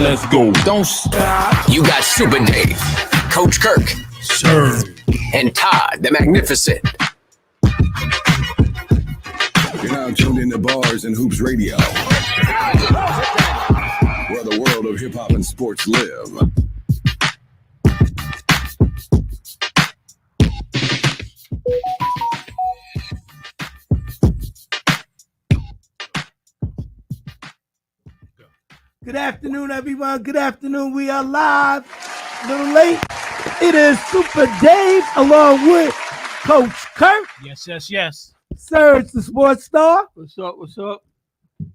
Let's go. Don't stop. You got Super Dave, Coach Kirk, Sir. and Todd the Magnificent. You're now tuned into Bars and Hoops Radio, where the world of hip hop and sports live. Good afternoon, everyone. Good afternoon. We are live. A little late. It is Super Dave along with Coach Kirk. Yes. Serge, the sports star. What's up?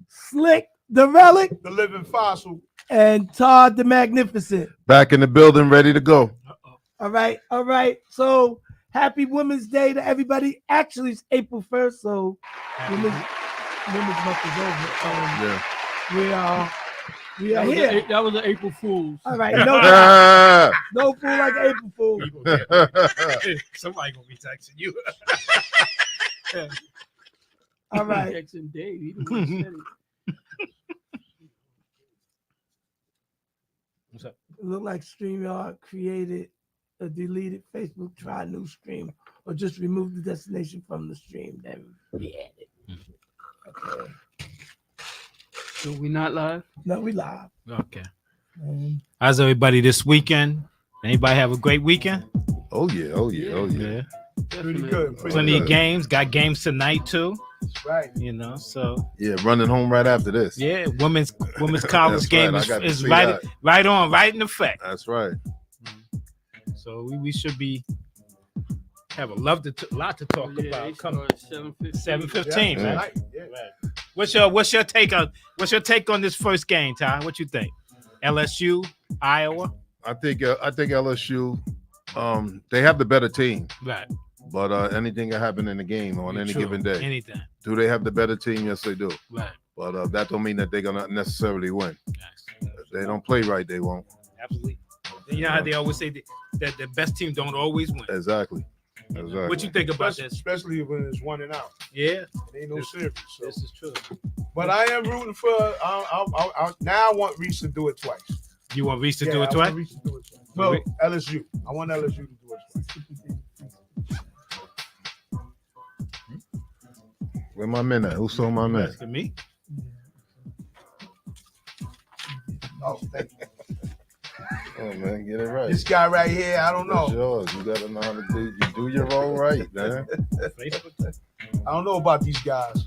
Slick, the relic. The living fossil. And Todd, the Magnificent. Back in the building, ready to go. All right. So, happy Women's Day to everybody. Actually, it's April 1st, so Women's Month is over. We are here. That was an April Fool's. All right. No fool like April Fool. Somebody gonna be texting you. All right. Texting Dave. He the one who said it. What's up? It looked like StreamYard created a deleted Facebook try new stream or just remove the destination from the stream. Then re-added. Okay. So we not live? No, we live. Okay. How's everybody this weekend? Anybody have a great weekend? Oh yeah. Pretty good. Plenty of games. Got games tonight too. That's right. You know, so Yeah, running home right after this. yeah, women's college That's game right. I got to is see right that. right in effect. That's right. So we should be have a lot to talk about. Come 7:15, Yeah, man. right. Yeah. Right. What's your take on this first game, Ty? What you think? LSU, Iowa, I think LSU, they have the better team, right? but anything can happen in the game on any given day. Anything, Do they have the better team? Yes, they do. right? But that don't mean that they're gonna necessarily win. Yes. If they don't play right, they won't. Absolutely. You know how they always say that the best team don't always win. Exactly. What you think about this? Especially when it's 1 and out. Yeah, It ain't no series. So. this is true. But I am rooting for. Now I want Reese to do it twice. You want Reese to Yeah, do I it want twice? Reese to do it twice. Well, LSU. I want LSU to do it twice. Where my men at? Who stole my men? Asking me. Oh, thank you. Oh man, get it right. This guy right here, I don't It's know. yours. You gotta know how to do your role right, man. I don't know about these guys.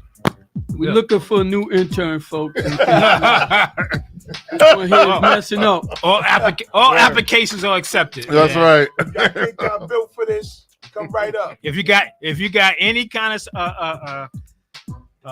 We're looking for a new intern, folks. This one here is messing up. All applications are accepted. That's Yeah. right. You got anything I'm built for this? Come right up. If you got any kind of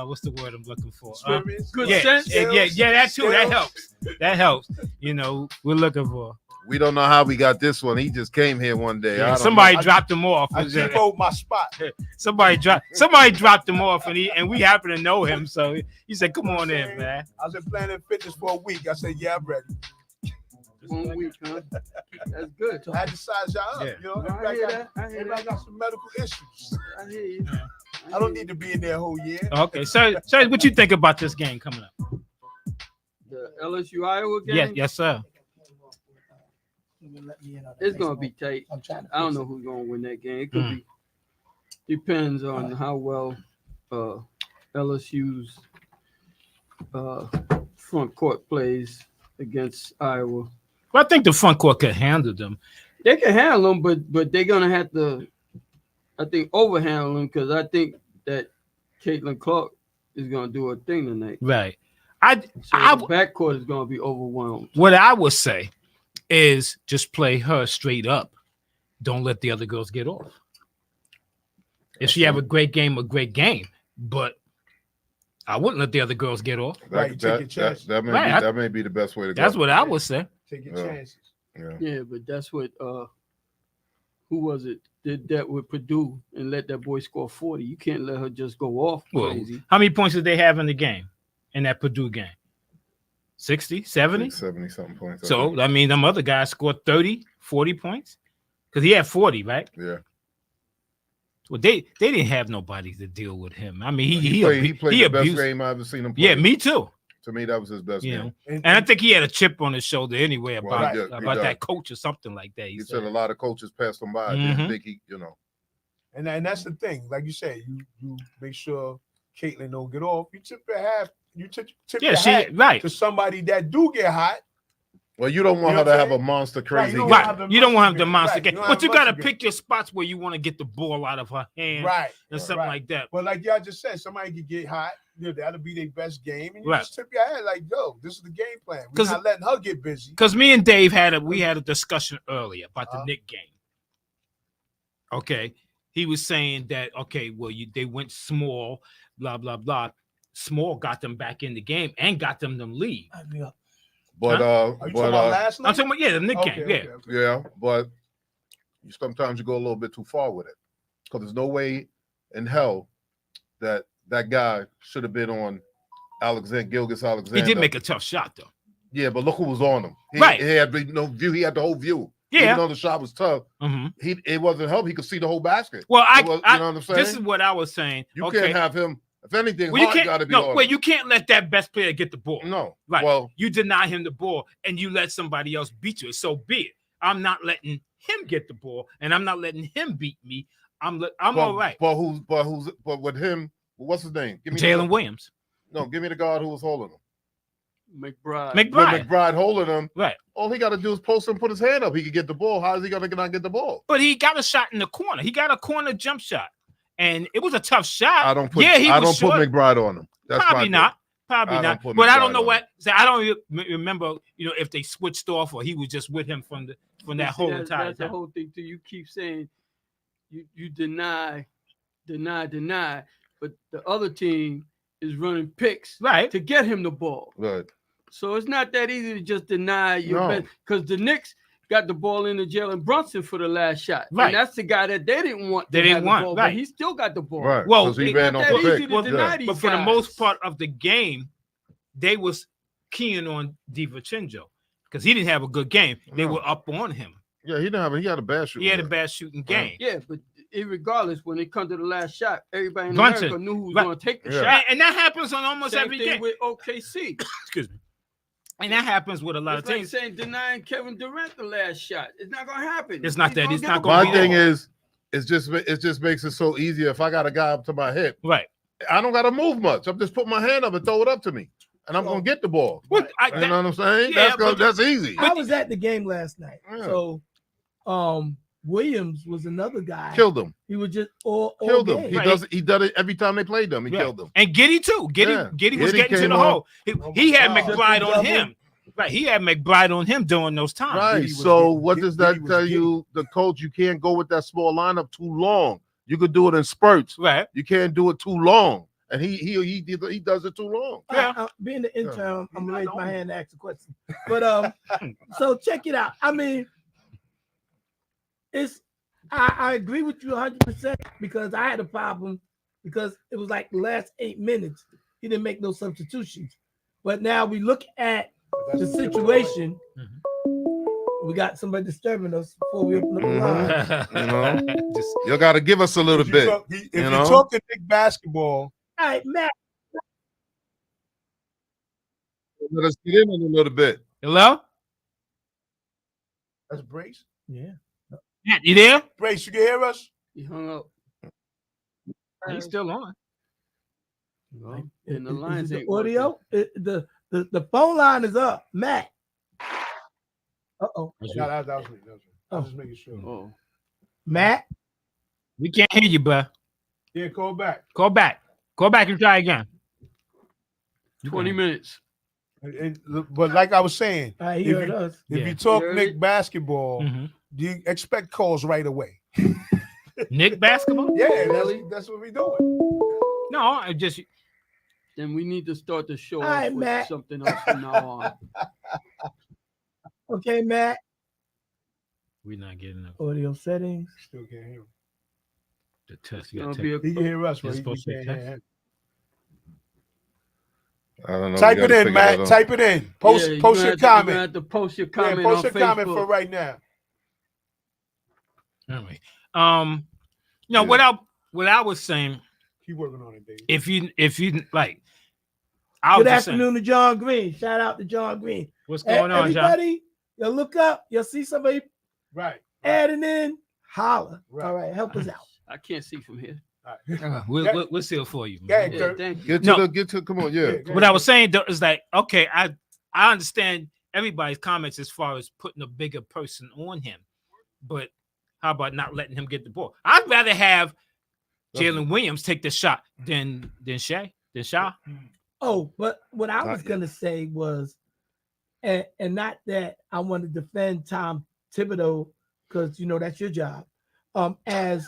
what's the word I'm looking for? Experience. Good Yeah, sense. yeah, that too. That Skills. helps. That helps. You know, we're looking for. We don't know how we got this one. He just came here one day. I don't Somebody know. dropped him off. I T-vote my spot. Somebody dropped him off, and we happen to know him. So he said, "Come on in, man." I've been playing fitness for a week. I said, yeah, I'm ready. 1 week, huh? That's good. I had to size y'all up. Yeah. You know, I hear that. everybody got some medical issues. I hear you. I don't need to be in there a whole year. Okay, so what you think about this game coming up? The LSU Iowa game. Yes, sir. It's gonna be tight. I don't know who's gonna win that game. It could be. Depends on how well LSU's front court plays against Iowa. Well, I think the front court could handle them. They can handle them, but they're gonna have to, I think, overhandle them because I think that Caitlin Clark is gonna do her thing tonight. Right. So the backcourt is gonna be overwhelmed. What I would say is just play her straight up. Don't let the other girls get off. If she have a great game, but I wouldn't let the other girls get off. Right, take your chances. That may be the best way to go. That's what I would say. Take your Yeah. chances. Yeah, but that's what who was it did that with Purdue and let that boy score 40. You can't let her just go off crazy. How many points did they have in the game, in that Purdue game? 60, 70? 70 something points. So, I mean, them other guys scored 30, 40 points because he had 40, right? Yeah. Well, they didn't have nobody to deal with him. I mean, He played the best abused. game I've ever seen him play. Yeah, me too. To me, that was his best You game. know, and I think he had a chip on his shoulder anyway Well, about he did. He about that does. coach or something like that. He said a lot of coaches passed him by. They Mhm. didn't think he, and that's the thing. Like you said, you make sure Caitlyn don't get off. You tip your hat. You tip Yeah, your hat right. to somebody that do get hot. Well, you don't want You know her to what have I'm a monster Right, crazy you don't game. have Right. You don't want him to monster Right, game, you don't but have you got to monster pick your spots where you want to get the ball out of her hand Right. and something Right. like that. But like y'all just said, somebody could get hot. You know, that'll be their best game, and you Right. just tip your head like, "Yo, this is the game plan. We're 'Cause- not letting her get busy." Because me and Dave had a discussion earlier about the Nick game. Okay, he was saying that they went small, blah blah blah. Small got them back in the game and got them lead. But Are you talking about last night? I'm talking about the Nick game. Yeah, yeah, but sometimes you go a little bit too far with it because there's no way in hell that guy should have been on Gilgeous Alexander. he did make a tough shot though. Yeah, but look who was on him. Right. He had no view. He had the whole view. Yeah. Even though the shot was tough, Mhm. it wasn't help. He could see the whole basket. Well, you know what I'm saying? this is what I was saying. You can't have him. If anything, Well, you Hart got to can't. be No, on wait. him. You can't let that best player get the ball. No. Right. Well, you deny him the ball and you let somebody else beat you. So be it. I'm not letting him get the ball, and I'm not letting him beat me. I'm all right. But with him, what's his name? Give me Jalen Williams. No, give me the guard who was holding him. McBride. With McBride holding him, right? All he got to do is post and put his hand up. He could get the ball. How is he gonna not get the ball? But he got a shot in the corner. He got a corner jump shot, and it was a tough shot. I don't put. Yeah, he I was don't short. put McBride on him. That's Probably my not. thing. Probably I not. don't put But I McBride don't know on what. So I don't remember. If they switched off or he was just with him from that whole entire That's the time. whole thing too. You keep saying you deny, but the other team is running picks right to get him the ball. Right. So it's not that easy to just deny your No. best because the Knicks got the ball into Jalen Brunson for the last shot. Right. And that's the guy that they didn't want. They to didn't have the want, ball, right. But he still got the ball. Right. Well, 'Cause he it- ran not off that the easy pick. to deny these But for the guys. most part of the game, they was keying on DiVincenzo because he didn't have a good game. They No. were up on him. Yeah, he didn't have. He had a bad shooting. He had a game. bad shooting game. Yeah, but regardless, when it comes to the last shot, everybody in Brunson. America knew who was Right. going to take the Yeah. shot. And that happens on almost Same every thing game. with OKC. Excuse me. And that happens with a lot It's of like teams. saying denying Kevin Durant the last shot. It's not going to happen. It's not that. gonna It's get not the gonna My be thing that. is, it just makes it so easier. If I got a guy up to my hip, Right. I don't got to move much. I'm just putting my hand up and throw it up to me, and I'm gonna get the ball. Well, You know what I'm saying? Yeah, That's easy. I was at the game last night. Yeah. So Williams was another guy. Killed him. He was just all Killed him. game. He Right. does. He did it every time they played them. He Yeah. killed them. And Giddy too. Giddy was Giddy getting to came the on. hole. He had God. McBride on Triple-double. him. Right. He had McBride on him during those times. Right. Giddy was So getting- what does Giddy that was tell getting- you, the coach? You can't go with that small lineup too long. You could do it in spurts. Right. You can't do it too long. And he does it too long. Yeah. Being the intern, I'm gonna raise my hand and ask a question. But so check it out. I mean, I agree with you 100% because I had a problem because it was like the last 8 minutes he didn't make no substitutions. But now we look at the situation. We got somebody disturbing us before we open up the line. You know, Just- you got to give us a little If you bit. talk- if you know? talk to Nick basketball, All right, Matt. Let us get in a little bit. Hello? that's Brace. Yeah. Matt, you there? Brace, you can hear us? He hung up. He's still on. Well, and the Is lines the ain't audio. The phone line is up, Matt. Uh-oh. No, that was me. That was me. I was just making sure. working. Oh. Matt. We can't hear you, bro. Yeah, call back. Call back. Call back and try again. 20 minutes. But like I was saying, All right, he If heard you- us. if Yeah. you talk You heard Nick it? basketball, Mhm. you expect calls right away. Nick basketball? Yeah, that's what we doing. No, I just Then we need to start the show All right, off with Matt. something else from now on. Okay, Matt. we're not getting Audio settings. Still can't hear him. the test. It'll You be a He can hear us, You're but he supposed to can't text. hear him. I don't know. Type We it gotta in, figure Matt. that out. Type it in. Post you're post gonna your have to- you're gonna comment. have to post your Yeah, comment post on your comment Facebook. for right now. Anyway, no, what I was saying, Keep working on it, Dave. if you like, I was Good just saying, afternoon to John Green. Shout out to John Green. what's going on, John? Everybody, you look up, you'll see somebody Right. adding in, holler. Right. All right, help us out. I can't see from here. We'll see it for you. Yeah, Man. Yeah, Dirk. thank you. Get to come on, yeah. What I was saying though is like, okay, I understand everybody's comments as far as putting a bigger person on him, but how about not letting him get the ball? I'd rather have Jalen Williams take the shot than Shaw. Oh, but what I Not was yet. gonna say was, and not that I want to defend Tom Thibodeau, because that's your job. As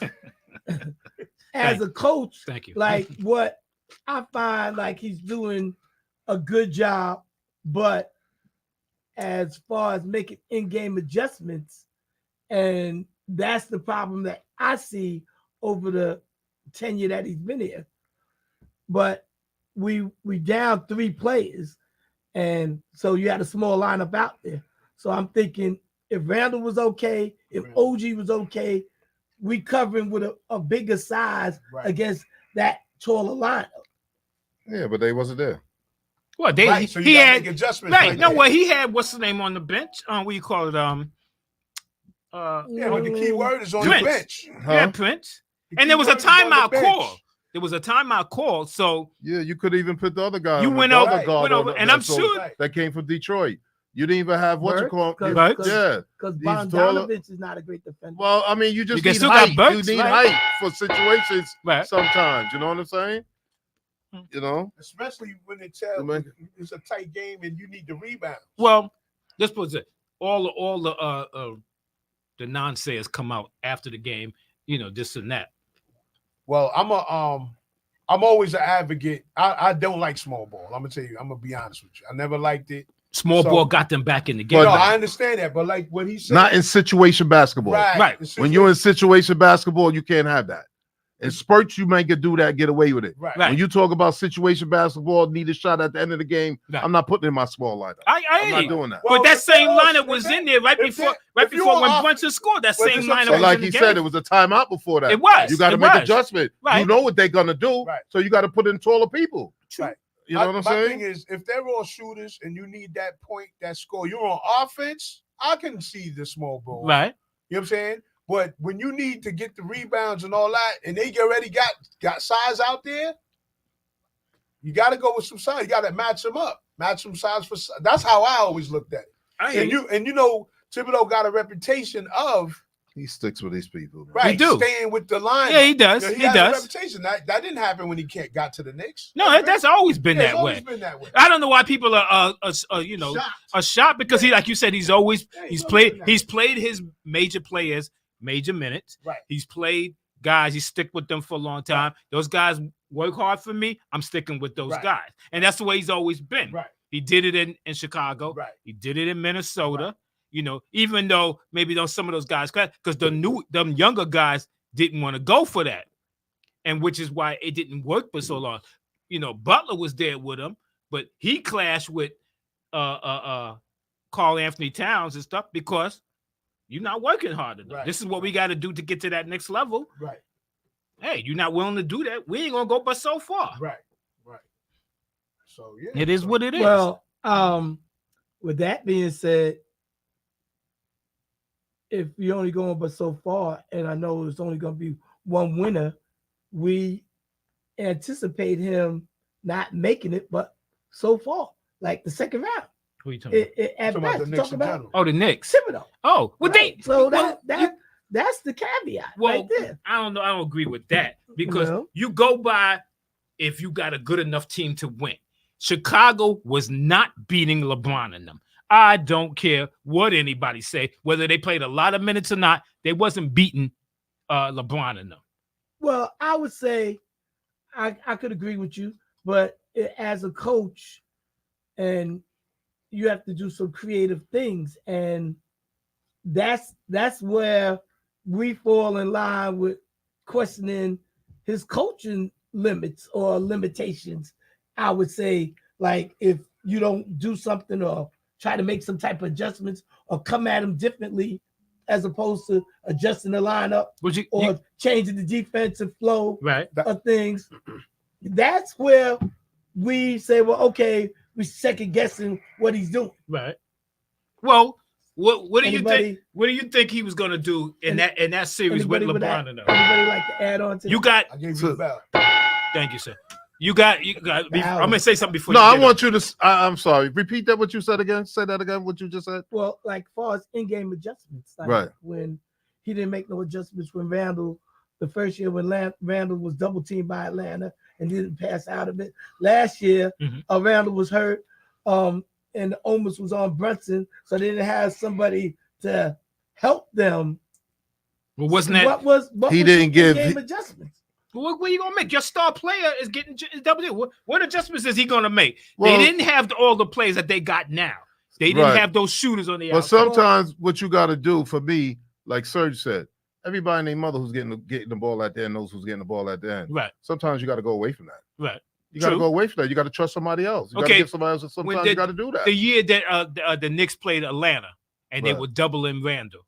as a coach, Thank you. like what I find like he's doing a good job, but as far as making in-game adjustments, and that's the problem that I see over the tenure that he's been here. But we down 3 players, and so you had a small lineup out there. So I'm thinking if Randall was okay, if OG was okay, we covering with a bigger size Right. against that taller lineup. Yeah, but they wasn't there. Well, Right, so you he gotta had make adjustments. right. like No, that. well, he had what's the name on the bench? What you call it? Yeah, but the key word is on Prince. the bench. Yeah, Huh? Prince. The And there key was a word is on the timeout bench. call. There was a timeout call. So Yeah, you could even put the other guy. you on went the over, other guard went on over, the- and I'm so- sure. Right. that came from Detroit. You didn't even have what you Burks? call. Cause- Burks? Yeah. Because He's taller. Bogdanovich is not a great defender. Well, I mean, you just can need still got height. Burks, You need right? height for situations Right. sometimes. You know what I'm saying? Hmm. You know? Especially when it's a tight game and you need the rebound. Well, let's put it. All the non-sayers come out after the game. This and that. Well, I'm always an advocate. I don't like small ball. I'm gonna tell you. I'm gonna be honest with you. I never liked it. Small So- ball got them back in the game. No, I understand that, but like what he said, Not in situation basketball. Right. When you're in situation basketball, you can't have that. In spurts, you may get do that, get away with it. right. Right. When you talk about situation basketball, need a shot at the end of the game, Right. I'm not putting in my small lineup. I I'm hear not you. doing that. Well, But that if same they- lineup if was they- in there right if before they- if you when are off- Brunson scored. That Well, same that's what I'm lineup saying. But like was he in the said, game. it was a timeout before that. It was. You got to It make was. adjustment. Right. You know what they're gonna do, Right. so you got to put in taller people. Right. You know what I'm my saying? thing is, if they're all shooters and you need that point, that score, you're on offense. I can see the small ball. Right. You know what I'm saying? But when you need to get the rebounds and all that, and they already got size out there, you got to go with some size. You got to match them up, match some size for. That's how I always looked at it. I hear And you know, Thibodeau got a reputation of He sticks with these people. man. right do. staying with the line. Yeah, he does. You know, He had a does. reputation. That didn't happen when he got to the Knicks. No, that's always been Yeah, it's that always way. been that way. I don't know why people are Shots. a shot because he, like you said, he's always Yeah, he's always played been that he's way. played his major players major minutes. Right. He's played guys. He stick with them for a long time. Those guys work hard for me. I'm sticking with those Right. guys, and that's the way he's always been. Right. He did it in Chicago. Right. He did it in Minnesota. Even though maybe some of those guys, because them younger guys didn't want to go for that, and which is why it didn't work for so long. Butler was there with him, but he clashed with Karl Anthony Towns and stuff because you're not working hard enough. Right. This is what we got to do to get to that next level. Right. Hey, you're not willing to do that. We ain't gonna go but so far. Right. Right. So yeah. It is what it is. Well, with that being said, if you're only going but so far, and I know there's only going to be one winner, we anticipate him not making it, but so far, like the second round. Who you talking about? At Talking about best, the talk Knicks in about general. Oh, the Knicks. Thibodeau. Oh, well, Right. So well, that's the caveat Well, right there. I don't know. I don't agree with that because Well. you go by if you got a good enough team to win. Chicago was not beating LeBron and them. I don't care what anybody say, whether they played a lot of minutes or not. They wasn't beating LeBron and them. Well, I would say I could agree with you, but as a coach, and you have to do some creative things, and that's where we fall in line with questioning his coaching limits or limitations. I would say, like, if you don't do something or try to make some type of adjustments or come at him differently, as opposed to adjusting the lineup or changing the defensive flow right? of things, that's where we say, well, okay, we second guessing what he's doing. Right. Well, what do you Anybody- think? What do you think he was going to do in that series with Anybody LeBron and them? Anybody like to add on to You got. I gave you the bell. Thank you, sir. You got. I'm gonna say something before. No, you I get want you to. I'm sorry. Repeat that. What you said again. Say that again. What you just said. Well, like far as in-game adjustments, like Right. when he didn't make no adjustments when Randall, the first year when Randall was double teamed by Atlanta and didn't pass out of it. Last year, Mhm. Randall was hurt, and the onus was on Brunson, so they didn't have somebody to help them. Well, wasn't that? What He was didn't the give- in-game adjustments? What are you gonna make? Your star player is getting double. What adjustments is he gonna make? Well- they didn't have all the players that they got now. They didn't Right. have those shooters on the But outside. sometimes what you got to do for me, like Serge said, everybody and their mother who's getting the ball at the end knows who's getting the ball at the end. Right. Sometimes you got to go away from that. Right. You got to True. go away from that. You got to trust somebody else. You got to Okay. give somebody else. When Sometimes you got to do that. The year that the Knicks played Atlanta and they Right. were doubling Randall,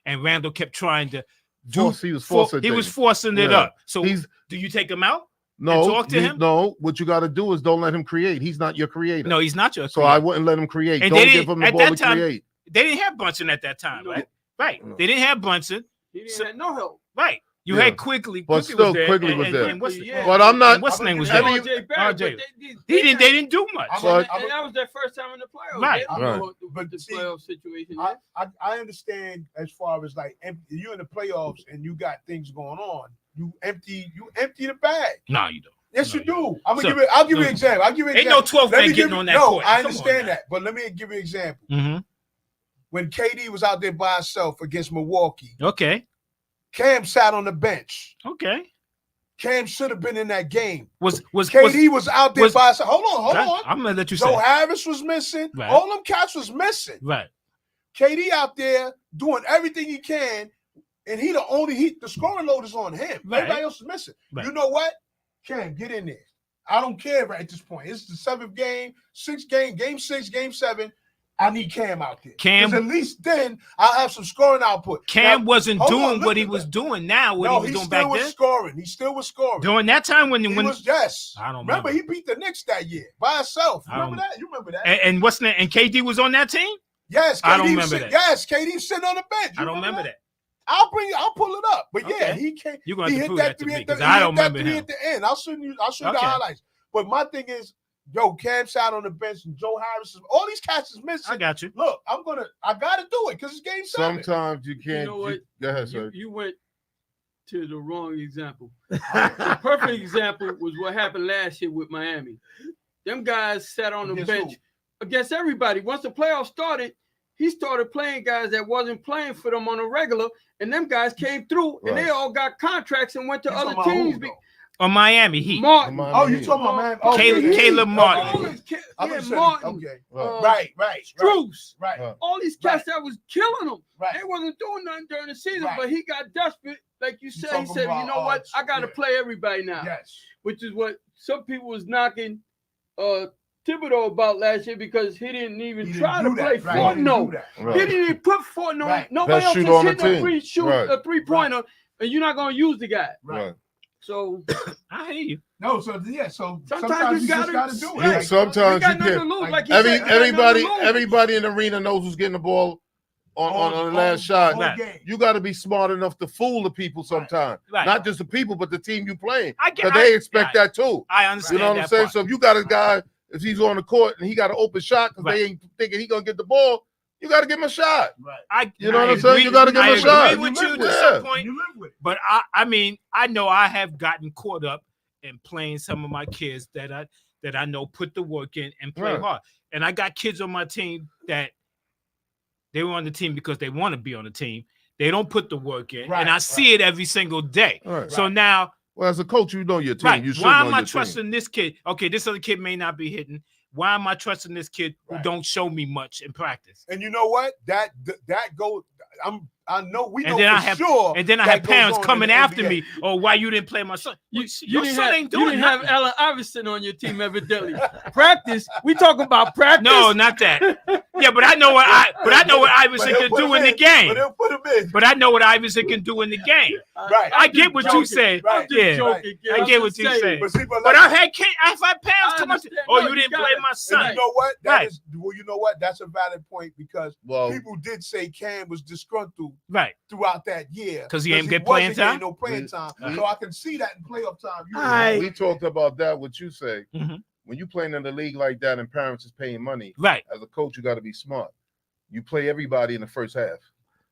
and Randall kept trying to He was forcing he was things. forcing it Yeah. up. So He's do you take him out? no, talk to him? No, what you got to do is don't let him create. He's not your creator. No, he's not your. So I wouldn't let him create. And Don't they give didn't- him the at ball that to time- create. They didn't have Brunson at that time, right? Right. No. They didn't have Brunson. He didn't So- have no help. Right. You Yeah. had Quickly. But Quickly still, was there, Quickly and- was and- there. and what's the- Yeah. But I'm not. and what's the name was I'm there? gonna RJ Barrett, RJ. but They didn't do much. I'm But- I'm and that was their first time in the playoffs. Right. They didn't Right. know what But the see, playoff situation I, is. I understand as far as like you in the playoffs and you got things going on. You empty the bag. No, you don't. Yes, No, you do. I'm gonna So- give it. I'll give you no. an example. I'll give you an Ain't no example. 12th Let me man give getting you- on that no, court. I Come on understand now. that. But let me give you an example. Mm-hmm. When KD was out there by himself against Milwaukee, Okay. Cam sat on the bench. Okay. Cam should have been in that game. Was KD was out there was- by himself. Hold Right, on. I'm gonna let you Joe say. Harris was missing. Right. All them cats was missing. Right. KD out there doing everything he can, and the scoring load is on him. Right. Everybody else is missing. Right. You know what? Cam, get in there. I don't care right at this point. It's the seventh game, game 6, game 7. I need Cam out there. Cam- 'Cause at least then I'll have some scoring output. Cam Now, wasn't hold on, doing look what he at was that. doing now. What No, he was he doing still back was then. scoring. He still was scoring. During that time when He was, yes. I don't remember. remember. He beat the Knicks that year by himself. I don't- Remember that? You remember that? and what's that? And KD was on that team. Yes, I don't KD remember that. Yes, KD sitting on the bench. You I don't remember that. I'll pull it up. But yeah, Okay. he came. You're gonna He have to hit prove that that to three me at the, because I don't he hit that remember three him. at the end. I'll show you the Okay. highlights. But my thing is, yo, Cam sat on the bench and Joe Harris. All these cats is missing. I got you. Look, I gotta do it because it's game 7. Sometimes you can't. know what? Go ahead, sir. You went to the wrong example. The perfect example was what happened last year with Miami. Them guys sat on the Against bench who? against everybody. Once the playoffs started, he started playing guys that wasn't playing for them on a regular, and them guys came through, and they Right. all got contracts and went to You other talking about teams. who, though? On Miami Heat. Martin. Oh, you talking about man? Oh, Caleb- yeah, yeah. Caleb Martin. All these ki- I yeah, thought you said- Martin. Okay. Right. Right. Struce. Right. All these cats that was killing them. Right. They wasn't doing nothing during the season, Right. but he got desperate. Like you said, he talking said, about, you know what? I got to yeah. play everybody now. Yes. Which is what some people was knocking Thibodeau about last year because he didn't even He didn't try to do that. play Right. He didn't Fortno. do that. He Right. didn't even put Fortno. Right. Nobody Best else is shooter on the hitting team. Right. a three-pointer, and you're not going to use the guy. Right. So I hear you. No, so yeah, so Sometimes sometimes you you just gotta- gotta do it. Right. Like, Sometimes you got you nothing can't. to lose. Like, Like he said, you got nothing Everybody, to lose. everybody in the arena knows who's getting the ball on the last shot. Right. game. You got to be smart enough to fool the people sometimes. Right. Not just the people, but the team you playing. I get. Because they expect I, that too. I You understand know what I'm that saying? part. So if you got a guy, if he's on the court and he got an open shot because Right. they ain't thinking he gonna get the ball, you got to give him a shot. I, You know I what I'm saying? agree- You gotta give him a I shot. agree with You you live to with some it. point, You live with it. but I mean, I know I have gotten caught up in playing some of my kids that I know put the work in and play Right. hard. And I got kids on my team that they were on the team because they want to be on the team. They don't put the work in, Right, and I see it every single day. All right. So now, Well, as a coach, you know your team. right, You should why know am I your team. trusting this kid? Okay, this other kid may not be hitting. Why am I trusting this kid who Right. don't show me much in practice? And you know what? That go. I know we And know then for I have sure. and then I that had goes parents on in coming the after NBA. me. Oh, why you didn't play my son? You Your didn't son have, ain't you doing didn't nothing. have Allen Iverson on your team evidently. Practice. We talking about practice. No, not that. Yeah, but I know what Iverson But can he'll do put in him the game. But he'll put him in. But I know what Iverson can do in the game. Right. I I'm get just what you joking. said. Right. I'm just Yeah. joking. kid. I I'm get just what you saying. saying. But see, But I've had parents I come up to, understand. oh, No, you you didn't got play it. my And son. you know what? Right. Well, you know what? That's a valid point because Well, people did say Cam was disgruntled Right. throughout that year 'Cause he ain't get wasn't playing getting time? No playing time. We- So I can see that in playoff time. All right. we talked about that. What you say Mhm. when you playing in the league like that and parents is paying money. Right. As a coach, you got to be smart. You play everybody in the first half.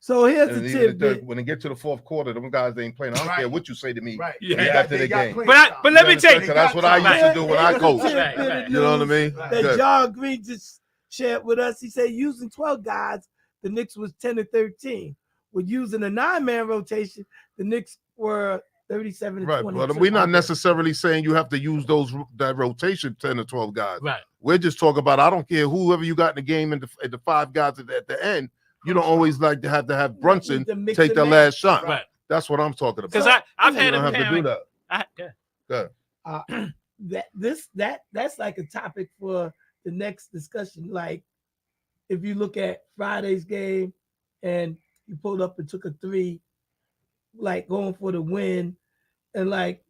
So here's And the even the tidbit. third, when they get to the fourth quarter, them guys they ain't playing. I don't Right. care what you say to me. Right. Yeah. They got- After they the got game. playing But time. let me You tell you. understand? That's what I used to do when I Here's coached. the Right, tidbit right. of You know what I news mean? Right. That Good. John Green just shared with us. He said using 12 guys, the Knicks was 10-13. With using a 9-man rotation, the Knicks were 37-22. Right, but we're not necessarily saying you have to use that rotation 10 or 12 guys. Right. We're just talking about I don't care whoever you got in the game and the 5 guys at the end. You don't always like to have Brunson To mix take and the match. last shot. Right. That's what I'm talking about. Because I've you had don't a have to do parent. that. That's like a topic for the next discussion. Like if you look at Friday's game and you pulled up and took a 3, like going for the win, and like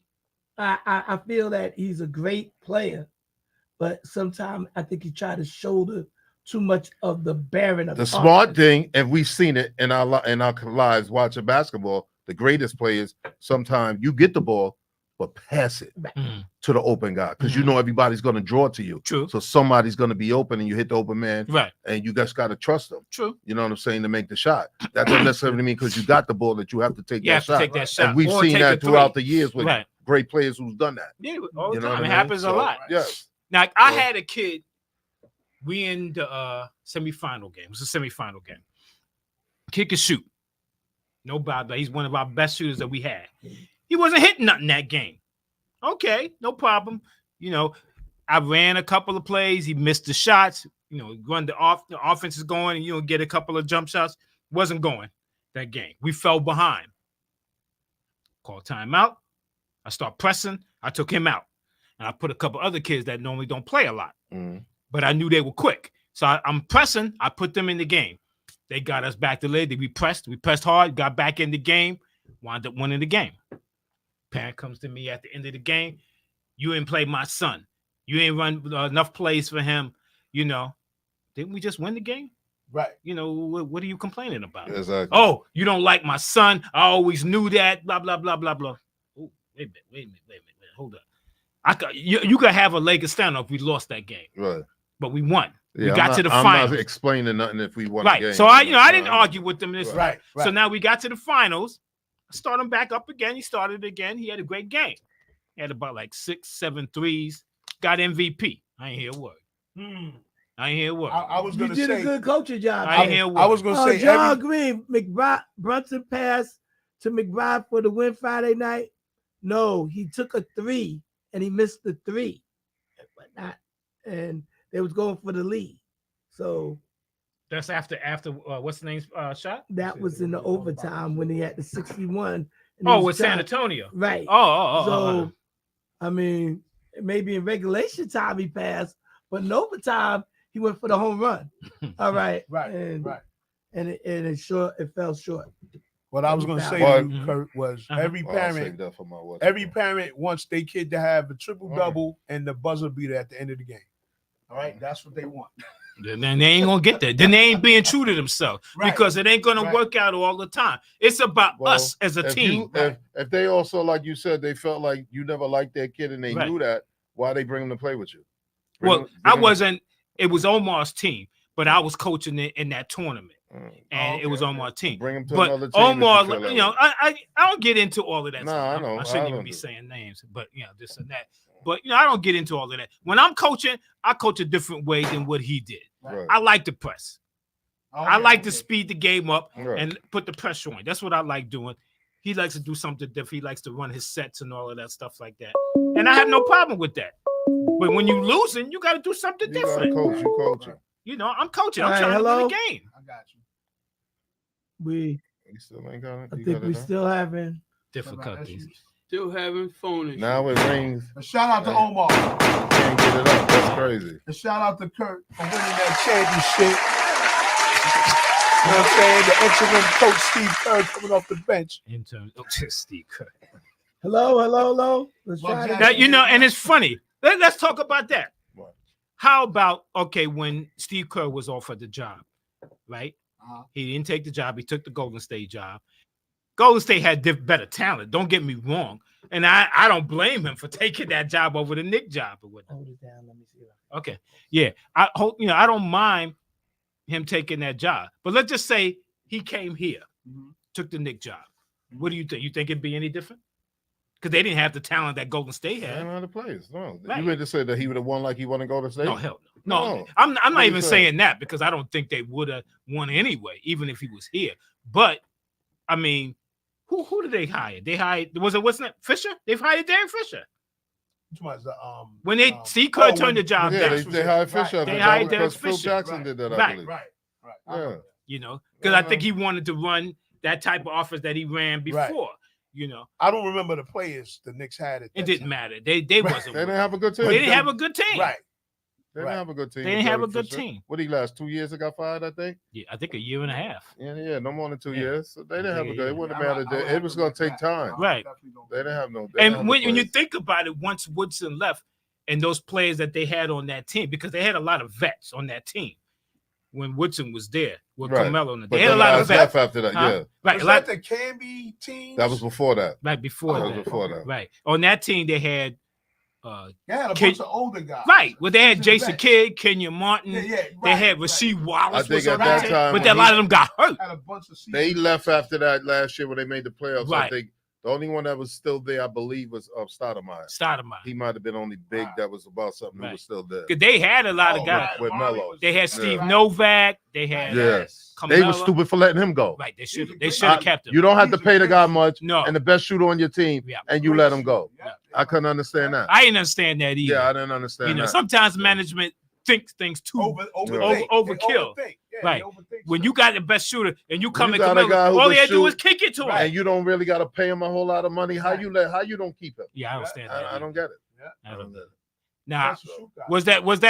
I feel that he's a great player, but sometimes I think he tried to shoulder too much of the bearing of The the smart offense. thing, and we've seen it in our lives watching basketball, the greatest players, sometimes you get the ball, but pass it Mhm. to the open guy because you know everybody's going to draw to you. True. So somebody's going to be open and you hit the open man Right. and you just got to trust them. True. You know what I'm saying? To make the shot. That doesn't necessarily mean because you got the ball that you have to take You that have to shot. take that shot. And we've or seen take that a throughout three. the years with Right. great players who's done that. Yeah, all the You know time. what It I mean? happens a So, lot. Yeah. Now, I So- had a kid. We in the semifinal game. It was a semifinal game. Kid can shoot. No doubt. He's one of our best shooters that we had. He wasn't hitting nothing that game. Okay, no problem. You know, I ran a couple of plays. He missed the shots. You know, the offense is going, and you know, get a couple of jump shots. Wasn't going that game. We fell behind. Call timeout. I start pressing. I took him out. And I put a couple other kids that normally don't play a lot. Mhm. But I knew they were quick. So I'm pressing. I put them in the game. They got us back to lead. We pressed hard, got back in the game, wound up winning the game. Parent comes to me at the end of the game. You didn't play my son. You didn't run enough plays for him. You know, didn't we just win the game? Right. You know, what are you complaining about? Exactly. Oh, you don't like my son. I always knew that. Blah, blah, blah, blah, blah. Ooh, wait a minute. Hold up. You could have a leg of stand up if we lost that game, Right. but we won. Yeah, we got to the I'm finals. not explaining nothing if we won Right. the game. So I didn't argue with them. This Right. So now we got to the finals. I start him back up again. He started again. He had a great game. He had about like 6, 7 threes. Got MVP. I ain't hear a word. I ain't hear a word. I was You going to did say. a good coaching job. I ain't hear a word. I was going to say. John Green, Brunson passed to McBride for the win Friday night. No, he took a 3 and he missed the 3, but not, and they was going for the lead. So That's after what's the name's shot? that was in the overtime when he had the 61. and he Oh, was with San trying- Antonio. Right. Oh. So, I mean, maybe in regulation time he passed, but in overtime he went for the home run. All right. Right. And, Right. And it fell short. What I was going to say But- to you, Kurt, was Uh-huh. every Oh, I'll save parent, that for my watch. every parent wants their kid to have a triple double and the buzzer beater at the end of the game. All right, that's what they want. Then they ain't gonna get that. Then they ain't being true to themselves Right. because it ain't gonna Right. work out all the time. It's about Well, us as a if team. if they also, like you said, they felt like you never liked their kid and they Right. knew that, why they bring them to play with you? Bring Well, them- I bring them- wasn't. It was Omar's team, but I was coaching it in that tournament, Mm. and it was Omar's team. Bring them to But another team. if Omar, feel that you know, way. I don't get into all of that. Nah, stuff. I know. I shouldn't I even don't be do- saying names, but you know, this and that. But you know, I don't get into all of that. When I'm coaching, I coach a different way than what he did. Right. I like to press. I like to Okay. speed the game up Right. and put the pressure on. That's what I like doing. He likes to do something different. He likes to run his sets and all of that stuff like that. And I have no problem with that. But when you losing, you got to do something You gotta different. coach. You coaching. You know, I'm coaching. All I'm right, trying to hello? win the game. I got you. We You still ain't got it. I You think got we it, huh? still having. difficulties. Still having phone issues. Now it rings. A shout out to Hey. Omar. Can't get it up. That's crazy. A shout out to Kurt for winning that championship. You know what I'm saying? The interim coach Steve Kerr coming off the bench. In terms of Steve Kerr. Hello. Let's Well, try Jack- that. Now, and it's funny. Let's talk about that. What? How about when Steve Kerr was offered the job, right? Uh-huh. He didn't take the job. He took the Golden State job. Golden State had better talent. Don't get me wrong, and I don't blame him for taking that job over the Knick job or whatnot. Hold it down. Let me see. Okay, yeah, I hope I don't mind him taking that job, but let's just say he came here, took the Knick job. What do you think? You think it'd be any different? Because they didn't have the talent that Golden State I had. don't know how to play. No, Right. you meant to say that he would have won like he won to go to state. No, hell no. No. I'm not What even you saying that because I don't think they would have won anyway, even if he was here. But I mean, who did they hire? They hired what's that Fisher? They've hired Derek Fisher. Too much, When they Steve Kerr turned the job Yeah, down, they hired Fisher. They They hired hired Derek Phil Fisher. Jackson Right. did that, I Right. believe. Right. Yeah. because I think he wanted to run that type of offense that he ran Right. before. I don't remember the players the Knicks had. At It that didn't time. matter. They Right. wasn't. They didn't have a good team. They didn't have a good team. Right. They didn't have a good team. They didn't have a Derek good Fisher. team. What did he last 2 years? He got fired, I think. Yeah, I think a year and a half. Yeah, no more than 2 Yeah. years. So they didn't have a Yeah, good. yeah. It wouldn't Yeah, have I mattered. would It was going to take time. Right. They didn't have no. they didn't have And the when you players. think about it, once Woodson left and those players that they had on that team, because they had a lot of vets on that team when Woodson was there with Right. Carmelo. But They had a then lot of guys vets. left after that. Huh? Yeah, Right, Was a lot, that the Canby team? that was before that. right before That that. was before that. Right. On that team, they had They had a Kid- bunch of older guys. right. Well, they had Seasoned Jason vets. Kidd, Kenya Martin. Yeah, They right, had right. Rasheed I Wallace. think was at on that team, time but when a lot of them got hurt. Had a bunch of They seasoned left after that last year when they made the playoffs. I Right. think the only one that was still there, I believe, was Stoudemire. Stoudemire. He might have been only big Wow. that was about something who Right. was still there. 'Cause they had a lot Oh, of guys. right. With Marley Melo. was- They had Steve Right. Novak. They had Yeah. Carmelo. They were stupid for letting him go. Right. They He's should a they great should have guy. kept him. You don't have to He's a pay the great guy shooter. much No. and the best shooter on your team, Yeah. and you Great let him shooter. go. Yeah. I couldn't understand that. I didn't understand that either. Yeah, I didn't understand You know, that. sometimes management thinks things too. Overthink. Overkill. They overthink. Yeah, Right. they overthink When stuff. you got the best shooter and you come you in got a Carmelo, guy who all can they had to do shoot, was kick it to him. And you don't really got to pay him a whole lot of money. How Right. you don't keep him? Yeah, I understand that. I don't get it. I don't get it. Now, That's a shoot guy. was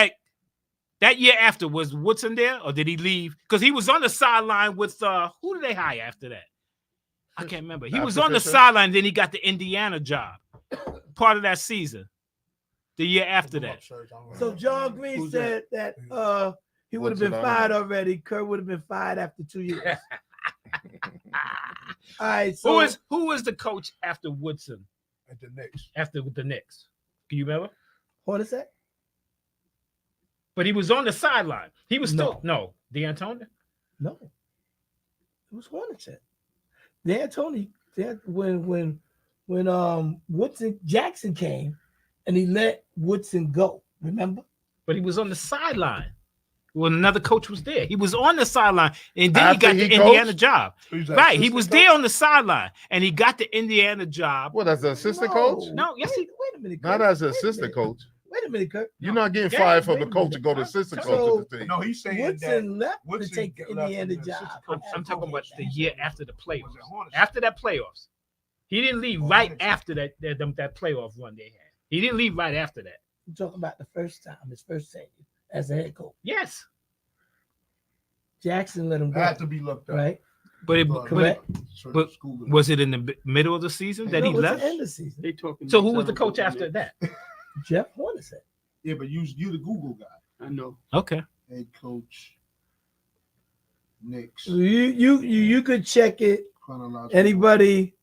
that year after was Woodson there or did he leave? Because he was on the sideline with who did they hire after that? I can't remember. He was After on the Fisher? sideline, then he got the Indiana job, part of that season. The year after that. So John Green Who's said that he would have Woodson, been I don't fired know. already. Kerr would have been fired after 2 years. All right. So Who was the coach after Woodson? At the Knicks. After the Knicks? Can you remember? what is that? But he was on the sideline. He was still no D'Antoni. No. It was Hornacek. D'Antoni, when Woodson Jackson came and he let Woodson go. Remember? But he was on the sideline when another coach was there. He was on the sideline, and then After he got the he Indiana coached? job. Who's that, Right, he assistant was coach? there on the sideline, and he got the Indiana job. What, as an assistant No. coach? No, yes, wait a minute. Not Kurt. as an Wait a assistant minute. coach. Wait a minute, Kurt. You're not getting Yeah, fired from wait the a coach to minute. go to assistant So- coach of the team. No, he's saying that Woodson left to Woodson take the left Indiana as an job. assistant coach. I'm talking about the year after the playoffs. Was it Hornacek? After that playoffs, he didn't leave right after that playoff run they had. He didn't leave right after that. I'm talking about the first time, his first tenure as a head coach. Yes, Jackson let him go. Had to be looked at. Right? but Correct. but was it in the middle of the season that No, he it was left? the end of the season. They talking. So who was the coach after that? Jeff Hornacek. Yeah, but you the Google guy. I know. Okay, Head coach. Knicks. You could check it. Chronological. Anybody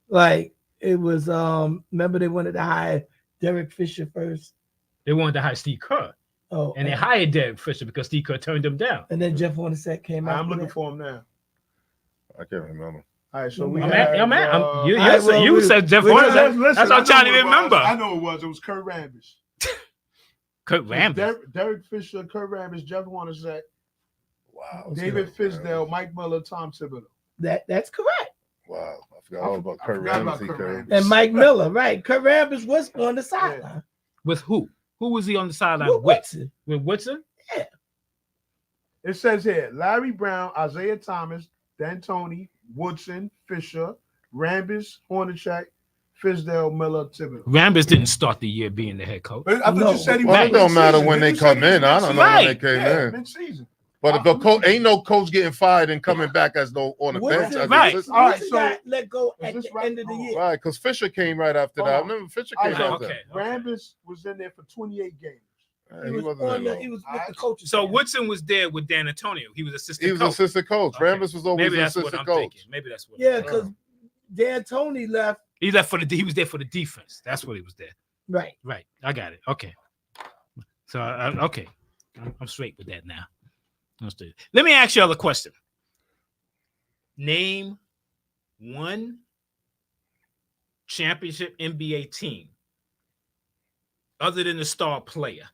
like it was remember they wanted to hire Derek Fisher first. they wanted to hire Steve Kerr, Oh, and they hired Derek Fisher because Steve Kerr turned him down. and then Jeff Hornacek came out. I'm looking for him now. I can't remember. All right, so we I'm had, You I will- said Jeff we- Hornacek. listen, That's what I'm I trying know to who it was. remember. I know it was. It was Kurt Rambis. Kurt Rambis. Derek Fisher, Kurt Rambis, Jeff Hornacek, Wow. David Yeah. Fisdale, Mike Miller, Tom Thibodeau. That's correct. Wow. I forgot all about I Kurt forgot about Ramsey. Kurt Kurt. Rambis. And Mike Miller, right? Kurt Rambis was on the sideline. With who? Who was he on the sideline With with? Woodson. With Woodson? It says here Larry Brown, Isaiah Thomas, D'Antoni, Woodson, Fisher, Rambis, Hornacek, Fisdale, Miller, Thibodeau. Rambis didn't start the year being the head coach. I thought No. you said he Well, was it don't matter mid-season. when they Didn't you say come he was in. I don't know when Right. they came Yeah, in. mid-season. But if the coach ain't no coach getting fired and coming back as no on the bench, as Right. assistant. All right, Woodson so- got let go is at this the right? end of the year. Right, because Fisher came right after that. I remember Fisher came All right, after okay. Rambis was in there for 28 games. that. He He was wasn't on that the, long. he was All with right. the coaches. So staff. Woodson was there with Dan Antonio. He was assistant He was coach. assistant coach. Okay. Rambis was always Maybe that's what assistant I'm coach. thinking. Maybe that's what. Yeah, because Dan Tony left. He left for the. He was there for the defense. That's what he was there. Right. Right. I got it. Okay. So okay, I'm straight with that now. Understood. Let me ask you all a question. Name one championship NBA team other than the star player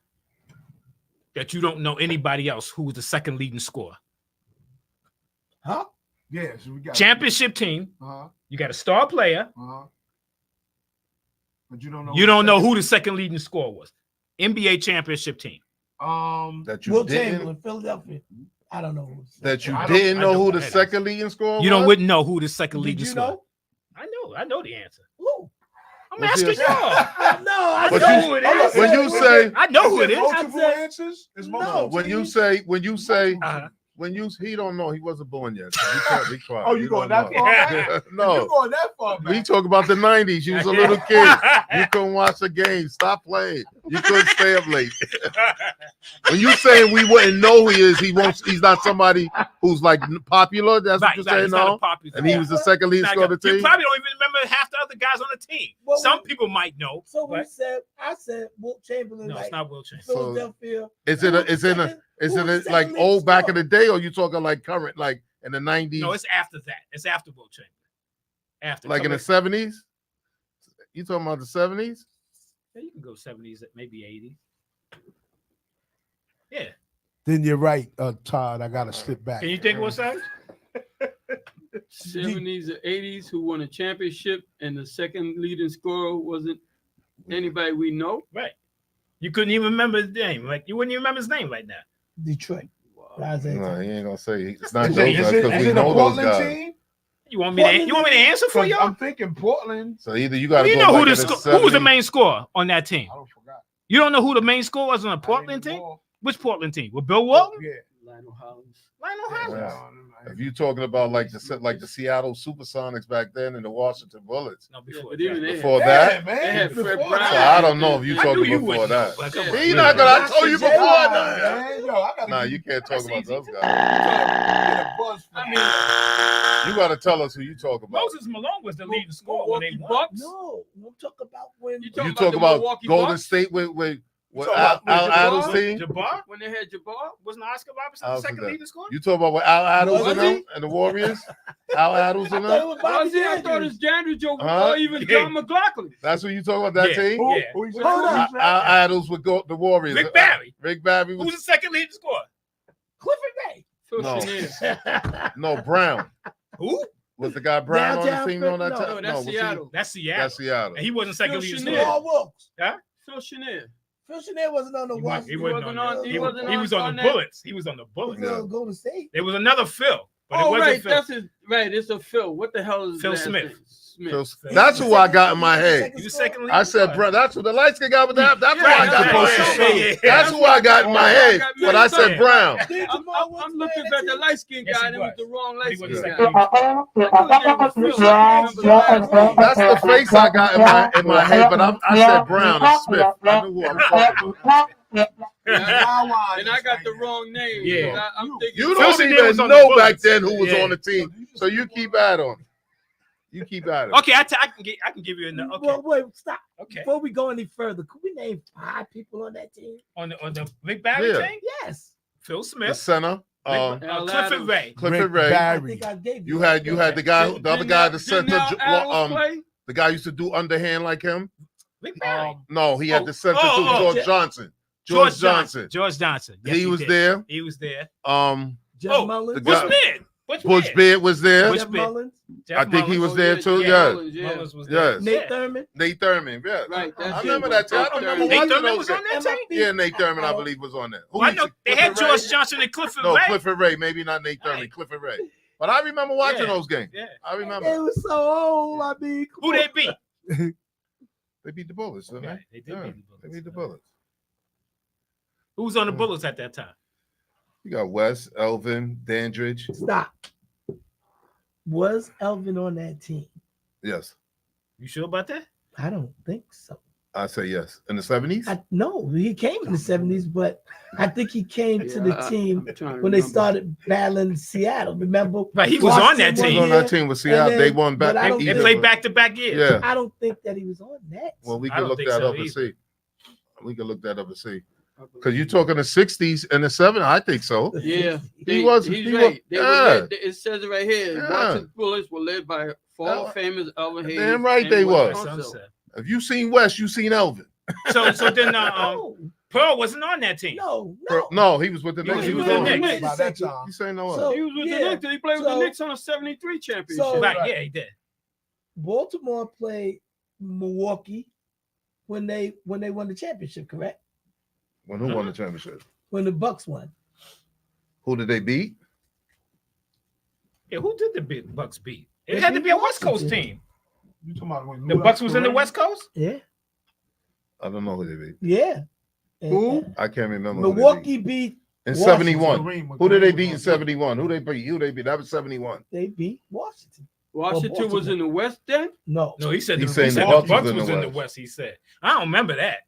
that you don't know anybody else who was the second leading scorer. Huh? Yeah, so we got Championship team. Uh-huh. You got a star player. Uh-huh. But you don't know. You don't know who the second leading scorer was. NBA championship team. That you Will didn't. Chamberlain, Philadelphia. I don't know. Who That you I don't- didn't I know know who the that second leading scorer You was. don't wouldn't know who the second Did leading you scorer. know? I know the answer. Who? I'm Was he asking a- y'all. No, I But know you- who it Hold on, is. When you say I know who it is. Multiple I said- answers? Is No, multiple when you teams? say Uh-huh. when you he don't know, he wasn't born yet. So you can't be quiet. Oh, you going don't that know. far back? You No, going that far back? we talk about the '90s. You was a little kid. You couldn't watch the game. Stop playing. You couldn't stay up late. When you saying we wouldn't know who he is, he won't. He's not somebody who's like popular. That's what you're saying, It's not a no? popular And he was the second leading Not scorer of the You team. probably don't even remember half the other guys on the team. Well, Some people might know. So we but said, I said Wilt Chamberlain, no, like it's not Will Chamberlain. So- Philadelphia. Is it a? Is it a? Second- Is who it was a, like second old leading back in scorer? the day, or you talking like current, like in the '90s, No, it's after that. It's after Will Chamberlain. After like in the '70s? You talking about the '70s? Yeah, you can go 70s, maybe 80s. Yeah. Then you're right, Todd. I got to slip back. Can you think of what's that? 70s or 80s who won a championship, and the second leading scorer wasn't anybody we know. Right. You couldn't even remember his name. Like you wouldn't even remember his name right now. Detroit. Isaiah No, Thomas. he ain't gonna say. It's not Is those it, guys is it, because is we it a know those Portland guys. team? You want me to answer for 'Cause y'all? I'm thinking Portland. So either you got to You go know who back the in the who was the 70s. main scorer on that team? I don't forgot. You don't know who the main scorer was on the Portland team? Which Portland team? With Bill Walton? Yeah. Lionel Hollins. Lionel Hollins. If you talking about like the Seattle Supersonics back then and the Washington Bullets, No, Yeah, before but even that. they before Yeah, that, man. They had Fred Before Brown. so that. I don't know if you I knew talking you before wouldn't that. know, but come on. You're not gonna. I told you before. Yeah, man. Yo, I gotta Nah, give you can't talk That's about easy. those guys. get a buzz for that. You got to tell us who you talk about. Moses Malone was the leading scorer when they Milwaukee won. Bucks. No, we'll talk about when. You You talking talk the about Milwaukee Golden Bucks? State with You Al talking about Adams Jabbar? team. Jabbar? When they had Jabbar. Wasn't Oscar Robertson I the was second thinking leading scorer? You talk about with Al Adams Was and he? them and the Warriors. Al Adams I and thought it them. was Bobby Was he? I thought Andrews. it's Jandridge or Huh? even Yeah. John McLaughlin. That's what you talking about. That Yeah. team. Who? Yeah. Who you said? Hold Who you on. said? Al Adams would go the Warriors. Rick Barry. Rick Barry Who's was the second leading scorer? Clifford Ray. Phil No. Chenier. no Brown. Who? Was the guy Brown on Downtown the team on that Philly? time? No, that's was he- Seattle. That's Seattle. That's Seattle. And he wasn't second Phil leading Chenier. scorer. Paul Wilkes. Phil Chenier. Phil Chenier wasn't on the He Washington. wasn't wasn't on on- that. he He was wasn't he was on on the that. Bullets. He was on the He Bullets. was on Golden State. There was another Phil, but it Oh, wasn't right. Phil. That's his. Right. It's a Phil. What the hell is Phil his last Smith. name? So Smith. that's who I got in my head. He was second leading I said, scorer. Brown. That's what the light skin guy with that. That's Yeah, who I that's got in my what I'm head. talking Yeah, yeah. That's who I got in my head. But I said Yeah. Brown. Did I'm, Jamal I'm, Wilkes I'm looking play at the that light skinned Yes, guy, he and it was was. the wrong But he light wasn't skinned second guy. leading scorer. That's the face I got in my head. But I said Brown and Smith. I knew who I'm talking about. And I got the wrong name. Yeah. I'm thinking. You Phil don't Chenier was even on the know Bullets. back then who was Yeah. on the team. So you keep at him. You keep at him. Okay, I can give you another. Okay, Well, wait, stop. okay. Before we go any further, could we name 5 people on that team? On the Rick Barry Yeah. thing, Yes. Phil The Smith, center. Al Clifford Adams. Ray. Clifford Rick Ray. I Barry. think I gave You had the guy, the other guy, the Didn't center. Al Adams play? The guy used to do underhand like him. Rick Barry. No, he had the center oh, too. oh, George Johnson. George Johnson. George Johnson. Yes, He was did. there. He was there. Jeff Oh, Mullins. the Bush guy- Beard. Bush Beard was there. Bush Jeff Beard. Mullins. Jeff I think he Mullins. was there too. Jeff Yeah. Mullins, yeah. Mullins was there. Yes. Nate Yeah. Thurman. Nate Thurman. Yeah. Right. That's I it. remember that team. I don't remember Nate watching Thurman those was on guys. that team? Yeah, Nate Thurman, I believe, was on there. Who Well, I was know it? they had Clifford Ray? George Johnson and Clifford No, Ray. Clifford Ray. Maybe not Nate Thurman. Right. Clifford Ray. But I remember watching Yeah. those games. Yeah. I They remember. was so old. I mean, come Who they on. beat? They beat the Bullets, didn't Yeah, they? they did Yeah, beat the Bullets. They beat the Bullets. Who was on the Bullets at that time? You got Wes, Elvin, Dandridge. Stop. Was Elvin on that team? Yes, You sure about that? I don't think so. I say yes. In the 70s? No, he came in the 70s, but I think he came to the team I'm trying to when they remember. started battling Seattle. Remember? Right, he was on that Washington team. He was on year, that team with Seattle. then- They won back. but I don't They think- played back-to-back years. Yeah. I don't think that he was on that. Well, we I can don't look think that so up and either. see. We can look that up and see. Because you're talking the 60s and the 70s. I think so. Yeah, He was- He's he right. was- They were yeah. led, it says it right here. Yeah. Washington Bullets were led by Hall of Yeah. Famers Elvin Hayes. Damn right and they Wes was. Unseld. Sunset. If you seen West, you seen Elvin. So then no, Pearl wasn't on that team. no. No, he was with the He Knicks. was He was with the on. Knicks. By that time. You say no what? So- He was with Yeah. the Knicks. He played with So- the Knicks on a 73 championship. So- Right, yeah, he did. Baltimore played Milwaukee when they won the championship, correct? When who won the championship? When the Bucks won. Who did they beat? Yeah, who did the Bucks beat? It They had to beat be a West Coast Washington. team. You talking about when The Lou Bucks was in the Kareem? West Coast? Yeah, I don't know who they beat. yeah. Who? I can't remember. Who they Milwaukee beat. beat. In Washington. 71. Kareem- Who did they Kareem beat in was- 71? Who they beat? Who they beat? That was 71. They beat Washington. Washington was Baltimore. in the West then? No. No, he said He's the saying the Bucks Bucks was in the West. He said, I don't remember that.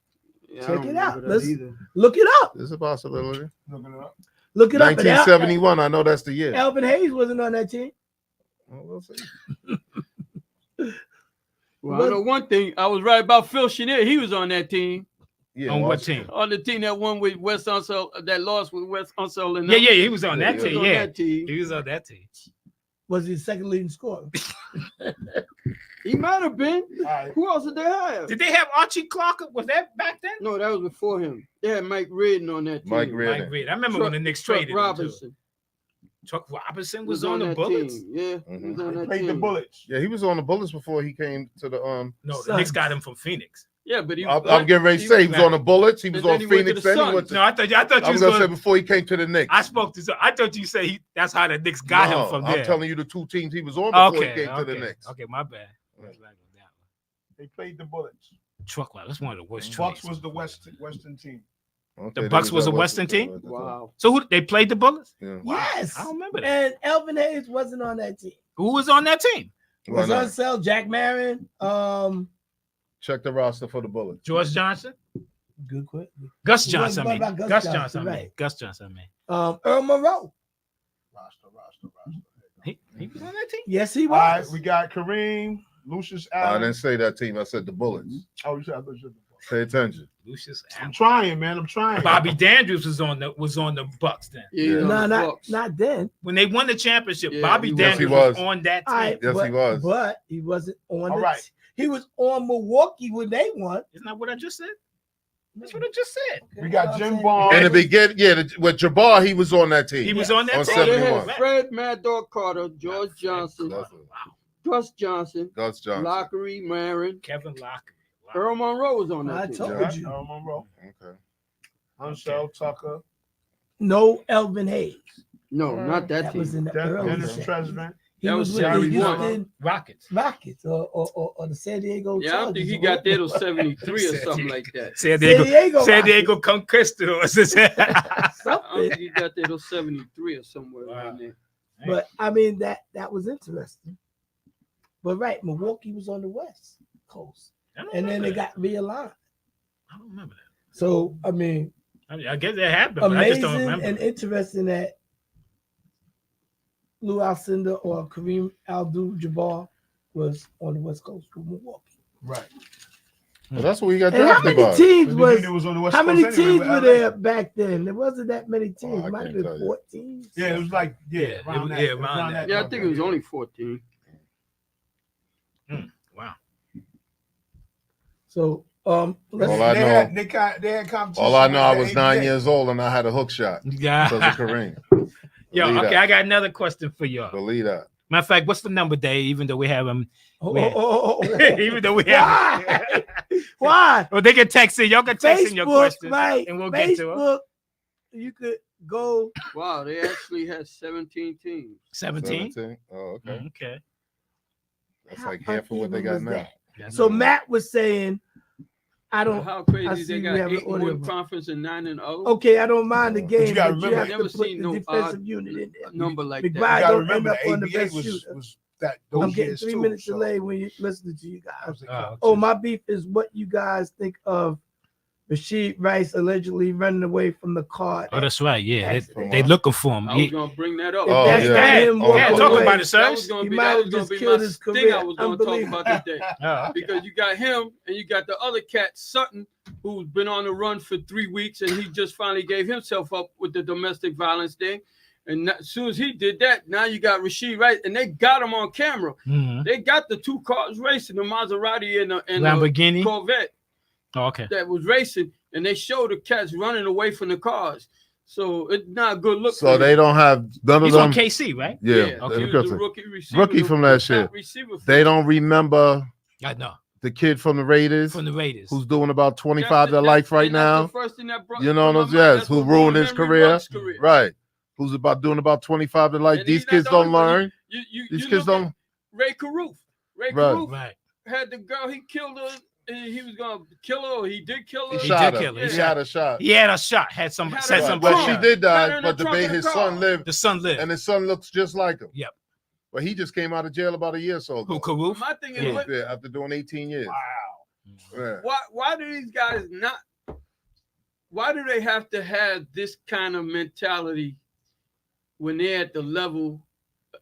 Yeah, I Check don't it out. remember that Let's- either. Look it up. There's a possibility. Looking it up. Look it up. And 1971. I know that's the year. Elvin Hayes wasn't on that team. Well, we'll see. Well, I know one thing. I was right about Phil Chenier. He was on that team. Yeah, On what Washington. team? On the team that won with West Unseld, that lost with West Unseld. And Yeah, he was on Yeah, that he team. on Yeah, that team. he was on that team. Was he the second leading scorer? He might have been. All right. Who else did they have? Did they have Archie Clark? Was that back then? No, that was before him. They had Mike Redden on that team. Mike Redden. Mike Reed. I remember Chuck- when the Knicks Chuck traded him, too. Robinson Chuck Robinson was on the that Bullets. team. Yeah, he was on that Played the team. Bullets. Yeah, he was on the Bullets before he came to the No, the Suns. Knicks got him from Phoenix. Yeah, but he. I'm getting ready to say he was on the Bullets. He was And then on he went to Phoenix. the Then he Suns. went to. No, I thought you I was was gonna say going. before he came to the Knicks. I spoke to. I thought you said that's how the Knicks got No, him from there. I'm telling you the two teams he was on before Okay, he came to the okay, Knicks. okay, my bad. They played the Bullets. Truck That's one of the worst Bucks trades. was the Western team. Okay, The they Bucks was at a Western team? at the time. Wow. So who they played the Bullets? Yeah. Yes. I don't remember that. And Elvin Hayes wasn't on that team. Who was on that team? Why Was not? Unseld, Jack Marin. Check the roster for the Bullets. George Johnson, Good quick. Gus You Johnson. I wasn't mean, about Gus Gus Johnson, Johnson. I mean, right. Gus Johnson. I mean, Earl Monroe. Roster. he was on that team. Yes, he All right, was. we got Kareem, Lucius I Allen. didn't say that team. I said the Bullets. Oh, you said I thought you said the Pay attention. Lucius I'm Allen. trying, man. I'm trying. Bobby Dandrews was on the Bucks then. Yeah, he was Yeah. on No, the not Bucks. not then. When they won the championship, Yeah, Bobby he was. Yes, he Dandrews was was. on that team. All right, Yes, but, he was. But he wasn't on All the right. He was on Milwaukee when they won. Isn't that what I just said? That's what I just said. We got Jim In Barnes. the beginning, yeah, with Jabbar, he was on that team. He was on that On team. So they 71. had Fred Mad Dog Carter, George Johnson, Wow. Gus Johnson, Gus Johnson. Lockery, Marin, Kevin Lockery. Wow. Earl Monroe was on I that team. told Yeah. you. Earl Monroe, Okay. Unseld, Tucker, No Elvin Hayes. No, not that, That team. was in the early Dennis set. Treasman. He That was was with the Jerry Houston Rockets. Rockets or the San Diego Yeah, I don't think Chargers he or got there till whatever. 73 or something like that. San San Diego. San Rockets. Diego Conquistadors. I don't Something. think he got there till 73 or somewhere Wow. around there. But I mean that was interesting. But right, Milwaukee was on the West Coast, I don't and then remember they that. got realigned. I don't remember that. So I mean, I guess that happened, but I just don't amazing remember. and interesting that Lou Alcindor or Kareem Abdul-Jabbar was on the West Coast with Milwaukee. Right. Well, that's what we got And how drafted many by. teams But was? then was on the West How many Coast anyway teams with were LA. there back then? There wasn't that many teams. I Might have can't been tell you. 14. Yeah, it was like Yeah, around it was- that, yeah, around that. Yeah, I think it was only 14. Wow. So let's All I they know- had competition. All I know, I with was the 9 NBA. years old and I had a hook shot Yeah. because of Kareem. Yo, Believe okay, that. I got another question for y'all. Believe that. Matter of fact, what's the number, Dave? Even though we have them, oh. even though we have, Why? Why? well, they can text in. Y'all can text in your Facebook, questions, right? and we'll get to them. Facebook, you could go. Wow, they actually had 17 teams. 17. 17? Oh, okay. Okay. That's like half of what they got uneven was now. that? So Matt was saying, I don't. How I crazy see they we got have an 8 in audio one book. conference and 9 in other. Okay, I don't mind the game, you gotta but you remember, have I've never to put seen the no defensive odd unit in there. number like You that. McBride gotta don't end remember up on the the ABA best shooter. was that I'm those getting years 3 too, minutes so delay when you listen to you that guys. was the Oh, Oh, my beef is what you guys think of Rasheed Rice allegedly running away from the car. Oh, that's right. Yeah, From they what? looking for him. I was Yeah. gonna bring that up. If Oh, that's yeah. not Yeah. him Oh, walking Yeah, yeah. talk away, about it, That sir. was gonna He be might that have was gonna just be killed my his thing career. I was gonna talk Unbelievable. about today. Oh, Because you got him and you got the other cat Sutton, who's been on the run for 3 weeks, and he just finally gave himself up with the domestic violence thing. And as soon as he did that, now you got Rasheed Rice, and they got him on camera. Mhm. They got the 2 cars racing, the Maserati and the Lamborghini. Corvette Oh, okay. that was racing, and they showed the cats running away from the cars. So it's not a good look. So they don't have none of He's on them. KC, right? Yeah, Okay. that's He was because the of- rookie receiver. rookie from last top year. receiver for They don't remember I know. the kid from the Raiders From the Raiders. who's doing about 25 to That's- life right and that's now. the first thing that brought You know to my what I'm mind. saying? That's Who what ruined his Henry career. Ruggs' career. Right. Who's about doing about 25 to life. And These he's not kids the don't only one. learn. You These look kids at don't. Ray Caruth. Ray Right. Caruth Right. had the girl. He killed her. And he was gonna kill her. Or he did kill her. He He shot did her. kill her. He He had a shot. He had a shot. Had some. Had Said a some. Well, car. she crime. did Had her die, in but the the trunk of the his car. son lived, The son lived. and his son looks just like him. Yep. But he just came out of jail about a year or so Who? ago. Caruth? My thing is, Yeah. what- Yeah, after doing 18 years. Yeah. why do these guys not? Why do they have to have this kind of mentality when they're at the level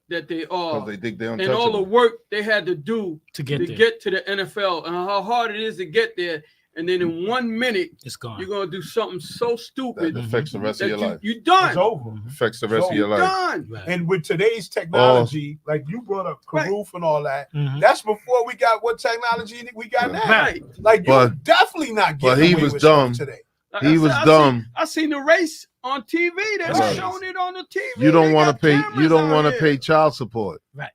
that they are, Because they think they're and all the untouchable. work they had to do To get to there. get to the NFL, and how hard it is to get there, and then in 1 minute It's gone. you're gonna do something so That stupid affects the rest that of your life. you done. it's over. Affects the rest of So your life. Done. Right. And with today's technology, like you brought up Right. Caruth and all that, Mhm. that's before we got what technology we got now. Right. Like But- you definitely not but getting he away was with stuff dumb. today. Like He I was said, dumb. I seen the race on TV. They were Right. showing it on the TV. You don't They want to got pay. You cameras don't out want to here. pay child support. Right.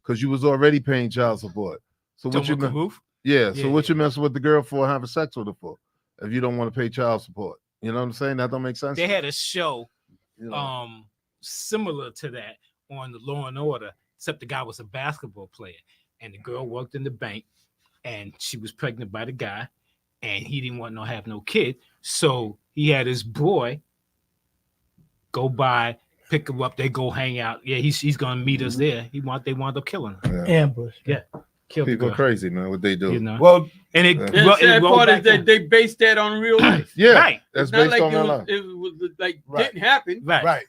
Because you was already paying child support. So what you Talking about me- Caruth? Yeah. Yeah, So what yeah. you messing with the girl for? Having sex with her for? If you don't want to pay child support, you know what I'm saying? That don't make sense. They had a show You know? similar to that on the Law and Order, except the guy was a basketball player, and the girl worked in the bank, and she was pregnant by the guy, and he didn't want to have no kid, so he had his boy go by, pick him up, they go hang out. Yeah, he's gonna meet us there. They wound up killing her. Yeah. Ambush. Killed the People girl, crazy, man. What they do? you know. Well, And it, Yeah. And the ro- it sad rolled part is back that down. they based that on real life. Yeah. Right, That's It's not based like on it my was, life. it was like Right. didn't happen. right, right.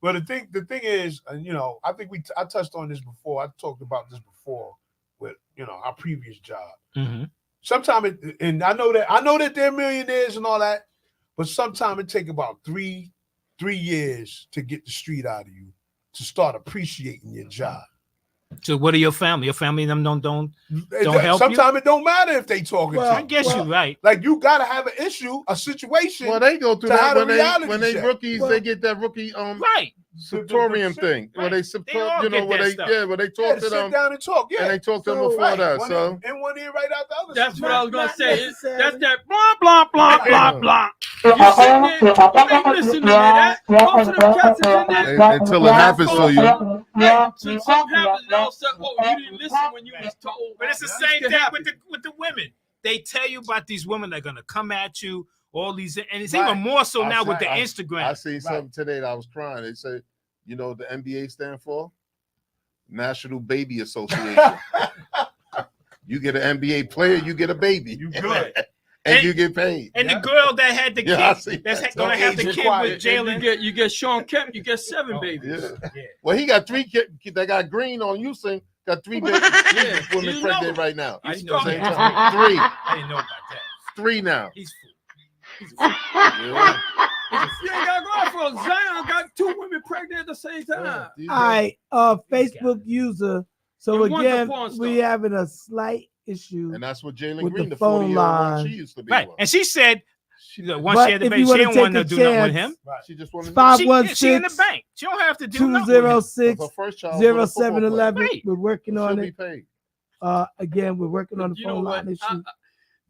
Well, the thing is, and I think I touched on this before. I talked about this before with our previous job. Mhm. Sometimes and I know that they're millionaires and all that, but sometimes it take about three years to get the street out of you to start appreciating your job. So what are your family? Your family and them don't help you? Sometimes it don't matter if they talking Well, to I you. guess you're right. Like you gotta have an issue, a situation. Well, they go through to that have a when reality they check. rookies. Well- they get that rookie Right. Septorium the- thing. Where they They all you know get where that they stuff. where they yeah, talk to to sit them down and talk. Yeah, and they talk to them So, before right. that. One So in one ear, right out the other. That's what I was gonna Not say. That's necessarily. that blah blah blah blah blah. You sitting there, you ain't listening to that. Most of them cats is in there. until it happens to you. Right. So something happens, and all of a sudden, oh, you didn't listen when you was told. But it's the This same could thing happen. with the women. They tell you about these women that are gonna come at you, all these, and it's Right. even more so now with the I Instagram. seen something today that I was crying. They said, you know what the NBA stand for? National Baby Association. You get an NBA player, you get a baby. You good. and And- you get paid. And the girl that had the Yeah, I kid, see that's that. gonna Don't have the age kid required. with Jalen. You get Sean Kemp, you get 7 babies. Yeah. Well, he got 3 kids that got green on Houston. Got 3 baby Yeah. women You pregnant know. right now. I He's didn't know strong. Same that. time. 3. I didn't know about that. 3 now. He's full. Yeah. You ain't gotta go out for Zion. Got 2 women pregnant at the same time. These All guys- right, Facebook user. So And one's a again, porn we star. having a slight issue. And that's what Jalen With Green, the the phone 40-year-old one, line. she used to be Right. one. And she said, once But she had the if baby, you she wanna didn't want to take do a nothing with chance, him. She just wanted She in the bank. She don't have to do nothing with him. 206 her first child was a football 0711. Right. We're working player. on She'll it. be paid. Again, we're working on the You know phone what? line issue.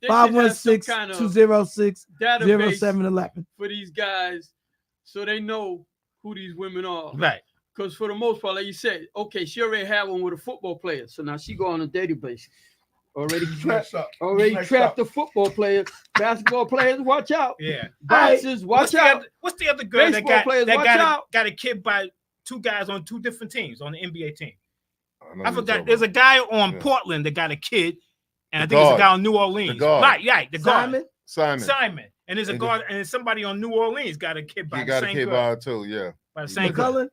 They should have some 516 kind of 206 database 0711. for these guys so they know who these women are. Right. Because for the most part, like you said, okay, she already had one with a football player, so now she go on a database. Already trapped the football players, basketball players. Watch out. Yeah. Boxers, watch out. What's the other girl Baseball players, watch out. got a kid by two guys on two different teams on the NBA team? know I who you're forgot. talking There's a about. guy on Yeah. Portland that got a kid, and I The think it's a guard. guy on New Orleans. The guard. Right. The guard. Simon. And there's a And guard, and somebody on New Orleans got a kid by He the got a same kid girl. by her too. Yeah. By the same girl. McCullough?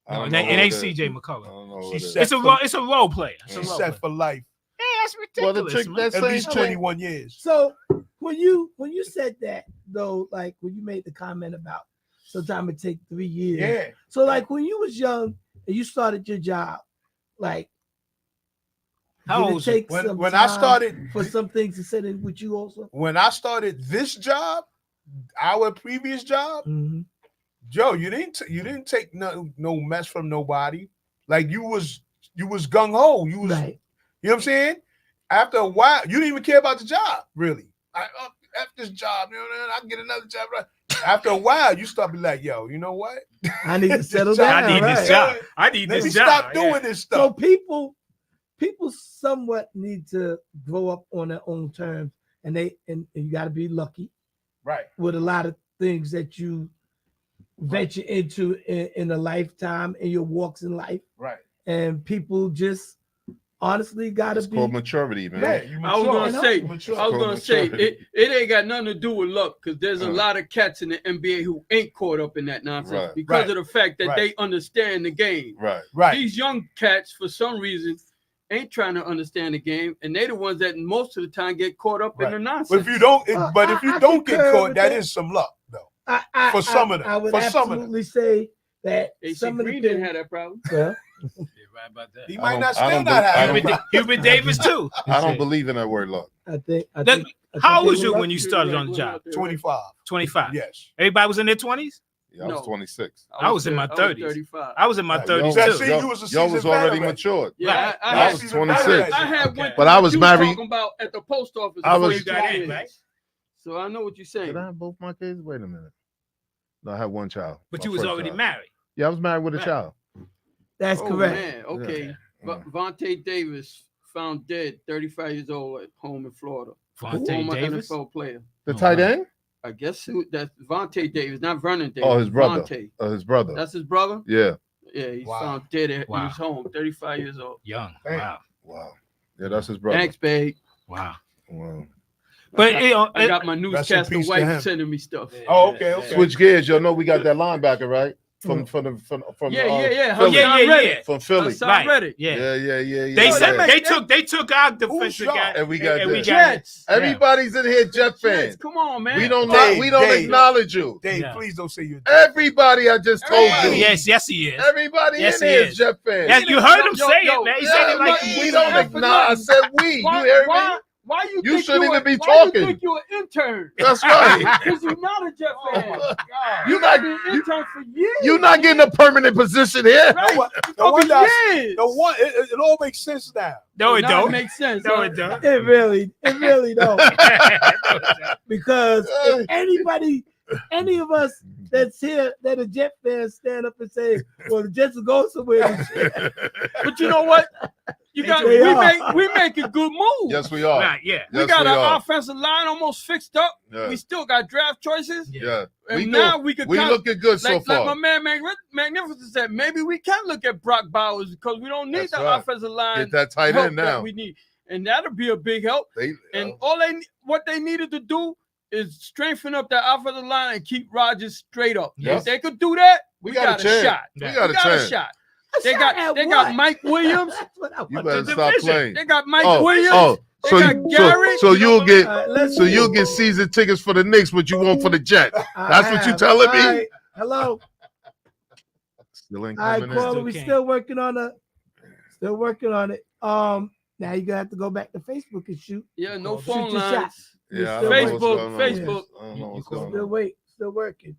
I No, don't it know ain't who it is. CJ I McCullough. don't know who She's it is. set It's a role player. It's a She's role set player. for life. Yeah, that's Well, the ridiculous. chick man. that's At saying least 21 years. So when you said that though, like when you made the comment about sometimes it take 3 years. Yeah. So like when you was young and you started your job, like How did old it was you? take When some when I time started for some things to set in with you also? when I started this job, our previous job, Mhm. Joe, you didn't take no mess from nobody. Like you was gung ho. You was Right. You know what I'm saying? After a while, you didn't even care about the job, really. After this job, you know, I can get another job. Right? After a while, you start be like, yo, you know what? I need to settle job- down. I need right. this job. I need Let me this job. stop doing yeah. this So stuff. people somewhat need to grow up on their own terms, and you got to be lucky Right. with a lot of things that you venture into in a lifetime in your walks in life, Right. and people just honestly got It's to be called maturity, man. Right. You I was mature. gonna say, Mature. I was gonna say, Maturity. it ain't got nothing to do with luck because there's a Uh. lot of cats in the NBA who ain't caught up in that nonsense Right. because Right. of the fact that Right. they understand the game. Right. Right. These young cats, for some reason, ain't trying to understand the game, and they the ones that most of the time get caught up Right. in the nonsense. But if you don't, I don't get concur caught, with that that. is some luck, though. I, For some of them. I would For some of them. absolutely say that AC some of the Green didn't things, have that problem. well, You're right about that. He I might don't- not I still don't not be- I have don't it. be- Hubert Davis too. I don't believe in that word luck. I think That- I How think old they was you were when you lucky. started on the job? 25. 25. Yes. Everybody was in their 20s. Yeah, I was No. 26. I was in my 30s. 35. I was in my Right. 30s That too. see, you was a Y'all was seasoned already veteran. matured. Yeah, Right. I was had, 26. I had Okay. went But through I what was you married- talking about at the post office. I before was- you got in, right? So I know what you're saying. Did I have both my kids? Wait a minute. No, I had one child. But My you was first already child. married. Yeah, I was married with a Right. child. That's Oh, correct. man. Okay. Yeah. Vontae Davis found dead, 35 years old, at home in Florida. Fonte Former Davis. NFL player. The Oh, tight wow. end? I guess that's Vontae Davis, not Vernon Davis. Oh, his brother. Vontae. His brother. That's his brother? Yeah. Yeah, he's Wow. found dead at Wow. his home, 35 years old. Young. Damn. Wow. Wow. Yeah, that's his brother. Thanks, babe. Wow. Wow. But you know, I got my Rest in newscaster peace to wife him. sending me stuff. Oh, okay, okay. Switch gears. Y'all know we got that linebacker, right? From Yeah. Philly. Oh, Philly. yeah. From Philly. Hassan Right. Reddick. Yeah. Yeah. They No, said that they make- took our defensive y'all? guy, And we got and we this. got Jets. Everybody's in here Jet Jets, fans. come on, man. We don't Dave. acknowledge you. Dave, Yeah. please don't say you're Everybody I just told Everybody. you. Yes, he is. Everybody Yes, in he here is. is Jet fans. Yeah, you heard him Yo, say yo, it, man. He yeah, said it like we he don't said acknowledge. I said we. You hear me? Why you You think shouldn't you even be why you talking. think you're an intern? That's right. Because you're not a Jet fan. God. You You've not been an intern for years. you're not getting a permanent position here. right. The one For years. it all makes sense now. No, it Now don't. makes sense. No, huh? it don't. It really don't. Because if any of us that's here that are Jet fans stand up and say, well, the Jets will go somewhere this year. But you know what? You got They are. we make a good move. Yes, we are. Right, yeah. We Yes, got our are. offensive line almost fixed up. Yeah. We still got draft choices. Yeah. And We now do. we could We kind looking good so like my far. man Magnificent said, maybe we can look at Brock Bowers because we don't need That's the right. offensive line Get that tight help end that now. we need. And that'll be a big help. And what they needed to do is strengthen up that offensive line and keep Rodgers straight up. Yep. If they could do that, we got a chance. shot. We Yeah. got We a got a chance. shot. A They shot got at they what? got Mike Williams. That's what I You want. better the stop division. playing. They got Mike Oh, Williams. oh, They so got Garrett. so you'll get All right, let's so move you'll on. get season tickets for the Knicks, but you won't for the Jets. That's what you have. telling me? All right, hello. Still ain't All right, coming caller, in. we can't. still working on it. Still working on it. Now you're gonna have to go back to Facebook and shoot. Yeah, no Shoot phone your shot. lines. Yeah, I Still don't know what's Facebook, going on. Facebook. I don't know what's You going Still on. wait. Still working.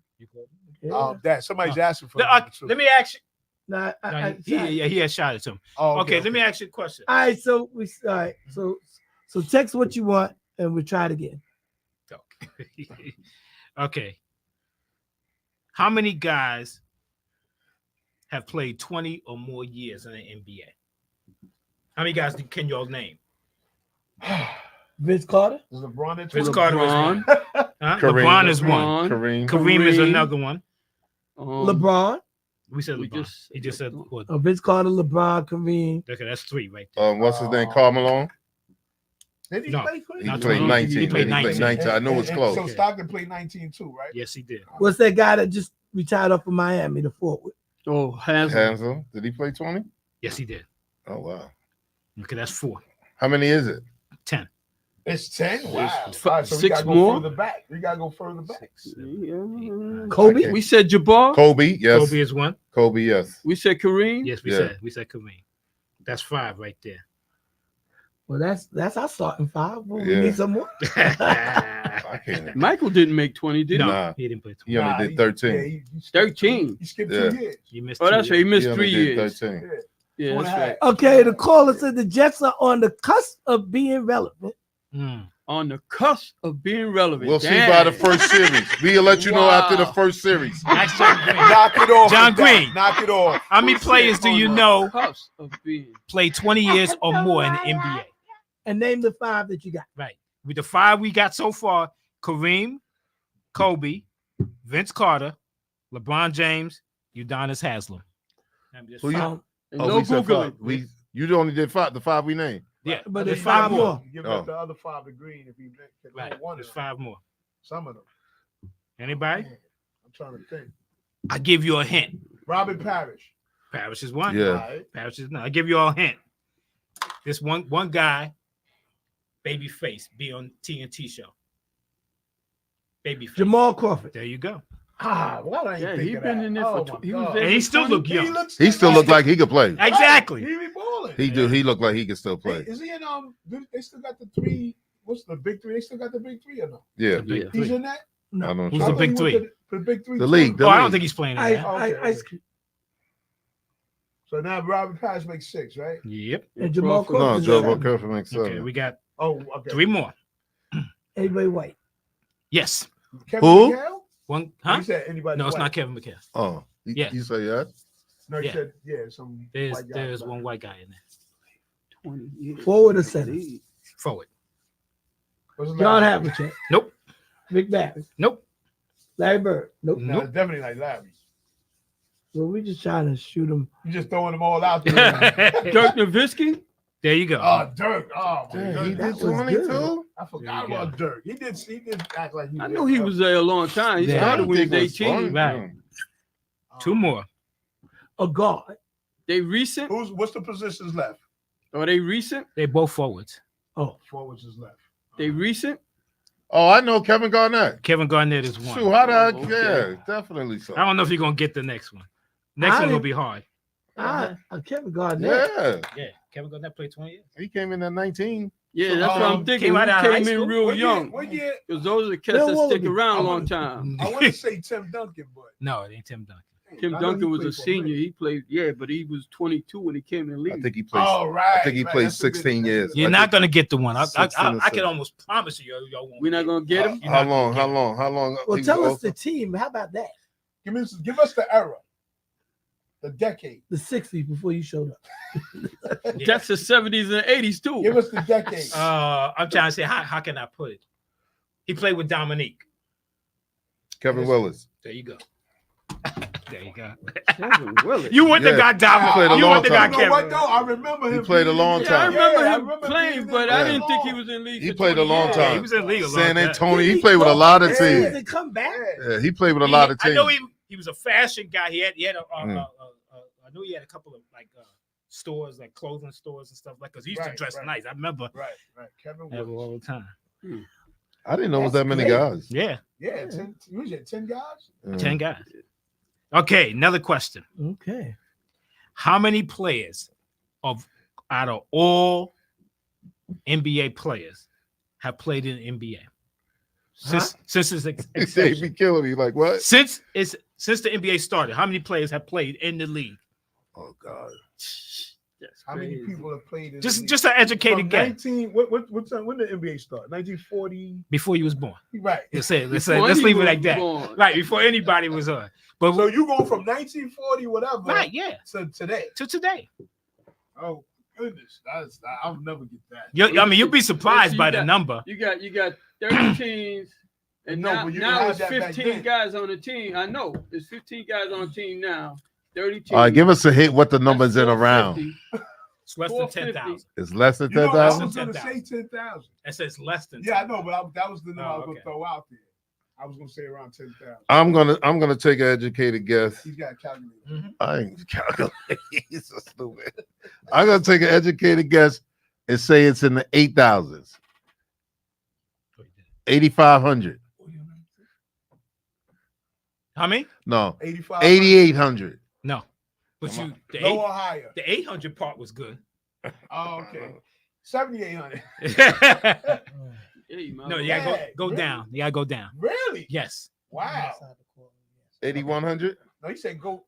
Yeah. That somebody's asking for Let it. me ask you. Nah, No, he has shot it to him. Oh, Okay, let me ask you a question. All right, so so text what you want and we'll try it again. Okay. How many guys have played 20 or more years in the NBA? How many guys can y'all name? Vince Carter. Is LeBron into Vince LeBron? Carter is one. Huh? Kareem. LeBron is one. LeBron. Kareem is Kareem. another one. LeBron. We said We LeBron. just- He just said what? Vince Carter, LeBron, Kareem. Okay, that's 3 right there. What's his name? Karl Malone. Did he No. play Kareem? He Not played 20. 19. He played He played 19. I know it's close. So Stockton played 19 too, right? Yes, he did. What's that guy that just retired up from Miami, the forward? Oh, Hansel. Hansel. Did he play 20? Yes, he did. Oh wow. Okay, that's 4. How many is it? 10. It's 10. Wow. It's All right, so we 6 gotta go more? further back. We gotta go further back. Yeah. Kobe. Okay. We said Jabbar. Kobe. Yes. Kobe is 1. Kobe. Yes. We said Kareem. Yes, we Yeah. said Kareem. That's 5 right there. Well, that's our starting 5. Well, we Yeah. need some more. I can't. Michael didn't make 20, did he? No, Nah. he didn't play 20. He only did 13. Yeah, he skipped 13. He skipped Yeah. 2 years. He missed Oh, that's 2 right. He years. missed He 3 only did years. 13. Yeah, Two and that's a half. right. Okay, the caller said the Jets are on the cusp of being relevant. Mm. On the cusp of being relevant. We'll see Damn. by the first series. We'll let you know after the Wow. first series. Ask John Green. Knock it off. John with that. Green. Knock it off. How many players do you On the know cusp of being. play 20 years or more in the NBA? And name the 5 that you got. Right. With the 5 we got so far, Kareem, Kobe, Vince Carter, LeBron James, Udonis Haslem. I'm just Who you- five. And Oh, no we said Googling. five. You only did 5. The 5 we named. Yeah, But there's there's 5 5 more. more. Give Oh. up the other 5 to Green if you can Right. name one There's of them. 5 more. Some of them. Anybody? I'm trying to think. I give you a hint. Robert Parrish. Parrish is one. Yeah. All right. Parrish is none. I give you all a hint. This one guy, Babyface, be on TNT show. Babyface. Jamal Crawford. There you go. Ah, why did I Yeah, think he of been that? in there Oh for my he was God. there And he for still 20 look young. He still looked like he could play. Exactly. He be balling. He looked like he could still play. Is he in they still got the 3? What's the big 3? They still got the big 3 or no? Yeah. Big Yeah. He's three. in that? I don't Who's know. the I big thought he 3? went to the big 3. The league. Oh, I don't think he's playing in I, that. I, So now Robert Parrish makes 6, right? Yep. and Jamal Crawford. No, Crawford. Joe is Crawford makes Okay, 7. we got Oh, okay. 3 more. anybody white. Yes. Kevin Who? McHale? One, Huh? huh? You said anybody No, it's white. not Kevin McHale. Oh, Yeah. You say yes? No, you Yeah. said, some There's white guy. there's one white guy in there. 20 years. Forward or center? Forward. What's his John last name? Havlicek. Nope. Vic Barry. Nope. Larry Bird. Nope. No, it's definitely like Larry. Well, we just trying to shoot him. You just throwing them all out there. Dirk Nowitzki. There you go. Oh, Dirk. Oh, my Yeah, God. he that did was 22. good. I forgot There you about Dirk. He did act like he I did. knew he was there a long time. He Yeah. started when he was I think it 18. fun. Right. 2 more. A guard. They recent? What's the positions left? Are they recent? They both forwards. Oh, Forwards is left. They recent? Oh, I know Kevin Garnett. Kevin Garnett is one. Shoot, how did I? Oh, okay. Yeah, definitely so. I don't know if you're gonna get the next one. Next I one will didn't- be hard. Kevin Garnett. Yeah, Yeah, Kevin Garnett played 20 years. he came in at 19. Yeah, that's what I'm thinking. came He out of high came school? in real What young. Year, what year? Because those are the cats Bill that stick Wallaby. around a I long wanna- time. I want to say Tim Duncan, but No, it ain't Tim Duncan. Tim I know Duncan he was a played for senior. Red. He played, yeah, but he was 22 when he came in the I league. think he played. Oh, right. I think he right. played That's a good- 16 that's a years. good- You're I not think- gonna get the one. I 16 or can 17. almost promise you, y'all won't. We're not gonna get him. You're How not long? gonna How get long? How long? Well, he tell was us the also- team. How about that? Give us the era, the decade. The 60s before you showed up. Yeah. That's the 70s and 80s too. Give us the decade. I'm trying to say how can I put it? He played with Dominique. Kevin Willis. There you go. There you go. Kevin Willis. You wouldn't Yeah. have got Dominique. He played a You long wouldn't have time. got You know what Kevin. though? I remember He him. played a being long in the Yeah, I time. league. remember Yeah, I him remember playing, being in but the I league didn't think he long. was in league. He for played a 20 long years. time. He was in the league a long San time. Antonio. He He played with a lot of Yeah. He teams. didn't come back. Yeah. Yeah, he played with a lot of I know teams. he was a fashion guy. He had Mm. I knew he had a couple of like stores, like clothing stores and stuff like. Cause he used to Right, dress right. nice. I remember Right. Kevin that Willis. all the time. I didn't know it was That's that many great. guys. Yeah, Yeah, 10, you said 10 guys? Yeah. 10 guys. Okay, another question. Okay. How many players out of all NBA players have played in the NBA since its They inception? be killing me. Like what? Since the NBA started, how many players have played in the league? Oh God. That's How many crazy. people have played in Just the just an educated from guess 19? What time? When did the NBA start? 1940. before you was born. Right. Let's say let's Before leave it anyone like was that. born. Right before anybody was on. But So you go from 1940 whatever right, yeah, to today. to today. Oh goodness, I'll never get that. I mean, you'll be surprised You by the got- number. You got 30 teams, and No, now, but you now had it's that back 15 then. guys on the team. I know there's 15 guys on the team now. 30 teams. All right, give us a hint what the That's numbers in around. 450. It's less than 450. 10,000. It's less than You know, I 10,000. was gonna 10,000. say 10,000. It says less than. Yeah, I 10,000. know, but that was the number I was okay. gonna throw out there. I was gonna say around 10,000. I'm gonna take an educated guess. He's got a calculator. I ain't calculating. He's so stupid. I'm gonna take an educated guess and say it's in the 8,000s. 8,500. How many? No, 85. 8,800. No, but Come you the, Low or higher? the 800 part was good. Oh, okay. 7,800. Yeah, you might No, as you well. gotta Yeah, go really? down. You gotta go down. Really? Yes. Wow. 8,100. No, he said go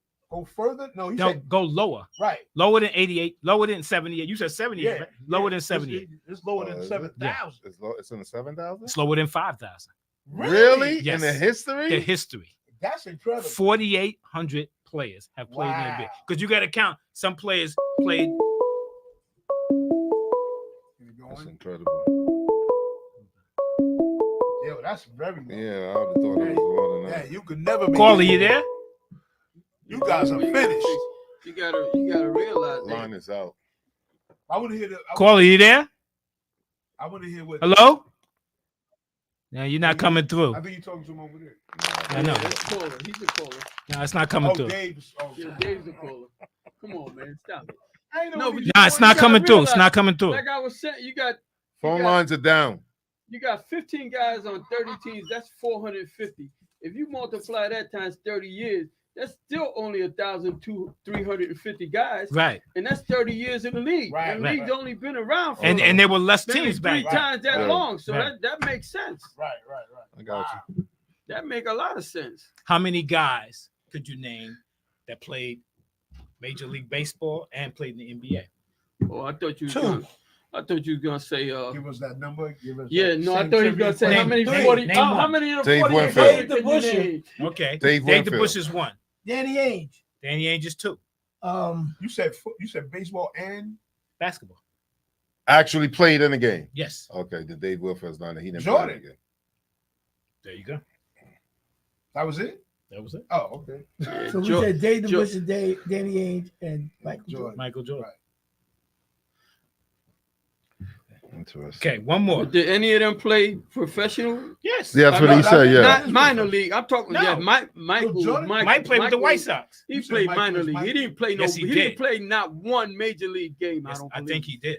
further. No, he No, said go lower. right. Lower than 88. Lower than 78. You said 78. Yeah. Right? Lower yeah. than 78. It's lower than is it? 7,000. It's in the 7,000. It's lower than 5,000. Really? Yes. In the history? The history. That's incredible. 4,800 players have played in the NBA. Wow. Because you got to count. Some players played. Keep it That's going. incredible. Yo, that's very low. Yeah, I would have thought it was more than Yeah, that. you could never be. Carly, you there? You guys are You finished. gotta realize that. Line is out. I want to hear the. Carly, you there? I want to hear what. Hello? No, you're not coming through. I think you're talking to him over there. I know. That's a caller. He's a caller. No, it's not coming Oh, through. Dave's. Oh, Yeah, Dave's a caller. Come on, man, stop it. I ain't know No, what but you- No, it's You not gotta coming through. It's realize- not coming through. Like I was saying, you got Phone got- lines are down. 15 guys on 30 teams. That's 450. If you multiply that times 30 years, that's still only 1,350 guys, Right. and that's 30 years in the league. Right, the right. league's only been around for And there were less maybe teams three back then. times that Right. long. So Right. that makes sense. Right. I got you. That make a lot of sense. How many guys could you name that played Major League Baseball and played in the NBA? Oh, I thought you was Two. gonna say Give us that number. Give us. yeah, that. no, I Same thought he was trivia gonna say question. how many Name- 40 name how one. many of the Dave 40 Winfield. players Dave can you DeBusschere. name? Okay. Dave Dave Winfield. DeBusch is one. Danny Ainge. Danny Ainge is two. You said baseball and Basketball. Actually played in the game. Yes. Okay, the Dave Wilfield's not. He didn't Jordan. play in the game. There you go. that was it. That was it. Oh, okay. Yeah, So we Jo- said Dave Jo- DeBusschere, Danny Ainge, and Michael Jordan. Michael Jordan. Right. Interesting. Okay, one more. Did any of them play professional? Yes. Yeah, that's what he said. Yeah. Not minor league. I'm talking. No. Yeah, Michael. Jordan- Mike played with the White Sox. He You said played Mike minor was league. Mike? He didn't play no. Yes, he he did. didn't play not one major league game. Yes, I I don't think believe. he did.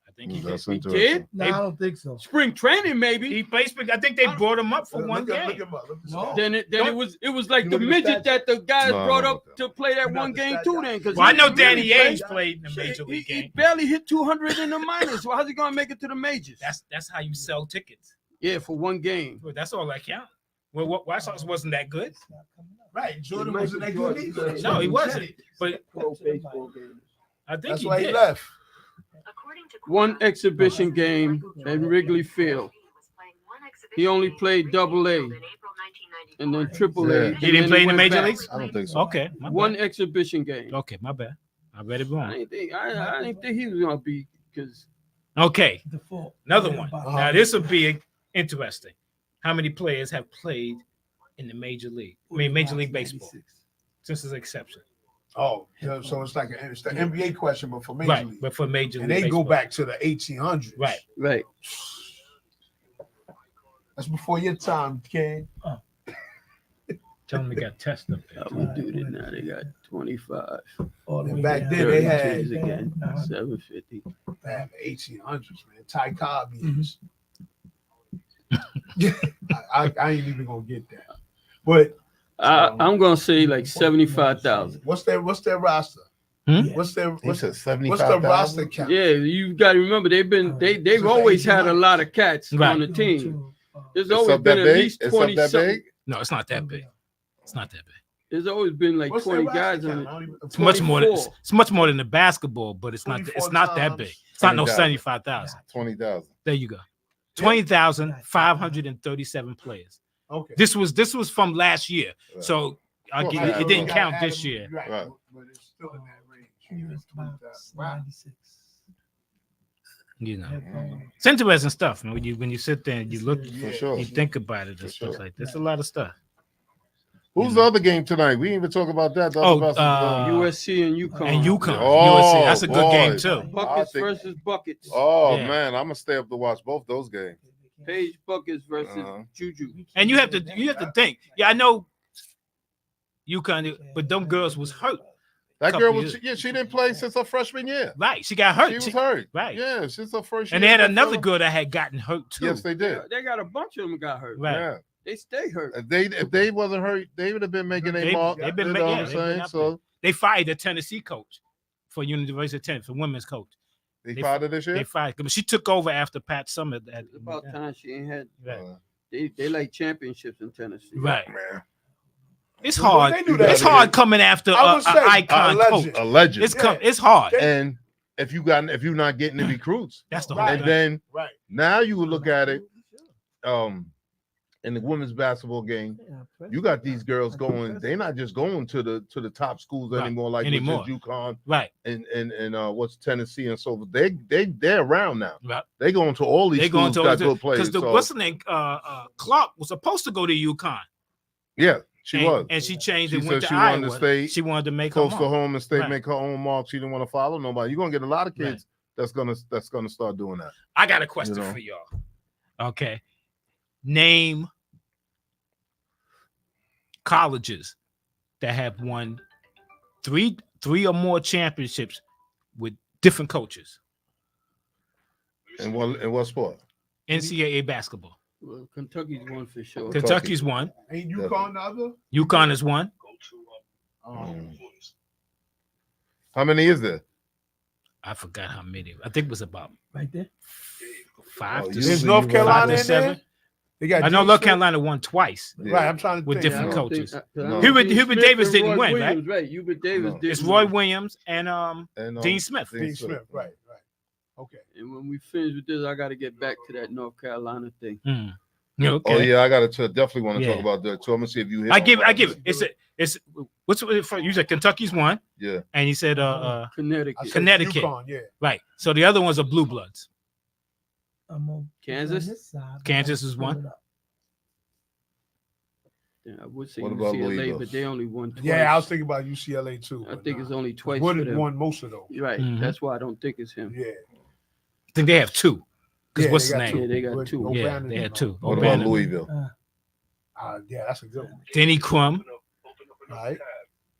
I think he did. That's He interesting. did. No, I don't think so. Spring training maybe. He played. I think they brought him up for Look one him- game. Look him up. Look him No. up. Then it Don't- was like You the look at the midget stats? that the guys No, brought no, up to play that You're one not the game stat too. guy. Then because Well, I know really Danny played- Ainge played in the Shit, major league he game. barely hit 200 in the minors. So how's he gonna make it to the majors? That's how you sell tickets. Yeah, for one game. Well, that's all that counts. Well, White Sox wasn't that good, Right. Jordan Michael wasn't that good Jordan. either. No, he You wasn't. said it. but I think That's he why did. he left. One exhibition game at Wrigley Field. He only played Double-A and then Triple-A. Yeah. He didn't and play then in the went major back. leagues. I don't think so. Okay, my One bad. exhibition game. Okay, my bad. I read it I wrong. didn't think I didn't think he was gonna be because Okay, Default. another one. Uh-huh. Now this will be interesting. How many players have played in the major league? I mean, Major League Baseball. Since its exception, Oh, so it's like it's the NBA question, but for major right? league. But for Major And League they Baseball. go back to the 1800s. Right. right. That's before your time, Ken. Tell them they got test up there. How we do it now? They got 25. All the And way back down. then they 30 had- teams again. Uh-huh. 750. Man, the 1800s, man. Ty Cobb years. I ain't even gonna get that. But I'm gonna say like 75,000. what's their roster? Hmm? What's their He what's, said what's 75,000. the roster count? Yeah, you got to remember they've Since always the had a 1800s. lot of cats Right. on the team. There's It's always up that been at big. least It's up 20 that something. big. No, it's not that big. It's not that big. There's always been like What's 20 their guys roster on count? I it. don't even- It's much more. 24. It's much more than the basketball, but it's not. 24 It's not that times big. It's not no 20,000. 75,000. 20,000. There you go. 20,537 players. Okay. This was from last year, Right. so I'll Well, give I- you, I it didn't You count gotta add this them- year. Right. Right. But it's still in that range. It's about 20,000. Wow. 96. You know, Headphones. it's interesting stuff. Man. When you sit there and you look, For sure. you think about it, For and stuff sure. like there's a lot of stuff. Who's the other game tonight? We didn't even talk about that. The other basketball. USC and UConn. And UConn, Oh, USC, that's a good boy. game too. Buckets I think- versus buckets. Oh Yeah. man, I'm gonna stay up to watch both those games. Paige Buckets versus Uh-huh. Juju. And you have to think. Yeah, I know UConn, but them girls was hurt. That Couple girl was years. she didn't play since her freshman year. Right, she got hurt. She was hurt. right. Yeah, since her first year. And they had in another Philly. girl that had gotten hurt too. Yes, they did. They got a bunch of them got hurt. Right. Yeah. They stay hurt. If they wasn't hurt, they would have been making a They- mark. they've been You ma- know yeah, what I'm they've been saying? up So They fired the Tennessee coach for University of Tennessee, for women's coach. they They- fired her this year. They fired. She took over after Pat Summitt. It's about time she ain't had. Right. They like championships in Tennessee. Right. Man, It's Well, hard. they knew that. It's hard coming after I an would say, icon a coach. legend. a legend. It's hard. And if you're not getting the recruits, That's the Right. whole and thing. then Right. now you would look at it in the women's basketball game. You got these girls going. They're not just going to the top schools Right. anymore, like Anymore. which is UConn Right. and what's Tennessee and so forth. They're around now. Right. They going to all these They going schools to got good players. because the So, what's the name? Clark was supposed to go to UConn. yeah, she and, was. and she changed She and went said to she wanted to Iowa. stay She wanted to make close her to mark. home and stay, Right. make her own mark. She didn't want to follow nobody. You're gonna get a lot of kids that's gonna start doing that. I got a question You know. for y'all. Okay, name colleges that have won three or more championships with different coaches. And what sport? NCAA basketball. Well, Kentucky's one for sure. Kentucky's one. Ain't UConn the other? UConn is one. How many is there? I forgot how many. I think it was about Right there. 5 Oh, to you There's see, North you Carolina right. in 7. there? They got I know Dean North Smith? Carolina won twice. Yeah. Right, I'm trying to With think. different I don't coaches. No. Hubert Davis didn't win, right? Williams, right? Hubert Davis No. did. It's Roy Williams and And, Dean Smith. Dean Dean Smith. Smith, right. Okay. And when we finish with this, I got to get back to that North Carolina thing. Mm. Yeah, okay. Oh yeah, I gotta definitely want to Yeah. talk about that too. I'm gonna see if you hit. I on give that. it. It's what's it for? You said Kentucky's one, Yeah. and you said Connecticut, I said Connecticut. UConn, yeah. right. So the other ones are Blue Bloods. I'm on Kansas? this side, but Kansas I'll is pull one. it up. Yeah, I would say What about UCLA, Louisville? but they only won twice. Yeah, I was thinking about UCLA too. I but think nah. it's only twice. Wood for had them. won most of those. Right. Mhm. That's why I don't think it's him. Yeah. I think they have two. Because Yeah, what's they his got name? Yeah, they got Wood, two. Yeah, O'Bannon, they had and, two. What about O'Bannon. Louisville? Yeah, that's a good one. Denny Crum. Right.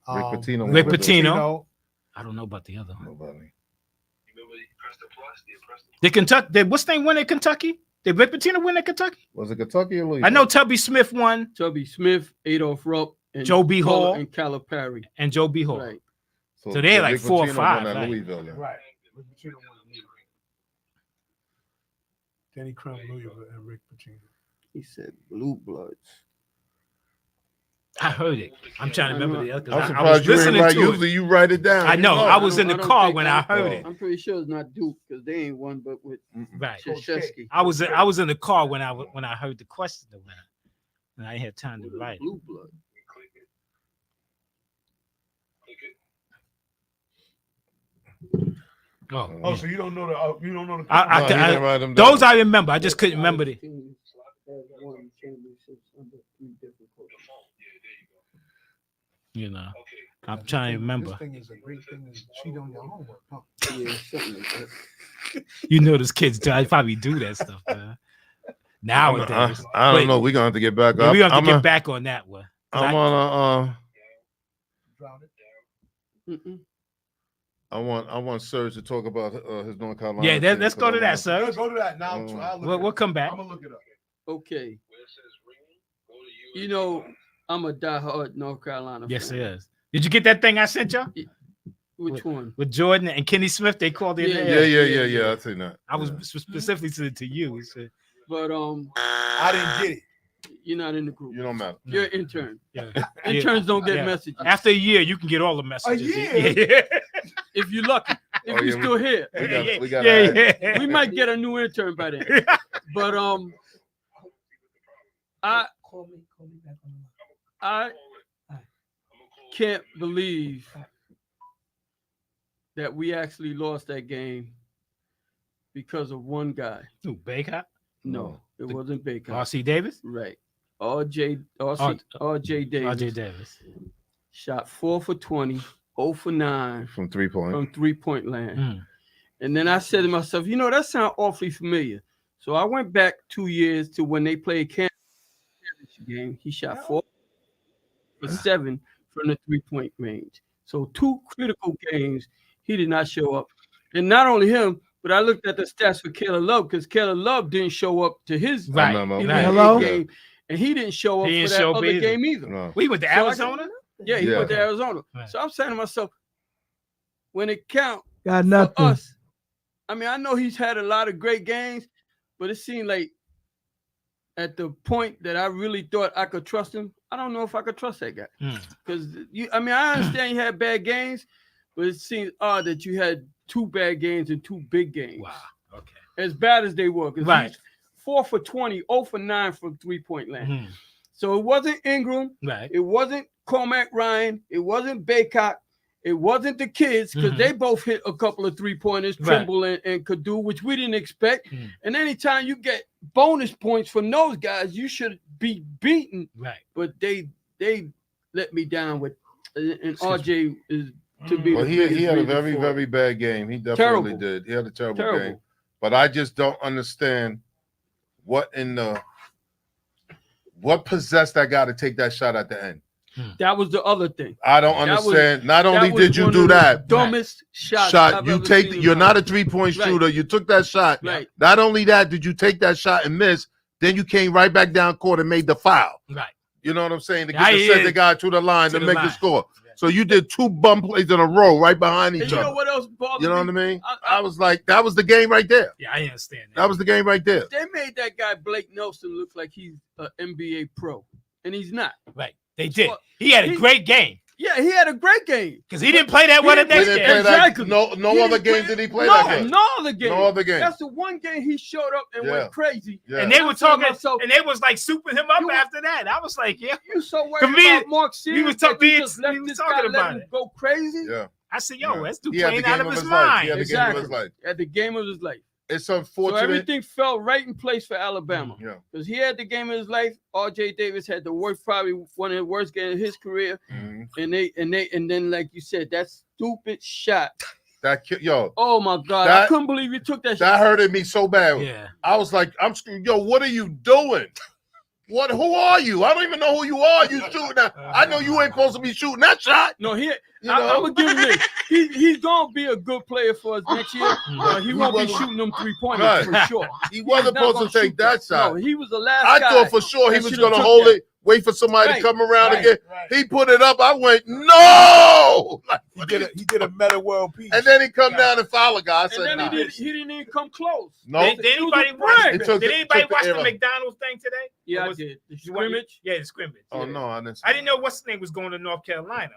Rick Pitino. Rick Pitino. I don't know about the other one. Nobody. Did Kentucky? What's the name win at Kentucky? Did Rick Pitino win at Kentucky? Was it Kentucky or Louisville? I know Tubby Smith won Tubby Smith, Adolph Rupp, and Joe B. Hall. and Calipari. and Joe B. Hall. Right. So they're like Rick 4 or Pitino 5, won at right. Louisville. Then. Right. Rick Pitino won Louisville. Denny Crum, Louisville, and Rick Pitino. He said Blue Bloods. I heard it. I'm trying to remember the other. I'm I was surprised you didn't listening write. to it. Usually you write it down. I You know. I was in the don't car think when I heard it. I'm pretty sure it's not Duke because they ain't one, but with Right. Krzyzewski. I was in the car when I heard the question, and I had time to write. Blue Blood. Oh, Oh, yeah. so you don't know the No, he didn't write them those down. I remember. I just couldn't remember the. You know, I'm trying to remember. This thing is a great thing to cheat on your homework, huh? Yeah, something like that. You know, those kids do. I probably do that stuff, man. Nowadays, I don't But- know. We're gonna have to get back but up. we have to I'm get a- back on that one. 'Cause I'm I- on Drown it. Mm-mm. I want Serge to talk about his North Carolina. Yeah, team, let's 'cause go I to that, want- sir. Let's go to that now. Mm. I'll look We'll it come up. back. I'm gonna look it up. Okay. You know, I'm a diehard North Carolina Yes, fan. it is. Did you get that thing I sent y'all Which one? with Jordan and Kenny Smith? They called it. Yeah, Yeah. I seen that. I was Yeah. specifically to you. So, But I didn't get it. You're not in the group. You don't matter. You're an intern. Yeah. Interns don't get Yeah. messages. After a year, you can get all the messages. year? Yeah. If you're lucky. If Oh, you're yeah, still here. We got yeah. We might get a new intern by then. But I Call me back on the line. I can't believe that we actually lost that game because of one guy. Who, Baycott? No, it wasn't Baker. R.C. Davis? Right. RJ Davis R.J. Davis. shot 4 for 20, 0 for 9 From 3 point. from 3-point land. Mm. And then I said to myself, that sounds awfully familiar. So I went back 2 years to when they played Kansas game. He shot 4 for 7 from the 3-point range. So 2 critical games, he did not show up. And not only him, but I looked at the stats for Caleb Love because Caleb Love didn't show up to his Right. Remember. Hello? game, and he didn't show up He for didn't that show up other either. game either. No. We went to So I Arizona? Yeah, he Yeah. went to Arizona. Right. So I'm saying to myself, when it counts Got for nothing. us, I mean, I know he's had a lot of great games, but it seemed like at the point that I really thought I could trust him, I don't know if I could trust that guy. Because I understand you had bad games, but it seems odd that you had 2 bad games and 2 big games. Wow. Okay. As bad as they were. 'Cause Right. he's 4 for 20, 0 for 9 from 3-point land. Mhm. So it wasn't Ingram. Right. It wasn't Cormac Ryan. It wasn't Baycott. It wasn't the kids because Mhm. they both hit a couple of 3-pointers, Right. Trimble and Kadu, which we didn't expect. Mhm. And anytime you get bonus points from those guys, you should be beaten. Right. But they let me down with, and RJ is to be. Well, the he biggest had a reason very, for it. very bad game. He definitely Terrible. did. He had a terrible Terrible. game. But I just don't understand what possessed that guy to take that shot at the end. That was the other thing. I don't That was- understand. Not only That was did you one do of the that, dumbest shots. I've ever seen in you're my not a life. 3-point Right. shooter. You took that shot. Right. Not only that, did you take that shot and miss, then you came right back down court and made the foul. Right. You know what I'm saying? To Yeah, get yeah. send the guy to the line To to the make line. the score. Yeah. So you did 2 bum plays in a row right behind And each you know other. what else bothered You know me? what I mean? I- I was like, that was the game right there. Yeah, I understand that. That was the game right there. They made that guy Blake Nelson look like he's an NBA pro, and he's not. Right. They did. Well, He had a he- great game Yeah, he had a great game. because he didn't play that He well the didn't next He game. didn't play that. Exactly. No He other didn't game play- did he play no, that good. no other game. No other game. That's the one game he showed up and Yeah. went crazy. Yeah. And they were I'm saying talking, myself, and they was like souping him up You- after that. I was like, yeah. You so worried Convenient. about Mark Sears was that talking- you just let we was this talking guy let about him it. go crazy Yeah. I said, yo, Yeah. that's dude He had the playing out game of of his his life. mind. He had the game of his Exactly. life. At the game of his life. It's So unfortunate. everything fell right in place for Alabama. Yeah. Because he had the game of his life. RJ Davis had the worst, probably one of the worst games of his career. Mhm. And then, like you said, that stupid shot. Yo, Oh my God. I That- couldn't believe you took that that shot. hurted me so bad. Yeah. I was like, I'm screaming, yo, what are you doing? Who are you? I don't even know who you are. You shooting that. I know you ain't supposed to be shooting that shot. No, You I'm know? gonna give him this. He's gonna be a good player for us next year. He won't be wasn't- shooting them 3-pointers Right. for sure. He wasn't He's not supposed to gonna take shoot that them. shot. No, he was the last I guy. thought for sure he that was should've gonna took hold that. it, wait for somebody Right, to come around right, again. Right. He put it up. I went, no. Like, He did a meta world peace. and then he come down and foul a guy. I And said, then nah. he didn't even come close. No. Did It was a anybody break. watch? It took Did the- anybody took the watch the era. McDonald's thing today? Yeah, Or I was- did. The you watch- scrimmage. Yeah, the scrimmage. Oh yeah. no, I didn't. I didn't know what's his name was going to North Carolina.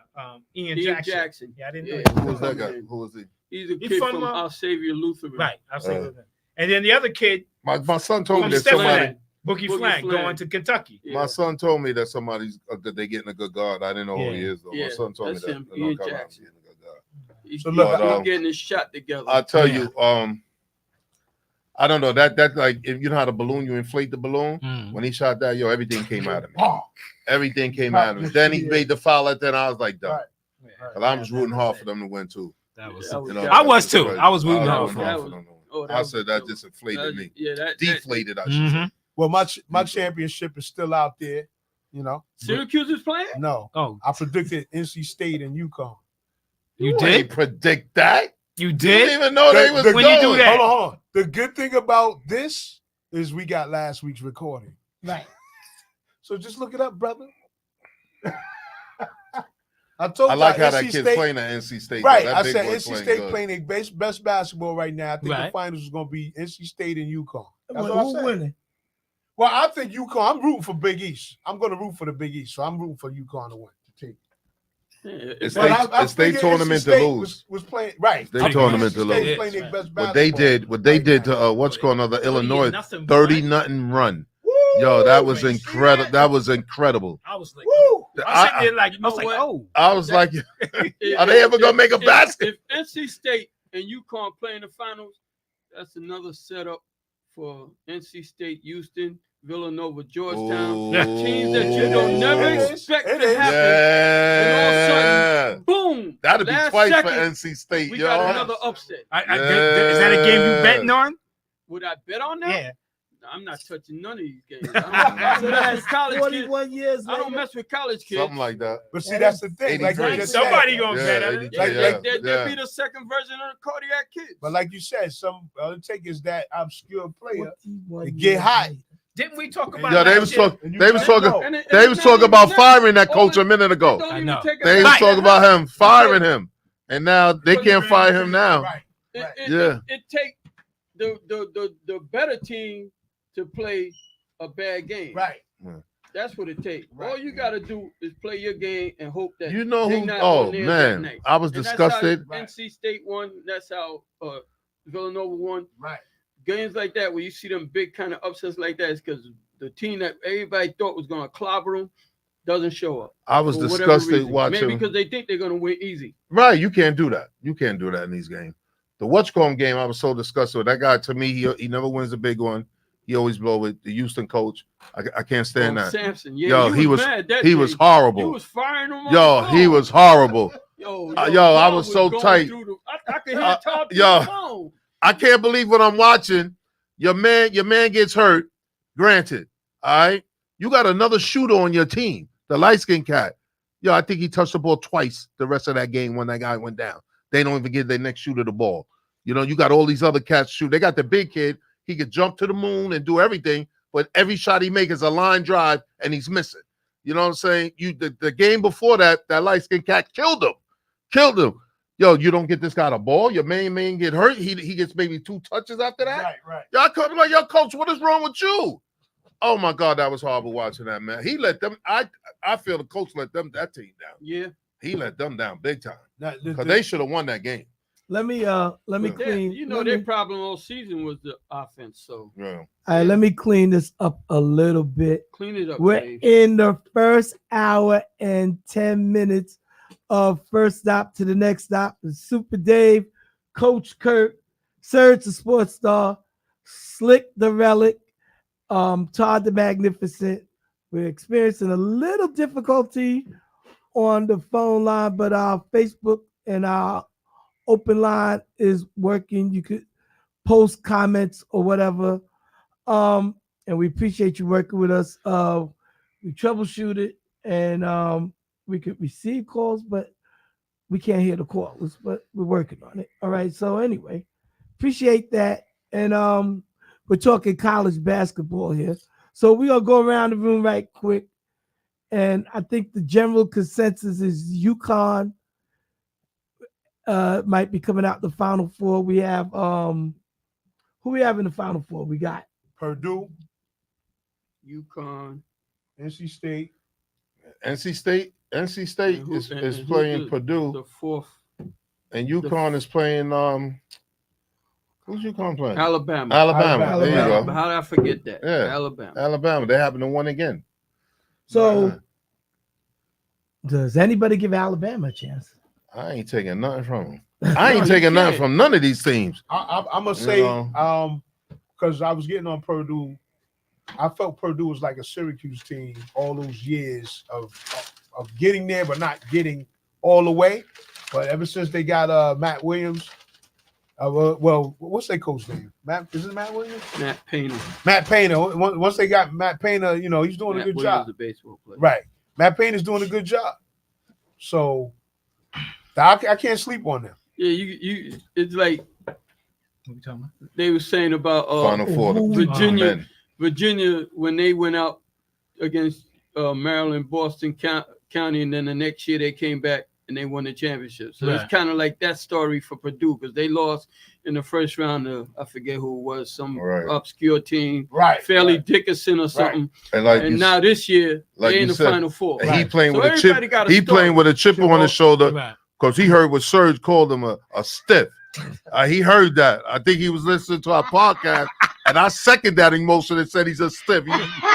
Ian Ian Jackson. Jackson. Yeah, I didn't Yeah. know. That. Who was that guy? Who was he? He's a He's kid from, from Our Savior Lutheran. Right. I'll say Uh, that. And then the other kid, My son told me from that Stephen, somebody. Boogie Boogie Flag, Flag. going to Kentucky. Yeah. My son told me that somebody's that they getting a good guard. I didn't know who he Yeah. is though. Yeah, My son told me that's that. him, North Ian Carolina's Jackson. getting a good guard. He's, So look, he's I- getting his shot together. I tell Yeah. you, I don't know that like if you know how the balloon, you inflate the balloon. Mm. When he shot that, yo, everything came out of me. Oh, Everything came out of me. Then he Yeah. made the foul at that. I was like, done. Right. Yeah. Cause I was rooting hard for them to win too. That was. That was- You know, I was too. I was rooting hard rooting for hard them. for them to win. Oh, that I was- said that just inflated me. Yeah, that Deflated, I should say. Mhm. well, my championship is still out there. You know, Syracuse is playing. no, Oh, I predicted NC State and UConn. you You did? ain't predict that. You You did? didn't even know they was The- when you do going. that- Hold on. The good thing about this is we got last week's recording. Right. So just look it up, brother. I told I you like how that NC kid's State, playing at NC State. right. That I big said boy NC State good. playing their best basketball right now. I think the Right. finals is going to be NC State and UConn. That's Well, what I who said. winning? Well, I think UConn. I'm rooting for Big East. I'm going to root for the Big East, so I'm rooting for UConn to win. To take. It's But state, it's state figured tournament NC to State lose. Was playing right. State I tournament figured to NC State lose. was playing their best What they basketball did to now. what's called another Illinois 30-0 30-0 run. Woo! Yo, that was You see incredible. That was incredible. I was like, Woo! I was sitting there like, I was like, what? oh. I was like, If- are they ever gonna make a if- basket? If NC State and UConn play in the finals, that's another setup for NC State, Houston, Villanova, Georgetown. Yeah. Teams that you don't never It is. expect It to is. happen. Yeah, Boom! that'd be Last twice second, for NC State, we yo. got another upset. Is that a game you betting on? Would I bet on that? Yeah. I'm not touching none of these games. I don't mess with college kids. 41 years I don't later. mess with college kids. Something like that. But see, that's the thing. Like you 83. just Somebody said, gonna bet on it. Yeah, Like, yeah, they yeah. be the second version of the Cardiac Kids. but like you said, some other take is that obscure player 41 to get years hot. later. Didn't we talk about Yo, they last was year? talking. And you They was don't talking. know. They was talking about firing that coach a minute ago. Don't I even know. take They a- was talking about him firing him, and now they can't fire him now. Right. Yeah. It take the better team to play a bad game. Right. That's what it takes. Right. All you got to do is play your game and hope that You know they who? not Oh on there that man, night. I was And that's disgusted. how NC State won. That's how Villanova won. Right. Games like that, where you see them big kind of upsets like that, is because the team that everybody thought was going to clobber them doesn't show up. I was for whatever disgusted reason. watching. Maybe because they think they're going to win easy. Right, you can't do that. You can't do that in these games. The Whatchcomb game, I was so disgusted with that guy. To me, he never wins a big one. He always blow it. The Houston coach, I can't stand that. Samson, yeah, Yo, he was mad that he day. was He horrible. was firing them. On Yo, the he phone. was horrible. Yo, I Paul was so going tight. through I could hear talk through yo. the phone. I can't believe what I'm watching. Your man gets hurt. Granted, all right. You got another shooter on your team, the light skinned cat. Yo, I think he touched the ball twice the rest of that game when that guy went down. They don't even give their next shooter the ball. You know, you got all these other cats shoot. They got the big kid. He could jump to the moon and do everything, but every shot he makes is a line drive and he's missing. You know what I'm saying? The game before that light skinned cat killed him. Yo, you don't get this guy the ball. Your main get hurt. He gets maybe 2 touches after that. Right. Y'all come like, yo, coach, what is wrong with you? Oh my God, that was horrible watching that, man. He let them. I feel the coach let that team down. Yeah, He let them down big time Now, because they should have won that game. Let me clean. you know let their me- problem all season was the offense. So Yeah. All right, let me clean this up a little bit. clean it up, We're Dave. in the first hour and 10 minutes of First Stop to the Next Stop. Super Dave, Coach Kurt, Serge the Sports Star, Slick the Relic, Todd the Magnificent. We're experiencing a little difficulty on the phone line, but our Facebook and our open line is working. You could post comments or whatever. And we appreciate you working with us. We troubleshoot it and we could receive calls, but we can't hear the calls, but we're working on it. All right. So anyway, appreciate that. And we're talking college basketball here. So we're gonna go around the room right quick. And I think the general consensus is UConn might be coming out the Final Four. We have who we have in the Final Four? We got Purdue, UConn. NC State. NC State And who- is and who's playing the Purdue, fourth, and UConn is playing. Who's UConn playing? Alabama. Alabama. There you Alabama. go. How did I forget that? Yeah. Alabama. Alabama. They happen to win again. so. Does anybody give Alabama a chance? I ain't taking nothing from them. I ain't taking nothing from none of these teams. I'm gonna say, because I was getting on Purdue, I felt Purdue was like a Syracuse team all those years of getting there but not getting all the way. But ever since they got Matt Williams, well, what's their coach name? Is it Matt Williams? Matt Painter. Matt Painter. Once they got Matt Painter, you know, he's doing Matt a good Williams, job. the baseball player. Right. Matt Painter's doing a good job. So I can't sleep on them. Yeah, you. It's like What you talking about? they were saying about Final Four. Virginia. Men. Virginia, when they went out against Maryland, Boston County, and then the next year they came back and they won the championship. So Right. it's kind of like that story for Purdue because they lost in the first round to I forget who it was, some Right. obscure team, Right. Fairleigh right. Dickinson or something. And like And you, now this year like they're you in the said, Final Four. and he playing So with a everybody chip. got a He playing story. with a chip on his shoulder Right. because he heard what Serge called him a stiff. He heard that. I think he was listening to our podcast, and I second that emotion and said he's a stiff.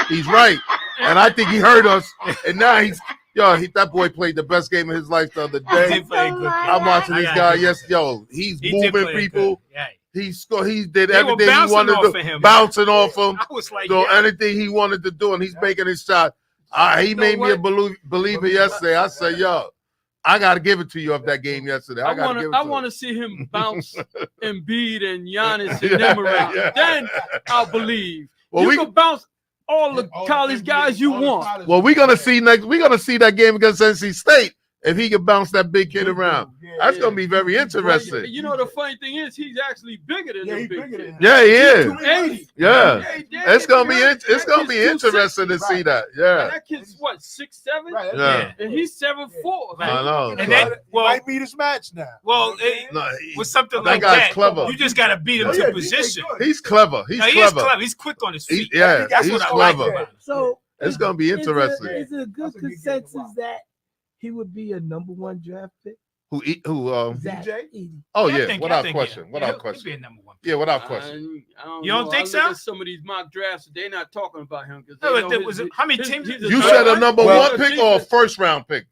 He's right, and I think he heard us. And now that boy played the best game of his life the other He day. did play a good game. I'm watching this I guy. gotta Yes, he's He did moving play a people. good- yeah. He scored. He did They were everything he bouncing wanted off to of him. bouncing off him. I was like, So yeah. anything he wanted to do, and he's making his shot. He You know made me a what? believer yesterday. I said, yo, I got to give it to you of that game yesterday. I got to give it to I you. want to see him bounce Embiid and Giannis and them around. Yeah. Then I'll believe. Well, You we- can bounce all the All college guys you all the want. college Well, we're gonna guys. see next. We're gonna see that game against NC State if he can bounce that big kid around. Yeah, That's yeah. gonna be very interesting. You know the funny thing is he's actually bigger than Yeah, the he's big bigger kid. than him. Yeah, he is. 280. Yeah, it's gonna be That it's gonna kid's be 260. interesting to see that. And Yeah, that kid's what 6'7", Right, that's Yeah. right. and he's 7'4". Right. I know. And So then- he well- might meet his match now. Well, No, with something that like guy's that, clever. you just got to beat him Oh, to yeah, position. he's clever. He's No, he is clever. clever. He's quick on his feet. Yeah, That's he's what I like clever. about him. So It's gonna be interesting. Is it a good That's a good game to consensus watch. that he would be a #1 draft pick? Who? Zach DJ? Edey. Oh I yeah, think- I without think, question. yeah. Without He'll be question. a #1 pick. Yeah, without question. I don't You don't know. think I so? look at some of these mock drafts, they're not talking about him because No, how many teams? he's You a said a defense- number Well, one pick or a first round pick?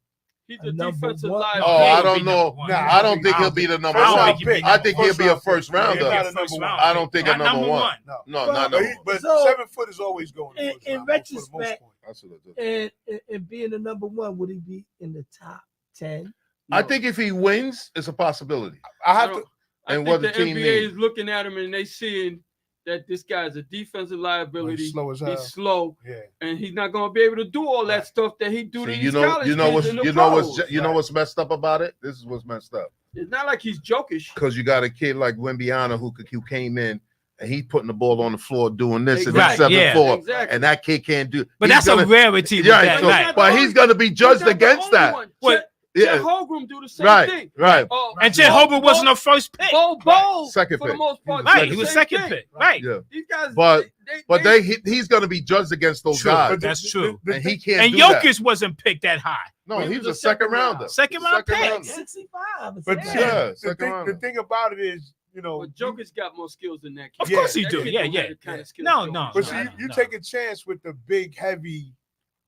He's A a number defensive one? liability. Oh, I He'll don't be know. #1. Nah, I don't think he'll be the number I don't one. think he'll be I think he'll be a first He'll rounder. be a Not a first number round one. I don't think a Not number one. No, No, Well, not but, number one. but So- 7 foot is always going. In first round, for the most retrospect, part. That's what it is. and being the #1, would he be in the top 10? I think if he wins, it's a possibility. I have to. I and think what the the team NBA needs. is looking at him and they seeing that this guy's a defensive liability. He's slow as hell. He's slow, Yeah. and he's not going to be able to do all that Right. stuff that he do to See, these college you know kids what's, in the you know pros. what's, you know Right. what's messed up about it. This is what's messed up It's not like he's jokish. because you got a kid like Wembyana who came in and he's putting the ball on the floor doing this and Right, he's 7'4", Exactly. and that kid can't do. But he's that's gonna, a rarity. with Yeah, that, so- right. but he's gonna be judged against that. What? Chet Yeah, Holmgren do the same right, thing. right. And Chet Holmgren wasn't a first pick. Bo, Second for pick. the most part. Right, do he the was same second thing. pick. Right. Yeah, These guys, But- but he's gonna be judged against those True. guys, But that's true. and he can't And do that. Jokic wasn't picked that high. No, He he was was a a second second round. rounder. Second round pick. rounder. 65. But yeah. see, Yeah, the second thing, rounder. the thing about it is, you know, But Jokic got more skills than that kid. Of Yeah. course he That do. kid Yeah, don't yeah. have the kind of skills No, Jokic no, but does. see, no, you no. take a chance with the big, heavy,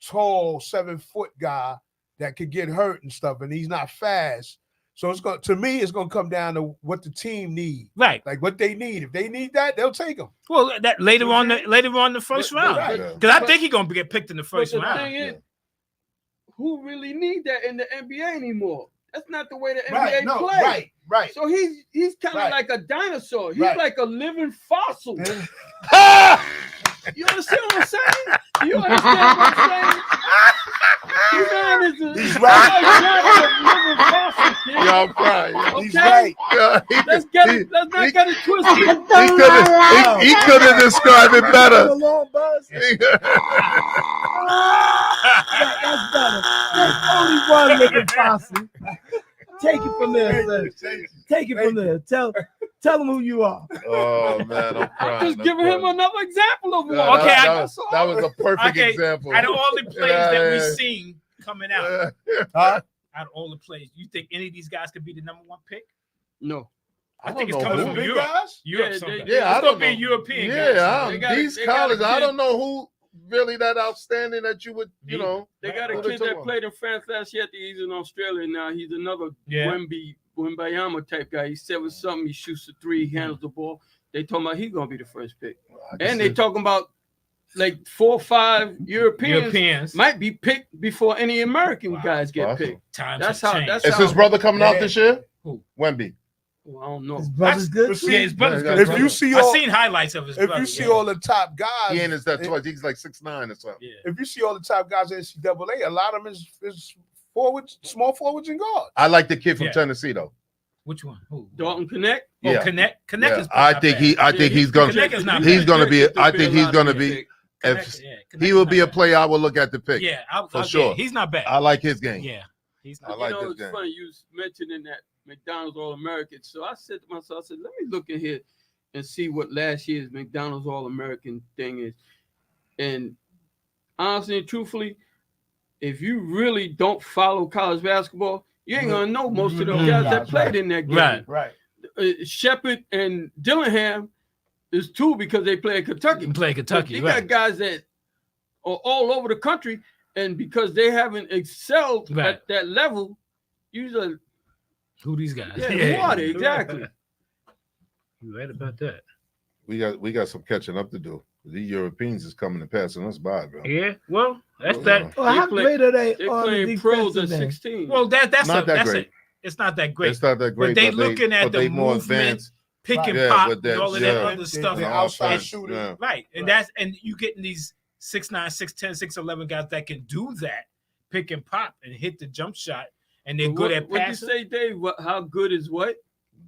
tall, 7-foot guy that could get hurt and stuff, and he's not fast. So it's going to me, it's going to come down to what the team needs, Right. like what they need. If they need that, they'll take them. Well, that later on the first But- round. right. Yeah. Because I think he's gonna get picked in the But first the round. thing is, who really need that in the NBA anymore? That's not the way the NBA Right? No, play. right. So he's kind of Right. like a dinosaur. He's Right. like a living fossil. Yeah. You understand what I'm saying? You understand what I'm saying? You man is a, He's like right. a living fossil, kid. Yeah, I'm crying. Yeah. He's Okay. right. Yeah, Let's not get it twisted. he could have described it better. A long buzz. That's better. There's only one living fossil. Take it from there, sir. Take it from there. Tell them who you are. Oh man, I'm crying. I'm just giving him another example of one. Yeah, Okay, that was a perfect Okay, example. Out of all the plays that Yeah. we've seen coming out, Huh? out of all the plays, you think any of these guys could be the #1 pick? No. I think it's don't know coming who. from Big Europe. guys? Europe, Yeah, something. they- Yeah, I it's don't gonna be a know. European. Yeah, guy. They got- these they got a colleges, I kid- don't know who really that outstanding that you would, you know. They got a Who they kid took that on? played in France last year. He's in Australia now. He's another Yeah. Wembayama type guy. He's 7-something. He shoots the three. He handles the ball. They talking about he's gonna be the first pick, and they talking about like 4 or 5 Europeans might be picked before any American guys get Awesome. picked. Times That's have how- changed. that's Is his brother coming out this year? Who? Wemby. Well, I don't know. His brother's good. But see, Yeah, his brother's Yeah, good. if you see I've all, seen highlights of his if brother. you see yeah. all the top guys, He ain't is that if- twice. He's like 6'9" or something. Yeah. if you see all the top guys in NCAA, a lot of them is forwards, small forwards and guards. I like the kid from Yeah. Tennessee though. Which one? Who? Dalton Connect. Oh, Yeah. Connect. Yeah, Is I not think bad. he. I think he's gonna. Connect is not He's bad. gonna be. I Could think a he's lot gonna of be. pick. Connect, If yeah, he Connect will is be a not bad. player, I will look at the pick. Yeah, for sure. He's not bad. I like his game. Yeah. He's I not. like you know, this it's game. funny you was mentioning that McDonald's All-American. So I said to myself, I said, let me look in here and see what last year's McDonald's All-American thing is. And honestly and truthfully, if you really don't follow college basketball, you ain't gonna know most of those guys that played in that game. Right. Shepard and Dillingham is two because they play at Kentucky. Play Kentucky, But you right? got guys that are all over the country, and because they haven't excelled Right. at that level, usually, Who these guys? yeah, who are they exactly? You right about that. We got some catching up to do. These Europeans is coming and passing us by, bro. Yeah. Well, that's Yeah. that. Well, how They play- great are they They're on the playing pros at defensive end? 16. Well, that's Not that that's great. it's not that great. It's not that great. they looking at but the they more movement, advanced. pick and Yeah, pop, with that, and all of yeah. that other stuff. They're and outside offense. shooters. Yeah. Right. And and you getting these 6'9", 6'10", 6'11" guys that can do that, pick and pop and hit the jump shot, and they're good at What you passing. say, Dave? How good is what?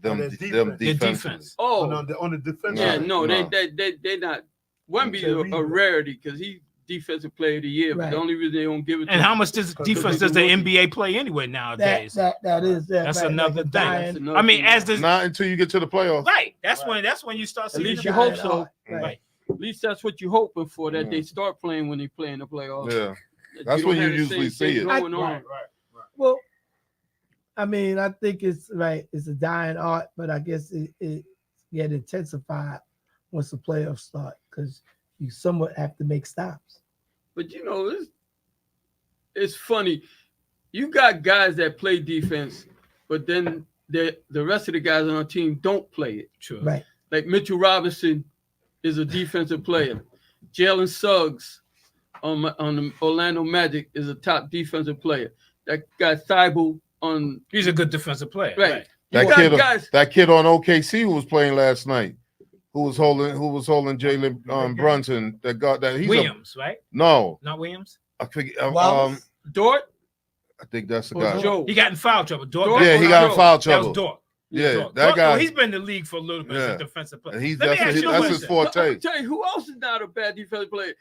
Them, their them defense. Their defenses. defense. Oh, On the defensive yeah, end. no, No. they not. Wemby Okay, a rarity because he defensive player of the year. But Right. the only reason they don't give it to And him, how much does Because defense they're does the rookie. NBA play anyway nowadays? That is that. That's right, another like a thing. dying- That's another I mean, thing. as the Not until you get to the playoffs. right, that's Right. when you start At seeing least the you hope dying so. art, right. Right. At least that's what you're hoping for, that Yeah. they start playing when they play in the playoffs. Yeah. That That's don't when have you the usually same see thing it. going on. Well, I mean, I think it's right. It's a dying art, but I guess it get intensified once the playoffs start because you somewhat have to make stops. But you know, it's funny. You got guys that play defense, but then the rest of the guys on our team don't play it. Sure. Right. Like Mitchell Robinson is a defensive player. Jalen Suggs on the Orlando Magic is a top defensive player. That guy Thibault on He's a good defensive player. right. That You got kid, guys. that kid on OKC who was playing last night, who was holding Jalen Brunson. That got that. He's Williams, right? no, Not Williams. I forget. Wallace? Dort I think that's the or guy. Joe. He got in foul trouble. Dort. Dort Yeah, he got in Joe. foul That was trouble. Dort. Yeah, Dort. that Dort, guy. he's been in the league for a little bit as Yeah. a defensive player. And he's Let me ask you that's one his thing. But I'm forte. gonna tell you who else is not a bad defensive player.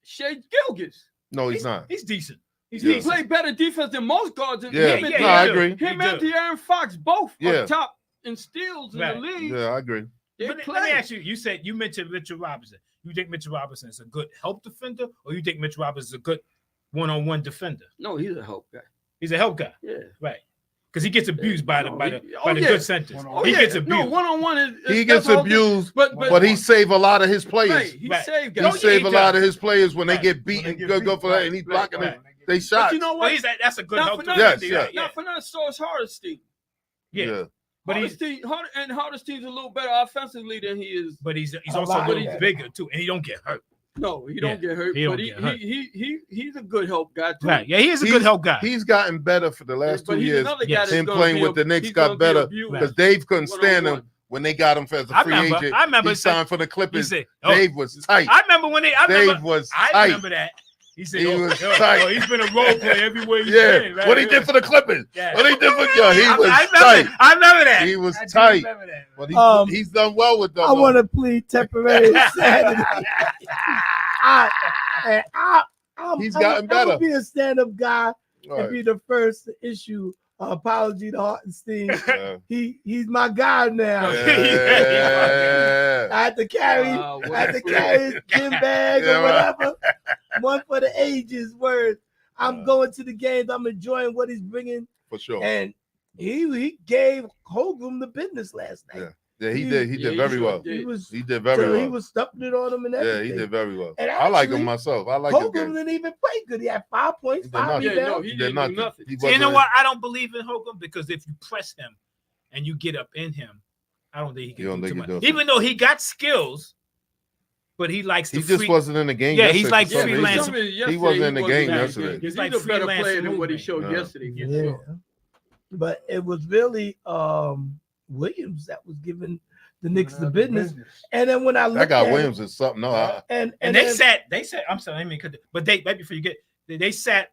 Shea Gilgeous. No, he's not. He's decent. He's Yeah. He decent. played better defense than most guards. In Yeah, him and no, I he do. agree. Him He and do. De'Aaron Fox both Yeah. are top in steals in Right. the league. Yeah, I agree. They But play. let me ask you. You mentioned Mitchell Robinson. You think Mitchell Robinson is a good help defender, or you think Mitchell Robinson is a good one-on-one defender? No, he's a help guy. He's a help guy, Yeah. right? Because he gets abused by the No, by the he- by oh, the yeah. good centers. Oh, He yeah. gets abused. No, one-on-one is He that's gets the whole thing. abused, but but he save a lot of his players. right, he Right. saved He No, guys. yeah, save a he lot does. of his players when they Right. get beat When and they go get for beat, that, and he's right, blocking right. it. They But shots. you know Well, what? that's a good Not help for defender. nothing. Yes, Yeah, Not for nothing. So is Hardesty. yeah. But he's Hardesty's a little better offensively than he is. he's A also lot a little better. bigger too, and he don't get hurt. No, he don't get hurt. he don't But get hurt. he's a good help guy too. Right? Yeah, he is a good He's- help guy. He's gotten better for the last But 2 he's years another guy Yes. that's Him gonna playing be with a- the Knicks he's got gonna be better abused. because Dave couldn't stand him One-on-one. when they got him as a I free remember- agent. I remember He it said- signed for the He Clippers. said, oh, Dave was tight. I remember when they. I Dave remember, was I tight. remember that. He said, He oh, was yo, tight. oh, he's been a role player everywhere he's Yeah, been. Right? what he did for the Clippers. Yeah. What he did for yo, he was I tight. remember, I remember that. He was I do tight. remember that. But he's done well with them. I want to plead temporary insanity. He's gotten better. I'm be a stand-up guy and Right. be the first to issue an apology to Hartenstein. Yeah. He's my guy now. Yeah. I had to carry, Wow, I had to what a carry his gym bag Yeah, or right. whatever. One for the ages. Word. I'm going to the games. I'm enjoying what he's bringing, For sure. and he gave Holgram the business last night. Yeah. Yeah, he did. He Yeah, did he very sure well. did. He was He did very he well. was stuffing it on him and Yeah, everything. he did very well. And I like actually, him myself. I like his Holgram game. didn't even play good. He had 5 points, He did 5 nothing. Yeah, no, rebounds. he He didn't did do nothing. nothing. He So you know wasn't- what? I don't believe in Holcomb because if you press him and you get up in him, I don't think he You don't can do too think he much. does. Even though he got skills, but he likes to He just free- wasn't in the game. Yeah, yesterday he's for like some reason. freelance. He wasn't in the game yesterday. He's He's like a better freelance player than what he movement. showed Yeah. yesterday. For Yeah. sure. But it was really Williams that was giving the Knicks the business. And then when I That looked guy at Williams is something. No, and And they then- sat. I'm sorry, I mean, but right before you get, they sat.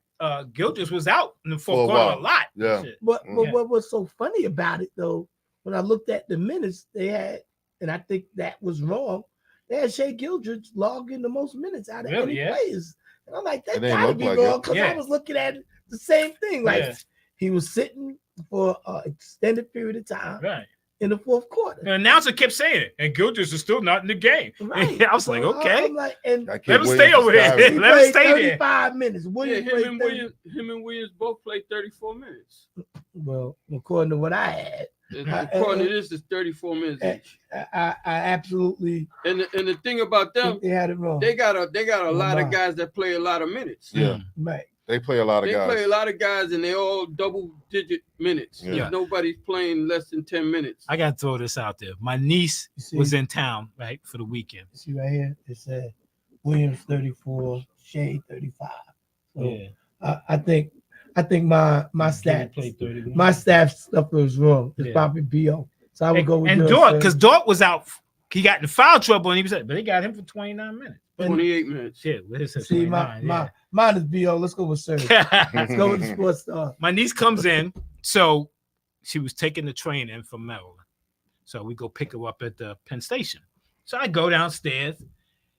Gilchrist was out in the For a fourth quarter while. a lot. Yeah. Shit. But Yeah. what was so funny about it though, when I looked at the minutes they had, and I think that was wrong, they had Shea Gildridge logging the most minutes out of Really? any Yeah. players. And I'm like, that It didn't gotta look be like wrong it. because Yeah. I was looking at the same thing. Like Yeah. he was sitting for an extended period of time Right. in the fourth quarter. The announcer kept saying it, and Gilchrist is still not in the game. Right. I was like, So okay, I'm like, and That kid let him Williams stay over is here. tired. he Let him played stay there. 35 minutes. Yeah, Williams him played and 30 Williams both played 34 minutes. Well, according to what I had, According to this, it's 34 minutes each. I absolutely And the thing about them, think they had it wrong. they got a lot Lamar. of guys that play a lot of minutes. Yeah, Right. they play a lot of They guys. play a lot of guys, and they all double-digit minutes. Yeah. Nobody's playing less than 10 minutes. I gotta throw this out there. My niece You see, was in town, right, for the weekend. see right here, it said Williams 34, Shea 35. So Yeah, I think my Kenny stats, played 31. my staff stuff was wrong. It's Yeah. probably BO. So I would go with and yours, Dort, sir. because Dort was out. He got in foul trouble, and he was, but they got him for 29 minutes. 28 minutes. Shit, what is it? See, 29, mine is BO. Let's go with Sir. yeah. Let's go with the sports star. My niece comes in, so she was taking the train in from Maryland. So we go pick her up at the Penn Station. So I go downstairs.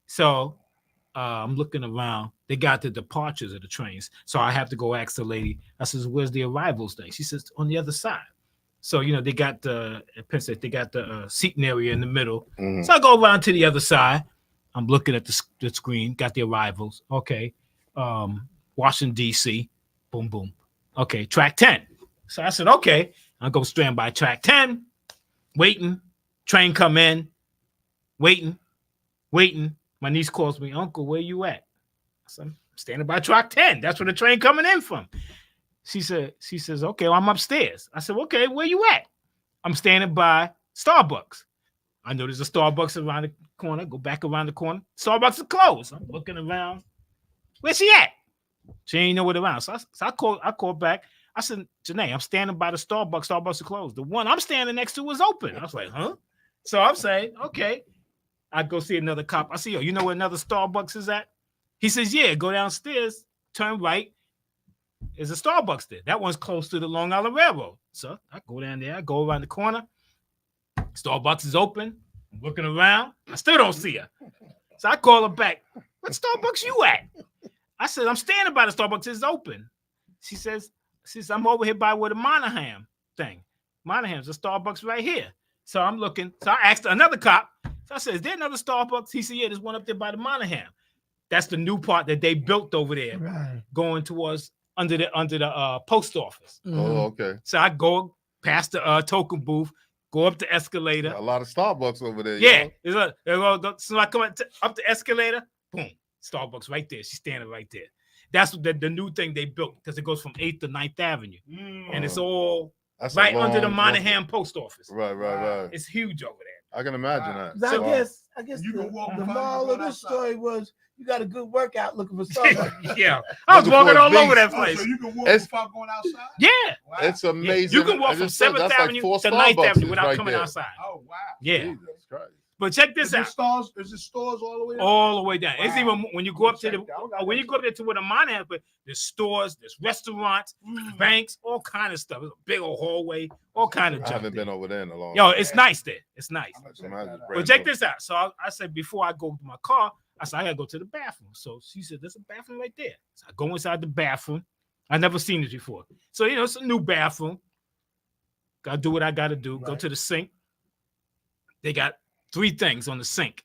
So I'm looking around. They got the departures of the trains. So I have to go ask the lady. I says, "Where's the arrivals thing?" She says, "On the other side." So they got the at Penn Station, they got the seating area in the middle. Mhm. So I go around to the other side. I'm looking at the screen. Got the arrivals. Okay. Washington D.C. Boom boom. Okay, track 10. So I said, okay, I'll go stand by track 10, waiting, train come in, waiting. My niece calls me, "Uncle, where you at?" I said, "I'm standing by track 10. That's where the train coming in from." She says, "Okay, well, I'm upstairs." I said, "Okay, where you at?" "I'm standing by Starbucks." I know there's a Starbucks around the corner. Go back around the corner. Starbucks is closed. I'm looking around. Where's she at? She ain't nowhere around. So I called back. I said, "Janae, I'm standing by the Starbucks. Starbucks is closed. The one I'm standing next to is open." I was like, "Huh?" So I'm saying, okay. I go see another cop. I see, "Oh, you know where another Starbucks is at?" He says, "Yeah, go downstairs, turn right. There's a Starbucks there. That one's close to the Long Island Railroad." So I go down there. I go around the corner. Starbucks is open. I'm looking around. I still don't see her. So I call her back. "What Starbucks you at?" I said, "I'm standing by the Starbucks. It's open." She says, "I'm over here by where the Monahan thing. Monahan's a Starbucks right here." So I'm looking. So I asked another cop. So I said, "Is there another Starbucks?" He said, "Yeah, there's one up there by the Monahan." That's the new part that they built over there, Right. going towards under the post office. Oh, okay. So I go past the token booth, go up the escalator. A lot of Starbucks over there. Yeah, yo. so I come up the escalator, boom, Starbucks right there. She's standing right there. That's the new thing they built, because it goes from 8th to 9th Avenue, and it's all That's a right under the long- Monahan post office. Right. It's huge over there. I can imagine that. So Wow. I guess You the can walk the by moral of and this go story was you got a good workout looking for Starbucks. Yeah, I was Looking walking for a all over beast. that Oh, place. so you can walk It's- without going outside? Yeah, Wow. It's amazing. you can walk I from just said 7th that's like Avenue 4 to 9th Starbucks Avenue without right coming there. outside. Oh wow. Yeah, Jesus Christ. but check this Is it out. stores? Is it stores all the way? All the way down. It's Wow. even when you go up to the Check that out. when you go up there to where the Monahan, but there's stores, there's restaurants, banks, all kind of stuff. There's a big old hallway, all kind of I junk. haven't there. been over there in a long Yo, time. it's nice there. It's nice. I'm gonna That's check amazing. that out. But Brand check new. this out. So I said before I go to my car, I said I gotta go to the bathroom. So she said, "There's a bathroom right there." So I go inside the bathroom. I never seen it before. So it's a new bathroom. Gotta do what I gotta do. Go Right. to the sink. They got 3 things on the sink.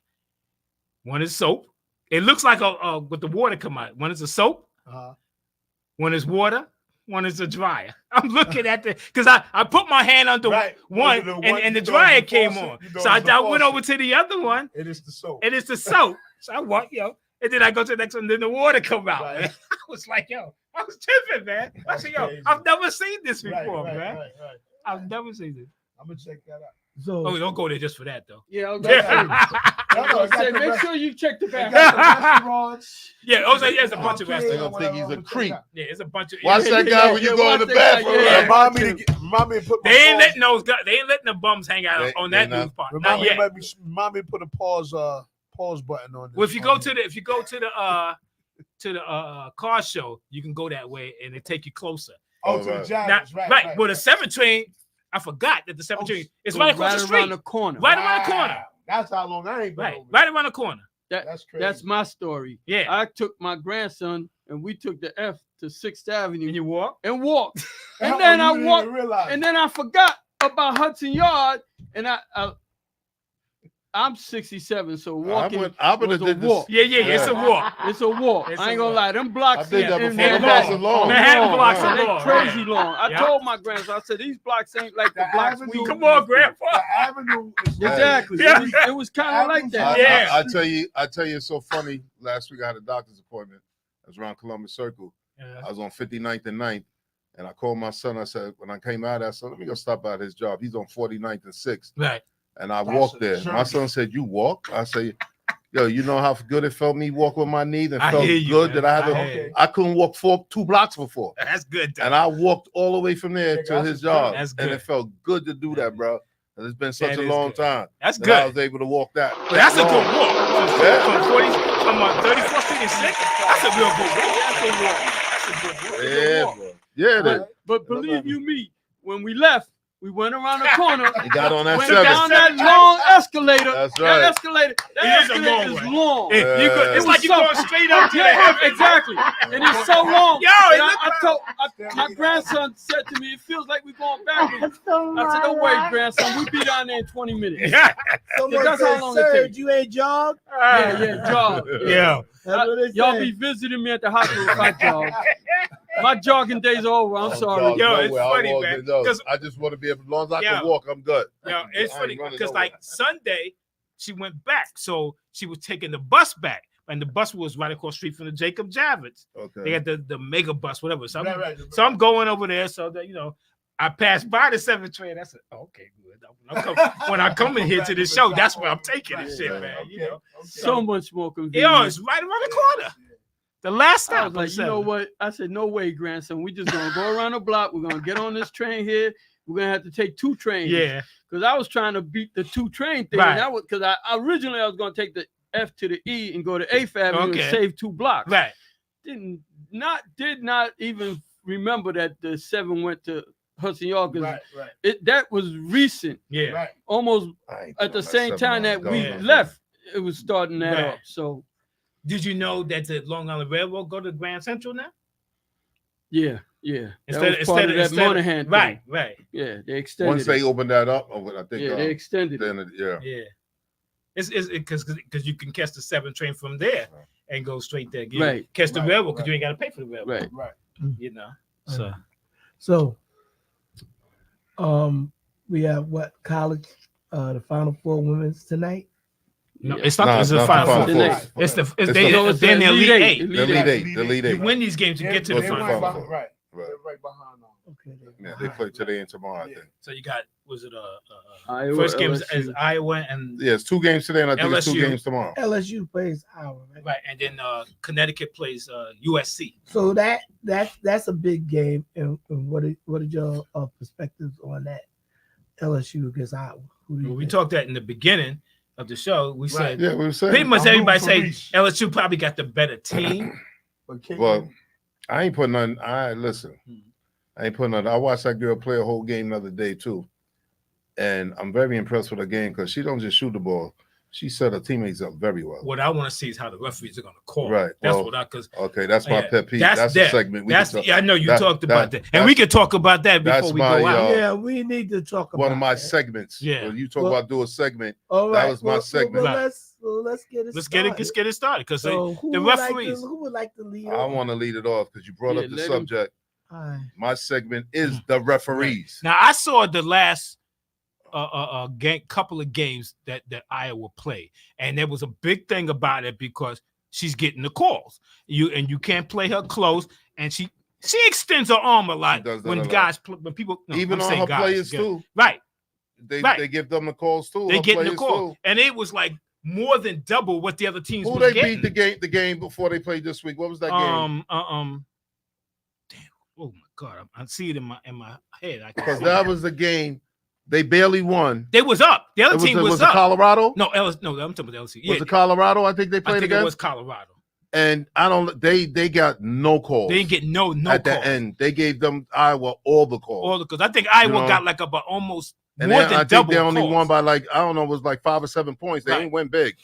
One is soap. It looks like with the water come out. One is a soap. One is water. One is a dryer. I'm looking at because I put my hand under Right. one, Under the and, one, and the you know dryer it's the came faucet, on. you know So I it's the went over faucet. to the other one, It is the soap. and it's the soap. So I walk, and then I go to the next one, then the water come out. Right. I was like, I was tripping, man. I That's said, crazy. I've never seen this before, right, man. right. I've never seen this. I'm gonna check that out. So Oh, don't go there just for that, though. Yeah, I was gonna say, No, I was no, gonna say, it got make the sure you check the They back. got the restaurants. Yeah, also, yeah, it's a bunch of arcades, They restaurants. gonna think he's a whatever, creep. check Yeah, it's a bunch of. Watch that guy when you go in the watch that guy, bathroom. yeah. Remind me to put my They ain't pause- letting those guys. They ain't letting the bums hang out They- on they that not. news part. Remind Not me, yet. remind me to put a pause button on this. Well, if you go to the car show, you can go that way and it take you closer. to the Right. Giants, Now, right. Well, the 7 train, I forgot that the 7 train is Go right across the street. around the corner. Right around the corner. That's how long I ain't been Right, over right around the corner. That's crazy. That's my story. Yeah. I took my grandson and we took the F to 6th Avenue. And you walk? And walked. How And then you I didn't walked. even realize And then I forgot about Hudson Yard. And I'm 67, so walking I would was have a did this. walk. Yeah, it's a walk. It's a walk. It's I ain't a gonna walk. lie. Them blocks I did that in before. Them blocks are long. Manhattan blocks are They long. crazy long. I Yeah. told my grandson, I said, these blocks ain't like the The blocks we avenue- Come on, Grandpa. the avenue is Exactly. Yeah. It was kind of like that. Yeah. I tell you, it's so funny. Last week I had a doctor's appointment. I was around Columbus Circle. I was on 59th and 9th, and I called my son. I said, when I came out, I said, let me go stop by his job. He's on 49th and 6th. Right. And I That's walked a there. journey. My son said, you walk? I say, yo, you know how good it felt me walk with my knees and I felt hear you, good man. that I had I to, hear you. I couldn't walk 2 blocks before. That's good. And I walked all the way from there Yeah, to that's his good. job. That's And good. it felt good to do that, bro. And it's been such That a is long good. time That's that I good. was able to walk that. But that's a long. good walk. Yeah. From 40, from 34th Street and 6th. That's a real good walk. That's a walk. That's a good walk. Yeah, bro. Yeah, it is. But believe you me, when we left, we went around the corner. He got on that Went 7. down that long escalator. That's That right. escalator. That It is a escalator long is one. long. Hey, you go, It it's was like you're so- going straight up to the Yeah, heaven. exactly. And it's so long. Yo, And it look my grandson said to me, it feels like we're going backwards. I said, don't worry, grandson. We'll be down there in 20 minutes. Yeah. Someone That's said, how long it Serge, takes. you ain't jog? Yeah, jog. Yeah. That's what they Y'all said. be visiting me at the hospital if I jog. My jogging days are over. I'm sorry. dog, Yo, no it's way. I funny, walked man, it, no. 'cause- I just want to be able, as long as I Yeah. can walk, I'm good. Yo, it's I ain't funny running because nowhere. like Sunday, she went back. So she was taking the bus back. And the bus was right across the street from the Jacob Javits. They Okay. had the mega bus, whatever. So Right. I'm going over there so that, I passed by the 7th train. I said, okay, good. When I come in here to this show, that's where I'm taking this shit, man. So much more convenient. Yo, it's right around the corner. The last I stop. was like, was you know 7th. what? I said, no way, grandson. We just gonna go around the block. We're gonna get on this train here. We're gonna have to take 2 trains. Yeah. Because I was trying to beat the 2 train thing. Right. And that was because I originally I was gonna take the F to the E and go to 8th Avenue Okay. and save 2 blocks. Right. Did not even remember that the 7 went to Hudson Yard because Right. that was recent. Yeah. Right. Almost I ain't at the doing same 7 time that hours. we Go, go. left, it was starting that Right. up. So Did you know that the Long Island Railroad go to Grand Central now? yeah. That was part of that Monahan thing. Right. Yeah, they extended Once they it. open that up, I think Yeah, they extended it. then yeah. Yeah. It's because you can catch the 7th train from there and go straight there. You Right. Catch the Right, railroad because right. you ain't got to pay for the railroad. Right. Right. So So, we have what college? The Final Four women's tonight. no, Yeah. it's not. Nah, it's the not final the four. Final Four. It's the. It's It's they. the- No, it's Then the they're Elite Elite Eight. Eight. The lead eight. The lead You eight. win these games, you get to the They final went four. behind- Right. Right. They're right behind them. Okay. Yeah, they play today and tomorrow, I Yeah. think. So you got was it Iowa, first game is LSU. Iowa and Yeah, it's 2 games today, and I think it's 2 LSU. games tomorrow. LSU plays Iowa, right? right, and then Connecticut plays USC. So that's a big game. And what are your perspectives on that? LSU against Iowa. Who do you We think? talked that in the beginning of the show. We said Yeah, we were saying. pretty much I'm everybody rooting for say Reese. LSU probably got the better team. But can Well, I ain't putting nothing. Listen. I ain't putting nothing. I watched that girl play a whole game the other day too, and I'm very impressed with her game because she don't just shoot the ball; she set her teammates up very well. What I want to see is how the referees are going to call. Right. That's Well, what because Okay, that's my Yeah, pet peeve. that's That's that. a segment. that's can talk- I know you that- talked about that, and that's- we could talk about that that's before we my, go out. Yeah, we need to talk about one of my that. segments. Yeah. When you talk Well- about do a segment, All that right, was my segment. Right. Let's get it. Let's started. get it started because So who the would referees. who would like to lead? I off? want to lead it off because you brought Yeah, up the let 'em- subject. All right. My segment is the referees. Now I saw the last couple of games that Iowa played, and there was a big thing about it because she's getting the calls. You can't play her close, and she extends her arm a lot She does that when a lot. guys when people Even I'm on saying her guys, players yeah. too. Right? They Right. they give them the calls too. They her getting the players, call, too. and it was like more than double what the other teams Who was they getting. beat the game before they played this week? What was that game? Damn. Oh my God, I see it in my head. I can Because see that it. was the game they barely won. They was up. The other It team was it up. Colorado? No, I'm talking about LSU. Was it Colorado? I think they I played think it against. was Colorado. And I don't. They got no calls. They didn't get no at calls. the end. They gave them Iowa all the calls. All because I think Iowa know? got like about almost and more then than I think double they only calls. won by like I don't know, it was like 5 or 7 points. They Right. ain't win big,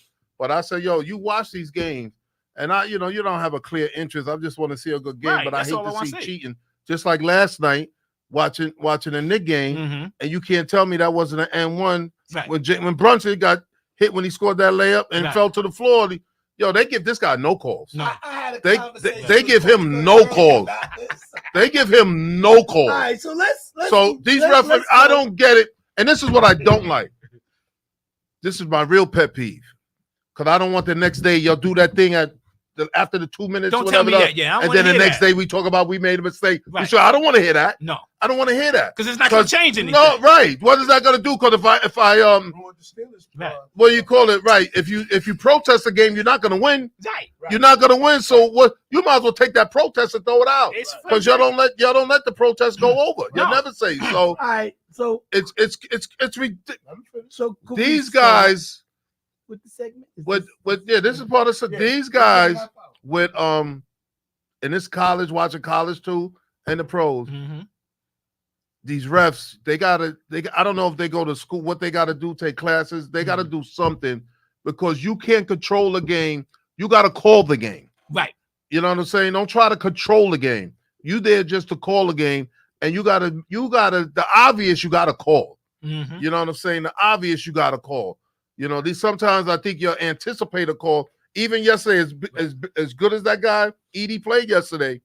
But I say, yo, you watch these games, and you don't have a clear interest. I just want to see a good game, Right, but I that's hate all I to wanna see see. cheating. Just like last night, watching a Knick game, and you can't tell me that wasn't an N1 Right. when Brunson got hit when he scored that layup and Right. fell to the floor. They give this guy no calls. No. I had a They conversation give with him Coach no Burns calls. about this. They give him no calls. All right, so let's So these referees, I don't get it. And this is what I don't like. This is my real pet peeve. Because I don't want the next day y'all do that thing after the 2 minutes. Don't tell me whatever, that. Yeah, I don't and wanna then the hear next that. day we talk about we made a mistake. Right. So I don't want to hear that. No, I don't want to hear that. because it's not going to change anything. No, right. What is that going to do? Because if I Ruined the Steelers. Right. what do you call it? Right. If you protest the game, you're not going to win. Right. You're not going to win. So what? You might as well take that protest and throw it out. It's Because y'all don't let the protest go over. You'll No. never say so. All right, so It's ridiculous. so could we These start guys with the segment. Is with this- this is part of these guys with in this college, watching college too, and the pros. Mm-hmm. These refs, I don't know if they go to school, what they got to do, take classes. They got to do something because you can't control the game. You got to call the game. Right. You know what I'm saying? Don't try to control the game. You there just to call the game, and you gotta the obvious you gotta call. Mm-hmm. You know what I'm saying? The obvious you gotta call. These sometimes I think you anticipate a call. Even yesterday, as good as that guy Edie played yesterday.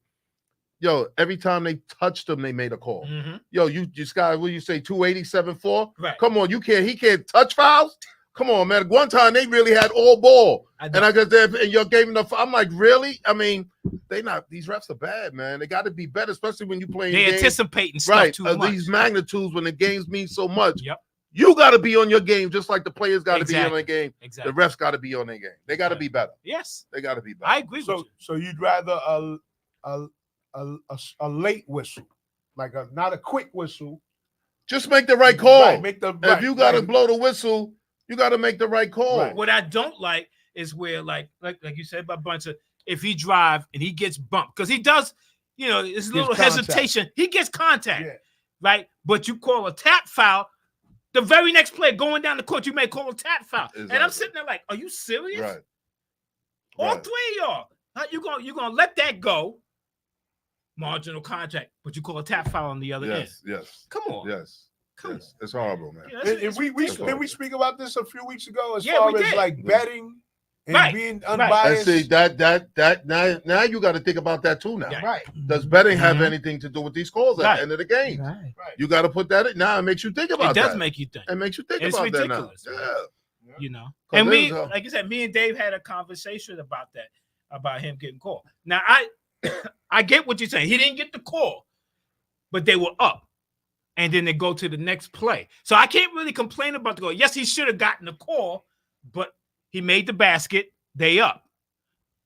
Every time they touched him, they made a call. Mm-hmm. You this guy, what you say, 287-4? Right. Come on, he can't touch fouls. Come on, man. One time they really had all ball. I And I guess and your game enough. I'm like, really? I mean, these refs are bad, man. They got to be better, especially when you playing They games, anticipating stuff right? too much. These magnitudes when the games mean so much. Yep. You got to be on your game, just like the players got to be on Exactly. their game. Exactly. The refs got to be on their game. They got to be better. Yes, They got to be better. I agree with So you. so you'd rather a late whistle, like not a quick whistle. Just make the right call. Right, make the If right, you got to right. blow the whistle, you got to make the right call. Right. What I don't like is where, like you said about Buncher, if he drive and he gets bumped, because he does, it's a little contact. hesitation. He gets contact, Yeah. right? But you call a tap foul. The very next play going down the court, you may call a tap foul. And I'm Exactly. sitting there like, are you serious? Right. All Right. three of y'all. How you gonna let that go? Marginal contact, but you call a tap foul on the other end. Yes. Come on. Yes. Come Yes. It's horrible, man. Yeah, that's- And it's we ridiculous. did we speak about this a few weeks ago as Yeah, far we as did. like betting and Right, being right. And unbiased. see that now you got to think about that too. Now, Yeah. Right. does betting have Mhm. anything to do with these calls at Right. the end of the game? Right. You got to put that in. Now it makes you think about It does that. make you think. It makes you think It's about ridiculous. that now. Yeah. You know. 'Cause And me, there's a- like I said, me and Dave had a conversation about that, about him getting called. Now I get what you're saying. He didn't get the call, but they were up. And then they go to the next play. So I can't really complain about the goal. Yes, he should have gotten the call, but he made the basket, they up.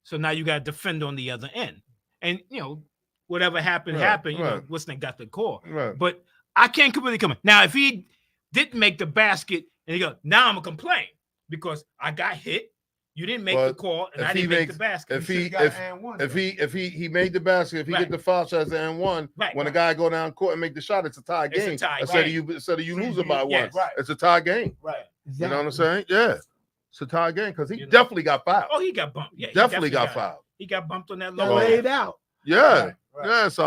So now you got to defend on the other end. And whatever happened, Right, happened. right. What's name got the call. Right. But I can't really come in. Now, if he didn't make the basket and he goes, now I'm gonna complain because I got hit, you didn't make the But call, and if I he didn't make makes- the basket. if he Got if and one. if he made the basket, if he Right. get the foul shots and one, Right, when right. the guy go down court and make the shot, it's a tie It's a game. tie, Instead right. of you So losing by one, yes, right. it's a tie game. Right. You know what I'm saying? Yeah, it's a tie game because he You know. definitely got fouled. Oh, he got bumped. Yeah, he definitely got fouled. He got bumped on that Got low. laid out. Yeah, Right, right. yeah. So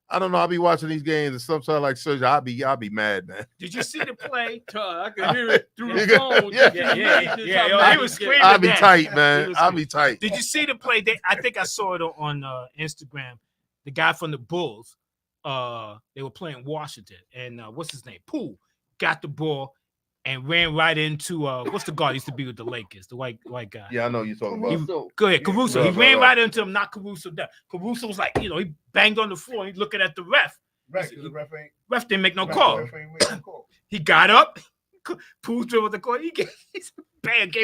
I don't know. I'll be watching these games and sometimes like Sergio, I'll be mad, man. Did you see the play? I can hear it through You the got- phone. yeah, yeah, yo, he was screaming. I'll be that. tight, He man. was I'll be tight. Did you see the play? I think I saw it on Instagram. The guy from the Bulls, they were playing Washington, and what's his name? Poole got the ball and ran right into what's the guard used to be with the Lakers, the white guy. Yeah, I know you're talking He- about. Go ahead, Caruso. Right, He ran right. right into him, knocked Caruso down. Caruso was like, he banged on the floor. He's looking at the ref. Right. 'Cause the ref ain't. Ref didn't make no right, call. the ref ain't making no call. He got up. Poole dribbled the court. He gave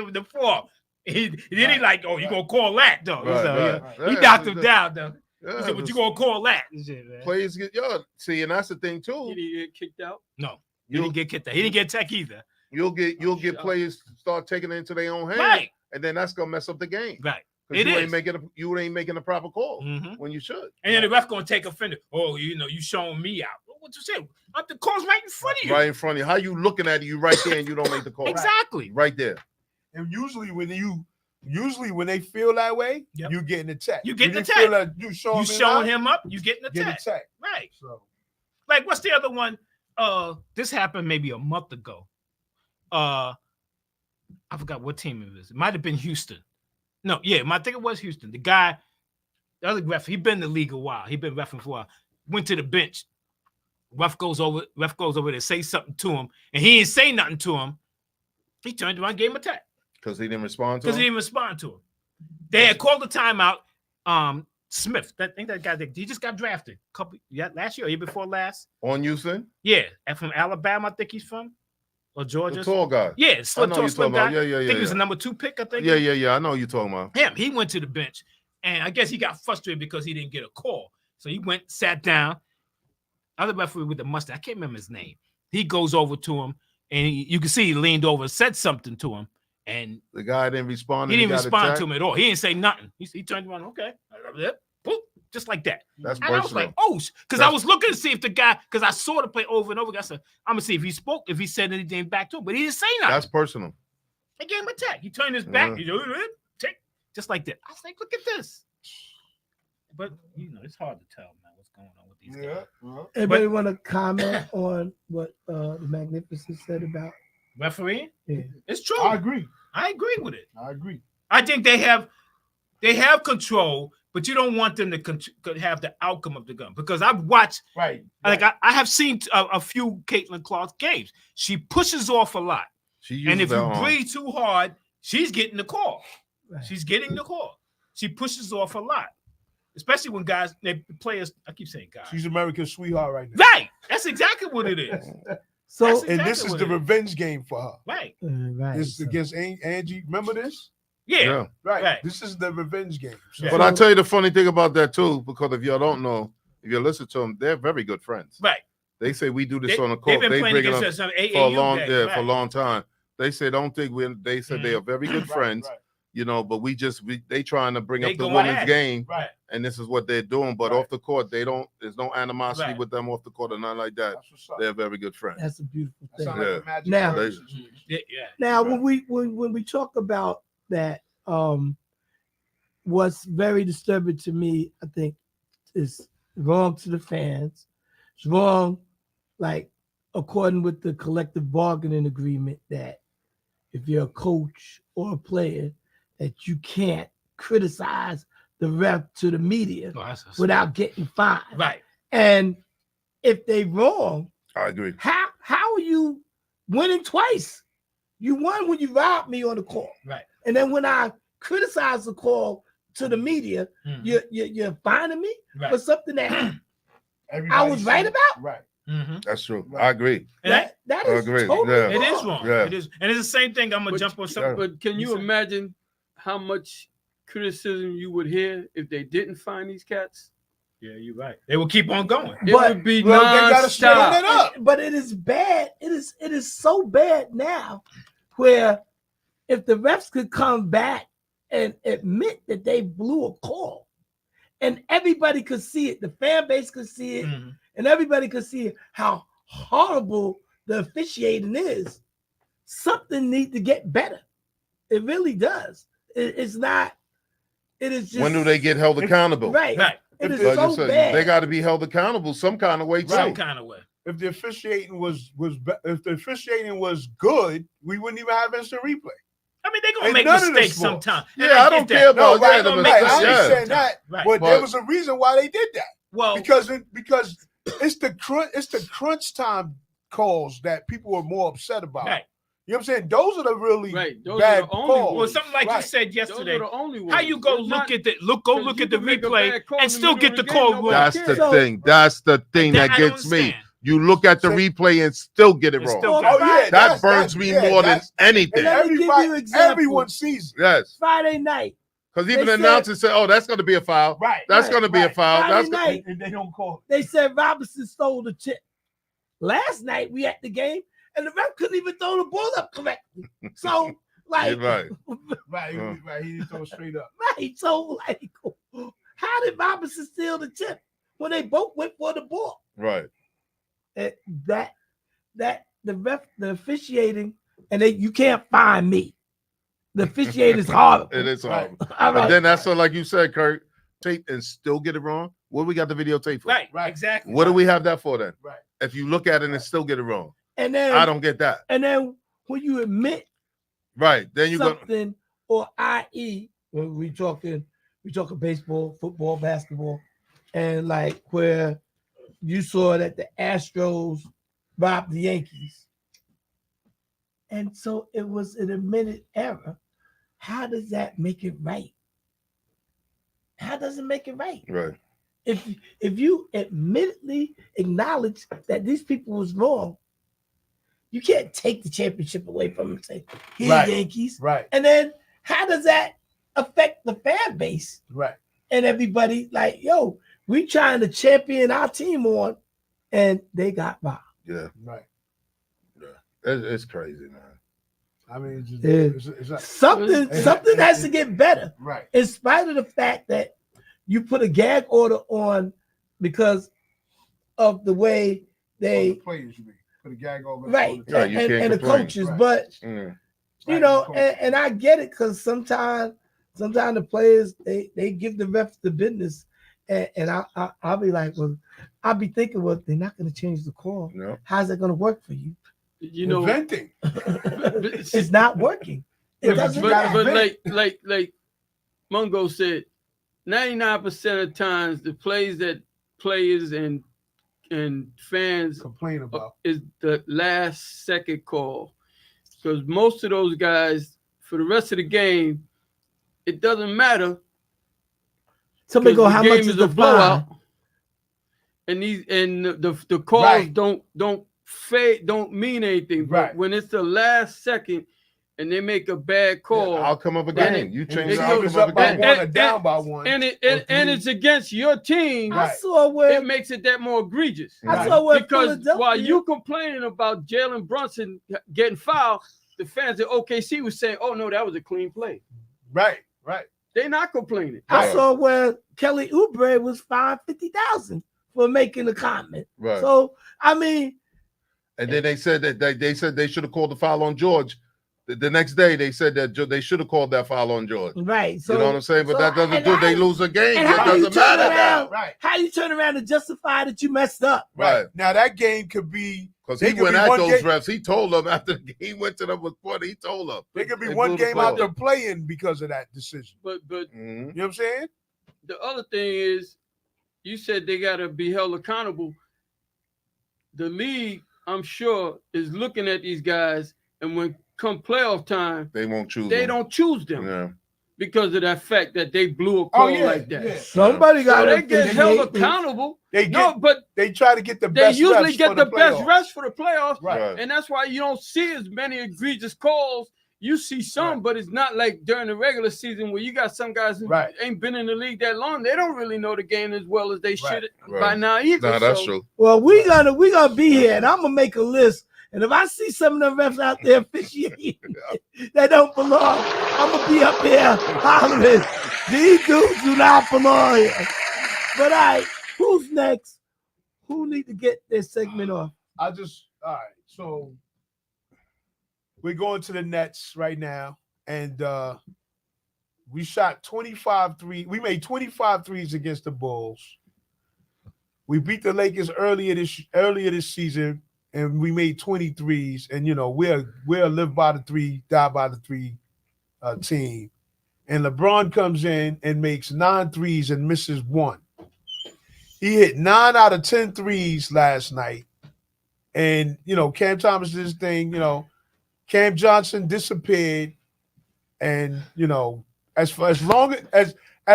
him the four. Then he like, oh, you gonna call that though? Right, So, right. yeah. He Yeah, knocked him it's- down though. Yeah, He said, "What you just gonna call that?" Shit, man. players get see, and that's the thing too. Did he get kicked out? No, he You'll didn't get kicked out. He didn't get tech either. you'll get shit. players to start taking it into their own hands, Right, and then that's gonna mess up the game. right. 'Cause It you is. ain't making a proper call Mhm. when you should. And then the ref gonna take offender. Oh, you showing me out. What you say? The call's right in front of you. Right in front of you. How you looking at it? You right there, and you don't make the call. Exactly. Right there. And usually when they feel that way, Yep. you getting attacked. You getting didn't attacked. feel like you showing, him up, you getting get attacked. attacked. Right. So Like, what's the other one? This happened maybe a month ago. I forgot what team it was. It might have been Houston. No, yeah, I think it was Houston. The guy, the other ref, he'd been in the league a while. He'd been reffing for a while. Went to the bench. Ref goes over to say something to him, and he didn't say nothing to him. He turned around, gave him a tap Because he didn't respond to because he him? didn't respond to him. They had called the timeout. Smith, I think that guy, he just got drafted last year, or year before last. On Houston? Yeah, and from Alabama, I think he's from, or Georgia. The tall guy. Yeah, I know you're tall, talking slim about. guy. Yeah. I think he was the number 2 pick. I think. Yeah. I know you're talking about. Him. He went to the bench, and I guess he got frustrated because he didn't get a call. So he went, sat down. Other referee with the mustache, I can't remember his name. He goes over to him, and you can see he leaned over, said something to him, and The guy didn't respond. he and didn't got respond attacked? to him at all. He didn't say nothing. He turned around, okay, boop, just like that. That's And I was personal. like, oh, because I was looking to see if the guy, because I saw the play over and over again. I said, I'm gonna see if he spoke, if he said anything back to him, but he didn't say nothing. That's personal. He gave him a tag. He turned his back. Yeah. He take just like that. I was like, look at this. But it's hard to tell, man, what's going on with these guys. Anybody want to comment on what the Magnificent said about? Referee, Yeah. it's true. I agree. I agree with it. I agree. I think they have control, but you don't want them to have the outcome of the gun, because I've watched. Right. Like I have seen a few Caitlin Clark games. She pushes off a lot, She uses and if that you arm. breathe too hard, she's getting the call. Right. She's getting the call. She pushes off a lot, especially when players. I keep saying guys. She's America's sweetheart right now. Right. That's exactly what it is. So That's And this exactly is what the it is. revenge game for her. Right. right. This is so- against Angie. Remember this? Yeah. Right. Right. This is the revenge game. So, But I tell you the funny thing about that too, because if y'all don't know, if you listen to them, they're very good friends. Right. They say we do this They, on the they've court. been They playing bring it against up us on AAU for a long, games, for a right. long time. They say don't think they said they are very good friends, but they trying to bring They up the go women's at it. game, Right. and this is what they're doing. But Right. off the court, there's no animosity Right. with them off the court or nothing like that. That's what's up. They're very good friends. That's a beautiful That thing. sounds like Yeah. a magic Now- word They- situation. Yeah. Now, Right. when we talk about that, what's very disturbing to me, I think, is wrong to the fans. It's wrong, like according with the collective bargaining agreement, that if you're a coach or a player, that you can't criticize the ref to the media Oh, that's without getting fined. right. And if they wrong, I agree. how are you winning twice? You won when you robbed me on the call. Right. And then when I criticize the call to the media, Mhm. you're finding me for Right. something that I Everybody was right see- about. Right. Mhm. That's true. Right. I agree. And that- That I is agree. totally Yeah. it is wrong. Yeah. It is, and it's the same thing. I'm gonna But- jump on something. But can you You said- imagine how much criticism you would hear if they didn't find these cats? Yeah, you're right. They will keep on going. It But- would be Well, they gotta straighten nonstop. it up. But it is bad. It is so bad now, where if the refs could come back and admit that they blew a call, and everybody could see it, the fan base could see it, Mhm. and everybody could see how horrible the officiating is, something needs to get better. It really does. It's not. It is just. When do they get held accountable? right? Right. It is Like I so said, bad. they got to be held accountable some kind of way too. Some kind of way. If the officiating was good, we wouldn't even have instant replay. I mean, they're gonna And make none of the mistakes sports. sometimes. Yeah, I don't care about right, the gonna right. make I mistakes understand sometimes. that, Right. but But- there was a reason why they did that. Well, Because it's the crunch time calls that people are more upset about. right. You know what I'm saying? Those are the really Right. Those bad are the only calls. Well, something like you Right. said Those yesterday. are the only ones. How you go It's look not- at the because you the can make a replay bad call in and the still middle get of the the game, call nobody wrong? That's the So- thing. That's the thing That that I don't gets me. understand. You look at the So- replay and still get it And wrong. still Oh get it yeah, That That that's- burns me more than that's- anything. And let me give you everybody, an example. everyone sees it. Yes, Friday night. because They even the said- announcers say, "Oh, that's going to be a foul. Right. That's Right, going to be a right. foul." Friday That's night. And they don't call They said Robinson stole the chip. Last night we at the game, and the ref couldn't even throw the ball up correctly. So, like, Right. it. Right. Right. He didn't throw it straight up. right. So, like, how did Robinson steal the chip when they both went for the ball? right. That the officiating, and you can't find me. The officiating is horrible. It is horrible. All But right. then that's like you said, Kurt, tape and still get it wrong. What we got the videotape for? Right, Right. exactly. What do we have that for then? Right. If you look at it and still get it wrong, And then I don't get that. And then when you admit Right. Then you go. something, or i.e., when we talking baseball, football, basketball, and like where you saw that the Astros robbed the Yankees, and so it was an admitted error. How does that make it right? How does it make it right? Right. If you admittedly acknowledge that these people was wrong, you can't take the championship away from them and say, "Here, Right. Yankees." Right. And then how does that affect the fan base Right. and everybody? Like, yo, we trying to champion our team on, and they got robbed. Yeah. Right. It's crazy, man. I mean, it's just, Yeah. it's like, Something has to get better, right. in spite of the fact that you put a gag order on because of the way All they the players, you mean, put a gag over. right Yeah, you can't and the complain. coaches, Right. but Mm. you know, and I get it because sometimes the players they give the refs the business, and I'll be like, well, I'll be thinking, well, they're not going to change the call. No. How's that going to work for you? You know, Venting. It's not working. It Yeah, but doesn't you gotta matter. vent. like Mungo said, 99% of times the plays that players and fans Complain about. is the last second call, because most of those guys for the rest of the game, it doesn't matter. Somebody 'cause go, the how game much is is the a blowout, blowout? and the calls Right. don't fade, don't mean anything. But Right. when it's the last second and they make a bad call, Outcome of a Then game. it- You And change the it the team goes is outcome of up a by game. one or And- down by one. and or it's three. against your team, I Right. saw where it makes it that more egregious. I saw where Because Philadelphia, while you complaining about Jalen Brunson getting fouled, the fans at OKC was saying, "Oh no, that was a clean play." Right. Right. They're not complaining. I Right. saw where Kelly Oubre was fined $50,000 for making a comment. Right. So I mean, And then they said that they said they should have called the foul on George. The next day they said that they should have called that foul on George. right? So You know what I'm saying? But so- that doesn't and do. how- They lose a game. and It how you doesn't turn matter now. around? Right. How you turn around and justify that you messed up? Right. Now that game could be Because They he could went be at one those game- refs. He told them after the game, he went to them with point. He told them. there could be They one blew the game play. out there playing because of that decision. But Mhm. You know what I'm saying? the other thing is, you said they got to be held accountable. The league, I'm sure, is looking at these guys, and when come playoff time, They won't choose. they them. don't choose them Yeah. because of that fact that they blew a call like that. yeah. Somebody So got they get held accountable. They get No, but they try to get the they best. usually refs get for the best playoffs. rest for the playoffs, Right. and that's why you don't see as many egregious calls. You see some, Right. but it's not like during the regular season where you got some guys who Right. ain't been in the league that long. They don't really know the game as well as they should by Right. now either. Nah, that's So, true. Well, we gonna be here, and I'm gonna make a list. And if I see some of the refs out there officiating that don't belong, I'm gonna be up here hollering, "These dudes do not belong here." But all right, who's next? Who need to get their segment off? All right. So we're going to the Nets right now, and we shot 25 threes. We made 25 threes against the Bulls. We beat the Lakers earlier this season, and we made 23s. And you know, we're a live by the three, die by the three team. And LeBron comes in and makes 9 threes and misses 1. He hit 9 out of 10 threes last night. And, you know, Cam Thomas did his thing, you know, Cam Johnson disappeared. And, you know, as long as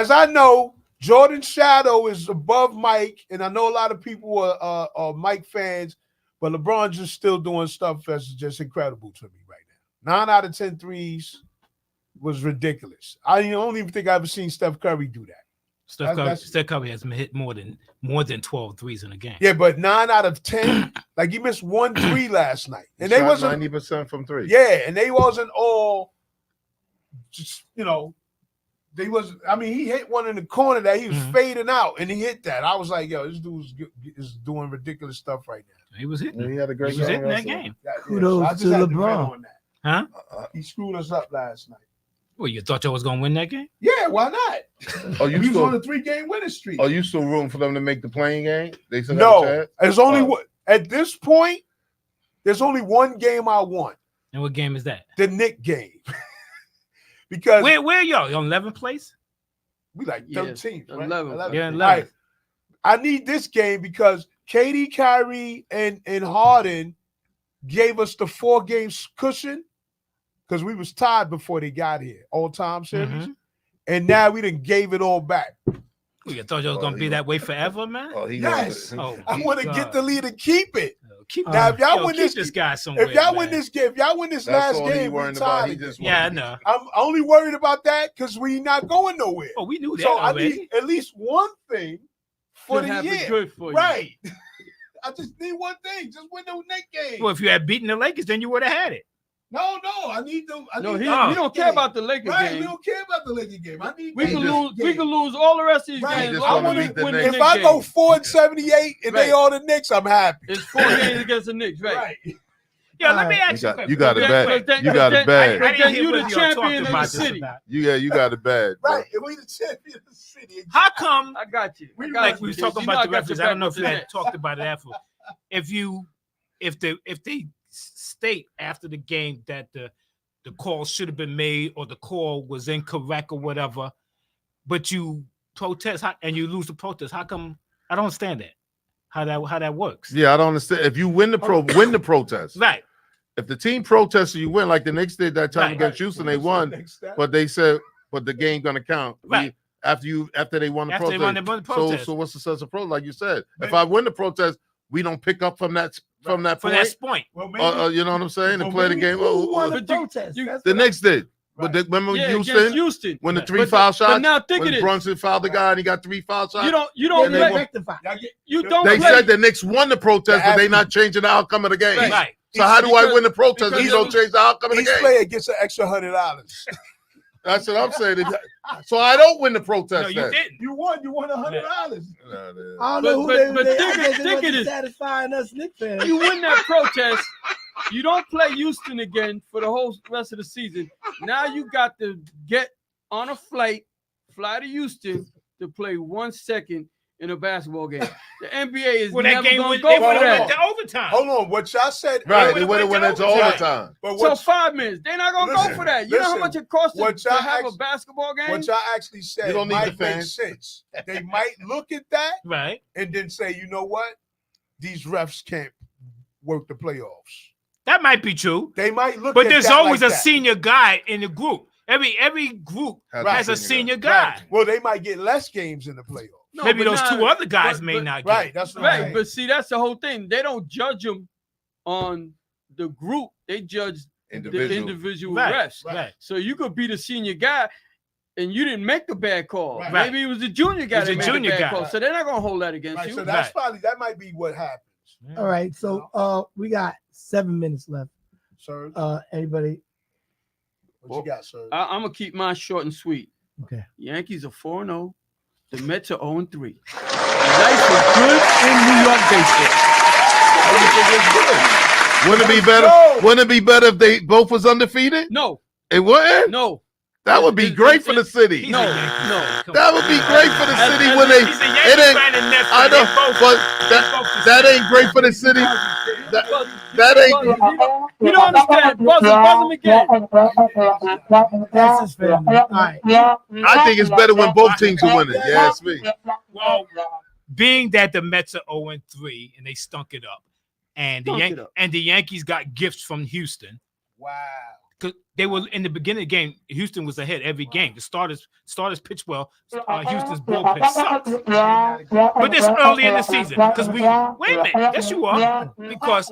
I know, Jordan's shadow is above Mike. And I know a lot of people are Mike fans, but LeBron's just still doing stuff that's just incredible to me right now. 9 out of 10 threes was ridiculous. I don't even think I've ever seen Steph Curry do that. Steph Curry has hit more than 12 threes in a game. Yeah, but 9 out of 10, like he missed 1 3 last night. And they Shot wasn't 90% from three. Yeah, and they wasn't all just, you know, they was. I mean, he hit one in the corner that he was fading out, and he hit that. I was like, yo, this dude is doing ridiculous stuff right now. He was hitting. Yeah, he had a great He was game. hitting that yesterday. game. Yeah, Kudos I just to had vent LeBron. on that. Huh? He screwed us up last night. Well, you thought y'all was gonna win that game? Yeah, why not? Oh, you We was on still, a 3-game winning streak. are you still rooting for them to make the playing game? They still got a No, chance? there's only Oh. one at this point. There's only one game I want, And what game is that? the Knick game, because Where y'all? You on 11th place? we like Yeah, 13th, right? 11th. Yeah, All 11th. right. I need this game because KD, Kyrie, and Harden gave us the 4-game cushion because we was tied before they got here, all-time series, Mhm. and now we done gave it all back. Well, you thought y'all was gonna be that way forever, man? Oh, he Yes. gonna- Oh, I want to God. get the lead and keep it. Keep Now, if y'all win keep this, this guy somewhere. if y'all win man. this game, if y'all win this That's last all he game, we worrying about. tied He again. just Yeah, I want- know. I'm only worried about that because we not going nowhere. Oh, we knew that So I already. need at least one thing for Should the have it year. good for you. Right. I just need one thing. Just win the Knicks game. Well, if you had beaten the Lakers, then you would have had it. No, I need the. No, need he, the we don't care about the Lakers Right, we game. don't care about the Lakers game. I need We the can Knicks lose. We game. can lose all the rest of these Right. games. Just I wanna want beat to the win the Knicks. If Knicks I go game. 4-78 and they Right. all the Knicks, I'm happy. It's 4 games against the Knicks, right? Right. Yeah, let me Alright. ask you a question. You got it But bad. then- but You got then- it bad. I didn't then hear you what the y'all champion talked of the about this city. about. You got it bad. bro. Right. If we the champion of the city. How come, I got you. I got like you, we was Diz. talking You know about the I got your referees, I don't back know if with you the had Nets. talked about it after. If they state after the game that the call should have been made or the call was incorrect or whatever, but you protest and you lose the protest, how come? I don't understand that. How that works. Yeah, I don't understand. If you win the protest, Right. if the team protests and you win, like the Knicks did that time Right. against Houston, they What's won. the next step? But they said, but the game gonna count. Right. After they won the After they protest. won the protest. So what's the sense of protest? Like you said, if Maybe- I win the protest, we don't pick up from that For point. that point. Well, maybe, You know what I'm saying? well, And play the maybe game. who won But the you- protest? you- That's The what I- Knicks did. Right. But remember Yeah, against Houston Houston. when the Right. 3 But- foul but shots? now think When of this. Brunson fouled the guy and he got 3 foul shots. You don't And they play. won. Rectify. Y'all get- You don't They play. said the Knicks won the protest, but they not changing the outcome of the game. Right. So how do I Because- win the protest if because you don't change the outcome of the Each game? player gets an extra $100. That's what I'm saying. So I don't win the protest. No, you then. didn't. You won $100. Nah, man. I don't But- know who but- they, but they, think I of- guess they think of wasn't this. satisfying us Knicks fans. You win that protest. You don't play Houston again for the whole rest of the season. Now you got to get on a flight, fly to Houston to play 1 second in a basketball game. The NBA is Well, that never game going would to go for hold that. on. to overtime. Hold on. What y'all said. Right, would've they would have went went to into overtime. overtime. But So what, 5 minutes. They're not going to Listen, go for that. You know how listen. much it costs What to y'all have a act- basketball game? what y'all actually said You don't need might the make fans. sense. They might look at that Right. and then say, you know what? These refs can't work the playoffs. That might be true. They might look But at there's that always like a that. senior guy in the group. Every group has a senior guy. Right. Well, they might get less games in the playoffs. No, Maybe but those now- 2 other guys but- may but- not get. Right. That's what I'm Right, saying. but see, that's the whole thing. They don't judge them on the group. They judge the individual Right. refs. Right. So you could be the senior guy, and you didn't make the bad call. Right. Maybe it was the junior guy It was that the made junior the bad guy. call. So they're not gonna hold that against Right, you. so that's Right. probably that might be what happens, All right, so we got 7 minutes left. sir. Anybody? What you got, sir? I'm gonna keep mine short and sweet. Okay. Yankees are 4-0. The Mets are 0-3. Life is good in New York baseball. Wouldn't it be better? Wouldn't it be better if they both was undefeated? No, It wouldn't. no, That would be great for the city. He's No, a Yankee no. fan. Come That on. would be great for the As- city as when they. He's a It Yankee ain't. fan and Mets I fan. know, They're both- but they're both the that same. ain't great for the city. That ain't. You don't understand. Buzz again. That's his family. All right. I think it's better when both teams are winning. You ask me. Well, being that the Mets are 0-3 and they stunk it up, and the Yankees got gifts from Houston. Wow. Cause they were in the beginning of the game, Houston was ahead every game. The starters pitched well. Houston's bullpen sucks. But this early in the season, because wait a minute, yes you are, because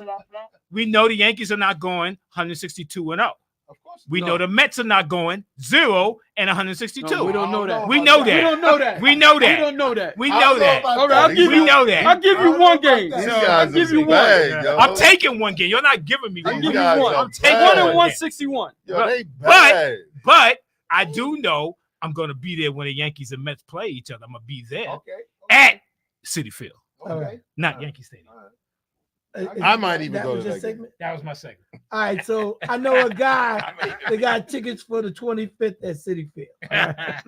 we know the Yankees are not going 162-0. Of course. We No. know the Mets are not going 0-162. No, we don't know that. We know We that. don't know that. We know We that. don't know that. We I know don't that. about All right, I'll that. give We you. know that. I'll give I you don't one know about game. that. These No, guys I'll give are you one. bad, yo. I'm taking one game. You're not giving me I'll one give game. you guys one. are I'm taking bad. 1 and 161. Yo, they But- bad. But I do know I'm going to be there when the Yankees and Mets play each other. I'm going to be there Okay. at Citi Field, Okay. not Yankee Stadium. All right. I might even go was to your that game. segment. That was my segment. All right, so I know a guy that got tickets for the 25th at City Field. All right.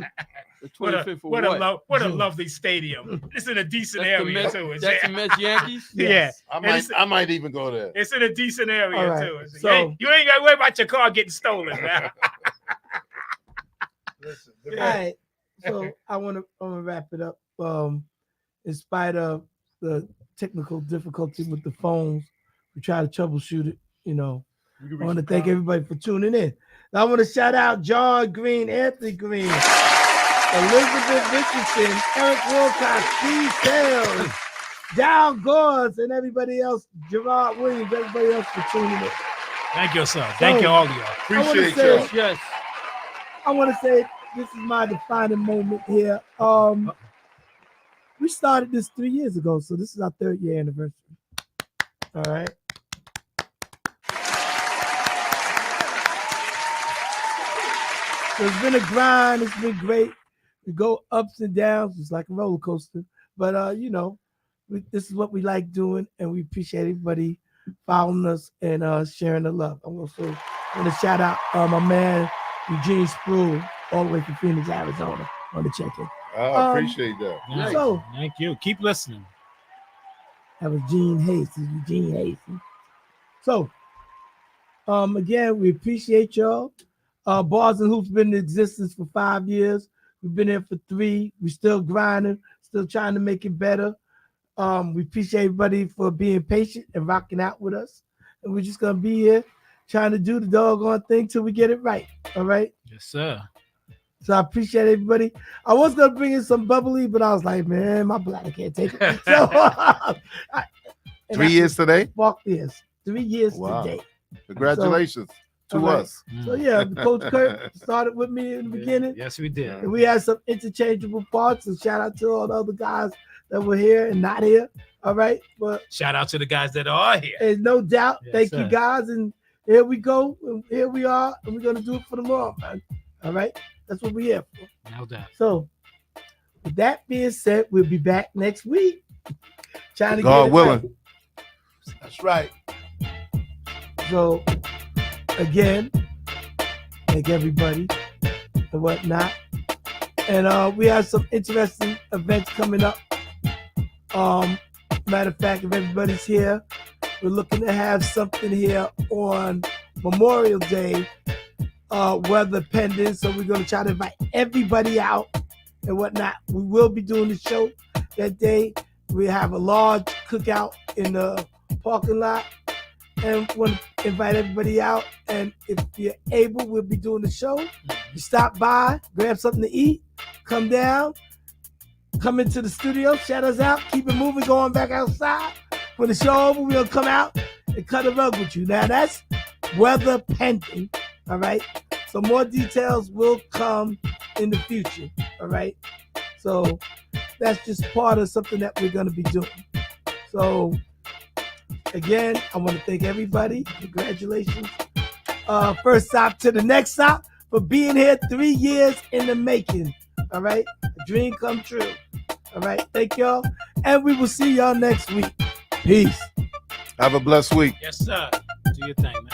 The What a 25th for what what? what a June. lovely stadium. It's in a decent That's the area Mets, too. It's, that's the Mets Yankees. yeah, I might even go there. it's in a decent area All right, too. It's- so- you ain't got to worry about your car getting stolen, man. Listen, All right, so I want to wrap it up. In spite of the technical difficulty with the phones, we try to troubleshoot it. You know, I want to thank everybody for tuning in. I want to shout out John Green, Anthony Green, Elizabeth Richardson, Eric Wilcox, Steve Sales, Dow Gores, and everybody else, Gerard Williams, everybody else for tuning in. Thank you, sir. Thank you, all of y'all. Appreciate say- y'all. Yes. I want to say this is my defining moment here. We started this 3 years ago, so this is our 3rd year anniversary. All right. So it's been a grind. It's been great. We go ups and downs. It's like a roller coaster. But, you know, this is what we like doing, and we appreciate everybody following us and sharing the love. I'm also going to shout out my man, Eugene Sproul, all the way from Phoenix, Arizona, on the check-in. I appreciate that. Nice. So- Thank you. Keep listening. That was Gene Hayes. Eugene Hayes. So, again, we appreciate y'all. Bars and Hoops been in existence for 5 years. We've been here for 3. We're still grinding, still trying to make it better. We appreciate everybody for being patient and rocking out with us. And we're just gonna be here trying to do the doggone thing till we get it right. All right. Yes, sir. So I appreciate everybody. I was gonna bring in some bubbly, but I was like, man, my bladder can't take it. So 3 years today. Fuck this. 3 years Wow. today. Congratulations to all right. us. So yeah, Coach Kurt started with me in the beginning, Yes, we did. and we had some interchangeable parts. And shout out to all the other guys that were here and not here. All right, but Shout out to the guys that are here. there's no doubt. Yes, Thank you sir. guys, and here we go. And here we are, and we're gonna do it for the Lord, man. All right, that's what we're here for. No doubt. So, with that being said, we'll be back next week. Trying to God get it willing. right. That's right. So, again, thank everybody and whatnot. And we have some interesting events coming up. Matter of fact, if everybody's here, we're looking to have something here on Memorial Day, weather pending. So we're going to try to invite everybody out and whatnot. We will be doing the show that day. We have a large cookout in the parking lot, and want to invite everybody out. And if you're able, we'll be doing the show. You stop by, grab something to eat, come down, come into the studio, shout us out, keep it moving, going back outside. When the show over, we'll come out and cut a rug with you. Now that's weather pending, all right? So more details will come in the future, all right? So that's just part of something that we're gonna be doing. So again, I want to thank everybody. Congratulations. First stop to the next stop for being here 3 years in the making. All right. A dream come true. All right. Thank y'all. And we will see y'all next week. Peace. Have a blessed week. Yes, sir. Do your thing, man.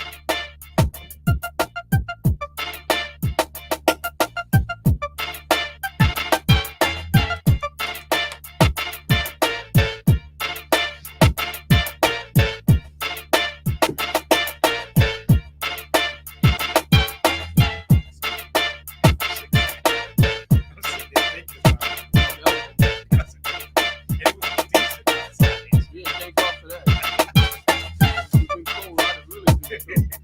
Yeah, thank God for that. You've been cool, right? Really been cool.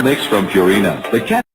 Mix from Purina. The cat